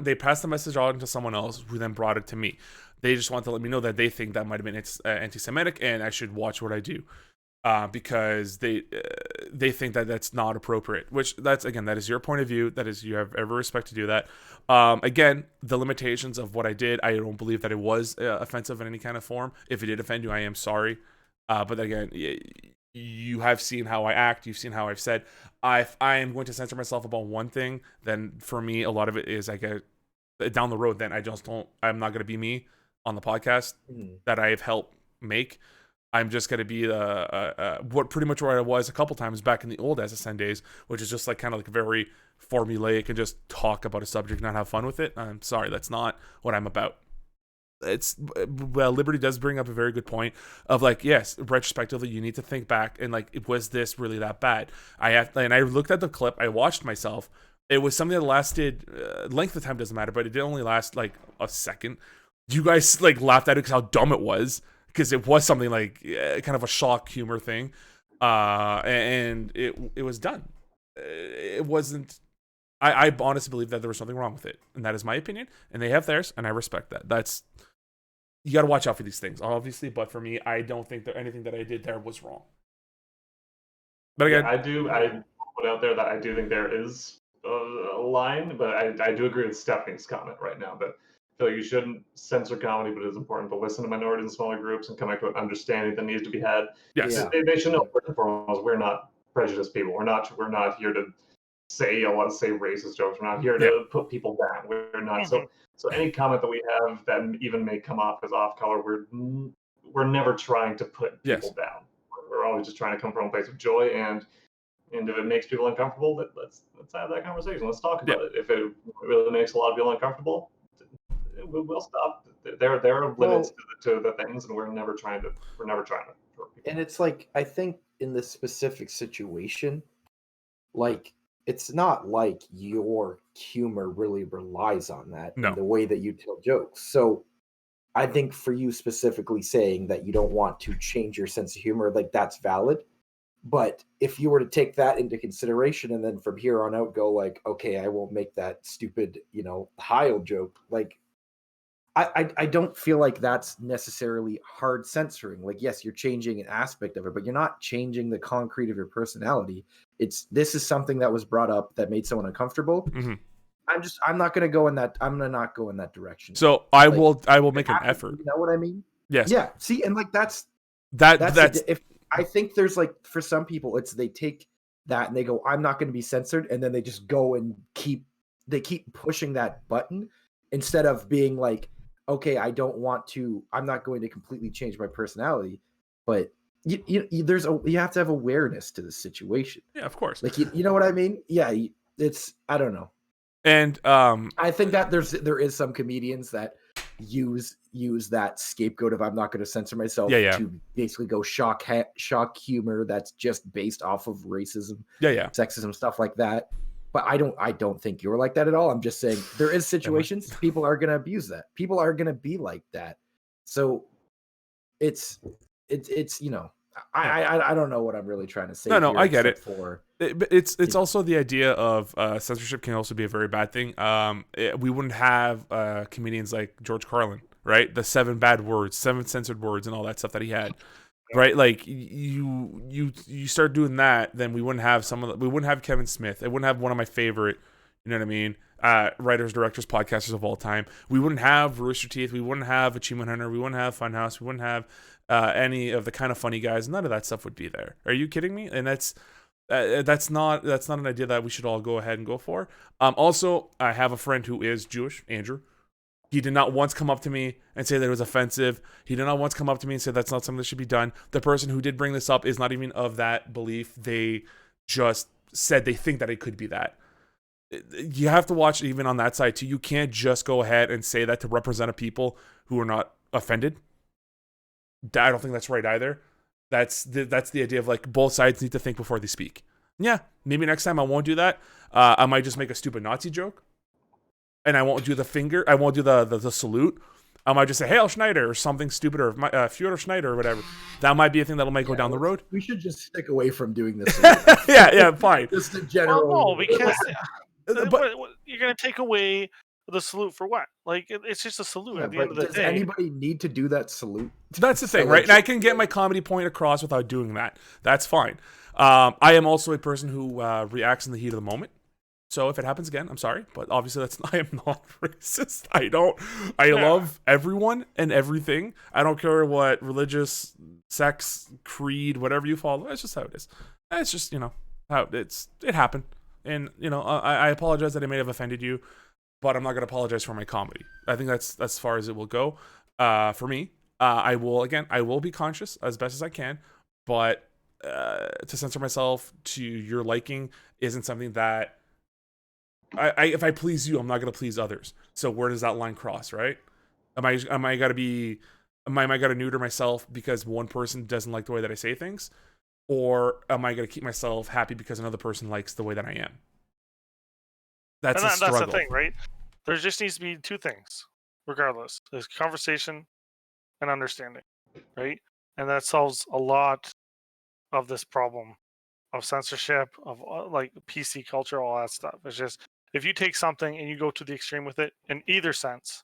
They passed the message on to someone else who then brought it to me. They just want to let me know that they think that might have been anti-Semitic and I should watch what I do. Because they think that that's not appropriate, which that is your point of view. That is, you have every respect to do that. Again, the limitations of what I did, I don't believe that it was offensive in any kind of form. If it did offend you, I am sorry. But again, you have seen how I act. You've seen how I've said. If I am going to censor myself about one thing, then for me, a lot of it is I get down the road. Then I'm not going to be me on the podcast that I have helped make. I'm just going to be pretty much where I was a couple times back in the old SSN days, which is just like kind of like very formulaic and just talk about a subject, not have fun with it. I'm sorry, that's not what I'm about. Liberty does bring up a very good point of like, yes, retrospectively, you need to think back and like, was this really that bad? And I looked at the clip, I watched myself. It was something that lasted, length of time doesn't matter, but it did only last like a second. You guys like laughed at it because how dumb it was. Because it was something like kind of a shock humor thing, and it was done. It wasn't. I honestly believe that there was something wrong with it, and that is my opinion. And they have theirs, and I respect that. That's, you got to watch out for these things, obviously. But for me, I don't think that anything that I did there was wrong. But again, I put out there that I do think there is a line, but I do agree with Stephanie's comment right now. But I feel like you shouldn't censor comedy, but it's important to listen to minorities and smaller groups and come back to an understanding that needs to be had. yes, They should know first and foremost, we're not prejudiced people. We're not here to say racist jokes. We're not here to put people down. We're not. So any comment that we have that even may come off as off color, we're never trying to put people down. We're always just trying to come from a place of joy, and And if it makes people uncomfortable, let's have that conversation. Let's talk Yeah. about it. If it really makes a lot of people uncomfortable, we'll stop. There are limits to the things, and we're never trying to hurt people. And it's like, I think in this specific situation, like, it's not like your humor really relies on that No. in the way that you tell jokes. So I think for you specifically saying that you don't want to change your sense of humor, like, that's valid. But if you were to take that into consideration and then from here on out go like, okay, I won't make that stupid, Heil joke, like, I don't feel like that's necessarily hard censoring. Like, yes, you're changing an aspect of it, but you're not changing the concrete of your personality. This is something that was brought up that made someone uncomfortable. Mm-hmm. I'm not going to go in that. I'm going to not go in that direction. So I will make an effort. You know what I mean? Yes. Yeah. See, and like that's if I think there's like, for some people, they take that and they go, I'm not going to be censored, and then they just go and keep pushing that button instead of being like, okay, I'm not going to completely change my personality, but you have to have awareness to the situation. Yeah, of course. Like, you know what I mean? Yeah, I don't know. And I think that there is some comedians that use that scapegoat of I'm not going to censor myself to basically go shock humor that's just based off of racism, sexism, stuff like that. But I don't think you're like that at all. I'm just saying there is situations people are going to abuse that. People are going to be like that. So it's I don't know what I'm really trying to say. No, I get it. It's also the idea of censorship can also be a very bad thing. We wouldn't have comedians like George Carlin, right? The 7 censored words, and all that stuff that he had, right? Like you start doing that, then we wouldn't have we wouldn't have Kevin Smith. It wouldn't have one of my favorite, you know what I mean? Writers, directors, podcasters of all time. We wouldn't have Rooster Teeth. We wouldn't have Achievement Hunter. We wouldn't have Funhouse. We wouldn't have any of the kind of funny guys. None of that stuff would be there. Are you kidding me? And that's not an idea that we should all go ahead and go for. Also, I have a friend who is Jewish, Andrew. He did not once come up to me and say that it was offensive. He did not once come up to me and say that's not something that should be done. The person who did bring this up is not even of that belief. They just said they think that it could be that. You have to watch even on that side too. You can't just go ahead and say that to represent a people who are not offended. I don't think that's right either. That's the idea of like both sides need to think before they speak. Yeah, maybe next time I won't do that. I might just make a stupid Nazi joke, and I won't do the finger. I won't do the salute. I might just say Hail Schneider or something stupid, or Führer Schneider or whatever. That might be a thing that might go down the road. We should just stick away from doing this. yeah, fine. Just the general. Well, no, because but you're going to take away the salute for what? Like, it's just a salute at the end of the day. Does anybody need to do that salute? That's the thing, right? And I can get my comedy point across without doing that. That's fine. I am also a person who reacts in the heat of the moment. So if it happens again, I'm sorry, but obviously I am not racist. I love everyone and everything. I don't care what religious, sex, creed, whatever you follow. That's just how it is. It's just, how it happened. And, I apologize that I may have offended you, but I'm not going to apologize for my comedy. I think that's as far as it will go. For me, I will be conscious as best as I can, but to censor myself to your liking isn't something that if I please you, I'm not going to please others. So where does that line cross, right? Am I going to neuter myself because one person doesn't like the way that I say things? Or am I going to keep myself happy because another person likes the way that I am? That's a struggle. That's the thing, right? There just needs to be 2 things, regardless. There's conversation and understanding, right? And that solves a lot of this problem of censorship, of like PC culture, all that stuff. It's just, if you take something and you go to the extreme with it, in either sense,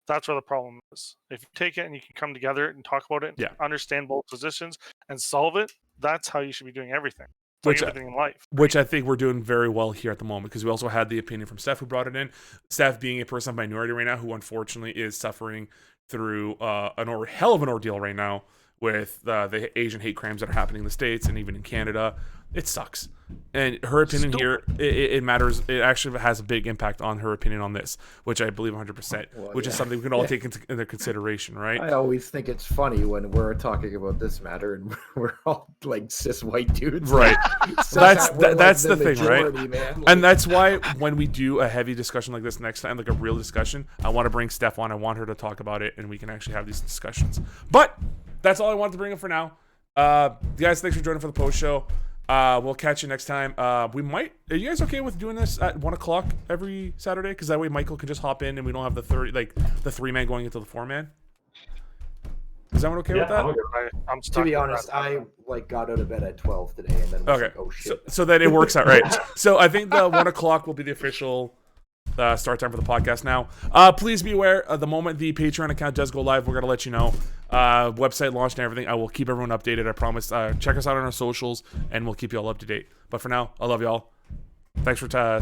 that's where the problem is. If you take it and you can come together and talk about it, and understand both positions and solve it, that's how you should be doing everything. Everything in life. Which I think we're doing very well here at the moment, because we also had the opinion from Steph, who brought it in. Steph being a person of minority right now, who unfortunately is suffering through hell of an ordeal right now with the Asian hate crimes that are happening in the States and even in Canada. it sucks. And her opinion here, it matters. It actually has a big impact on her opinion on this, which I believe 100%, which is something we can all take into consideration, right? I always think it's funny when we're talking about this matter and we're all like cis white dudes. Right. So that's we're, that's like, the thing, right? Man. And that's why when we do a heavy discussion like this next time, like a real discussion, I want to bring Steph on. I want her to talk about it, and we can actually have these discussions. But that's all I wanted to bring up for now. Guys, thanks for joining for the post show. We'll catch you next time. Are you guys okay with doing this at 1:00 every Saturday? Because that way Michael can just hop in and we don't have the 3-man going into the 4-man. Is everyone okay with that? I'm to be honest, I got out of bed at 12 today and then was like, oh shit. So that it works out right. So I think the 1:00 will be the official start time for the podcast now. Please be aware, the moment the Patreon account does go live, we're going to let you know. Website launched and everything. I will keep everyone updated, I promise. Check us out on our socials, and we'll keep you all up to date. But for now, I love y'all. Thanks for staying.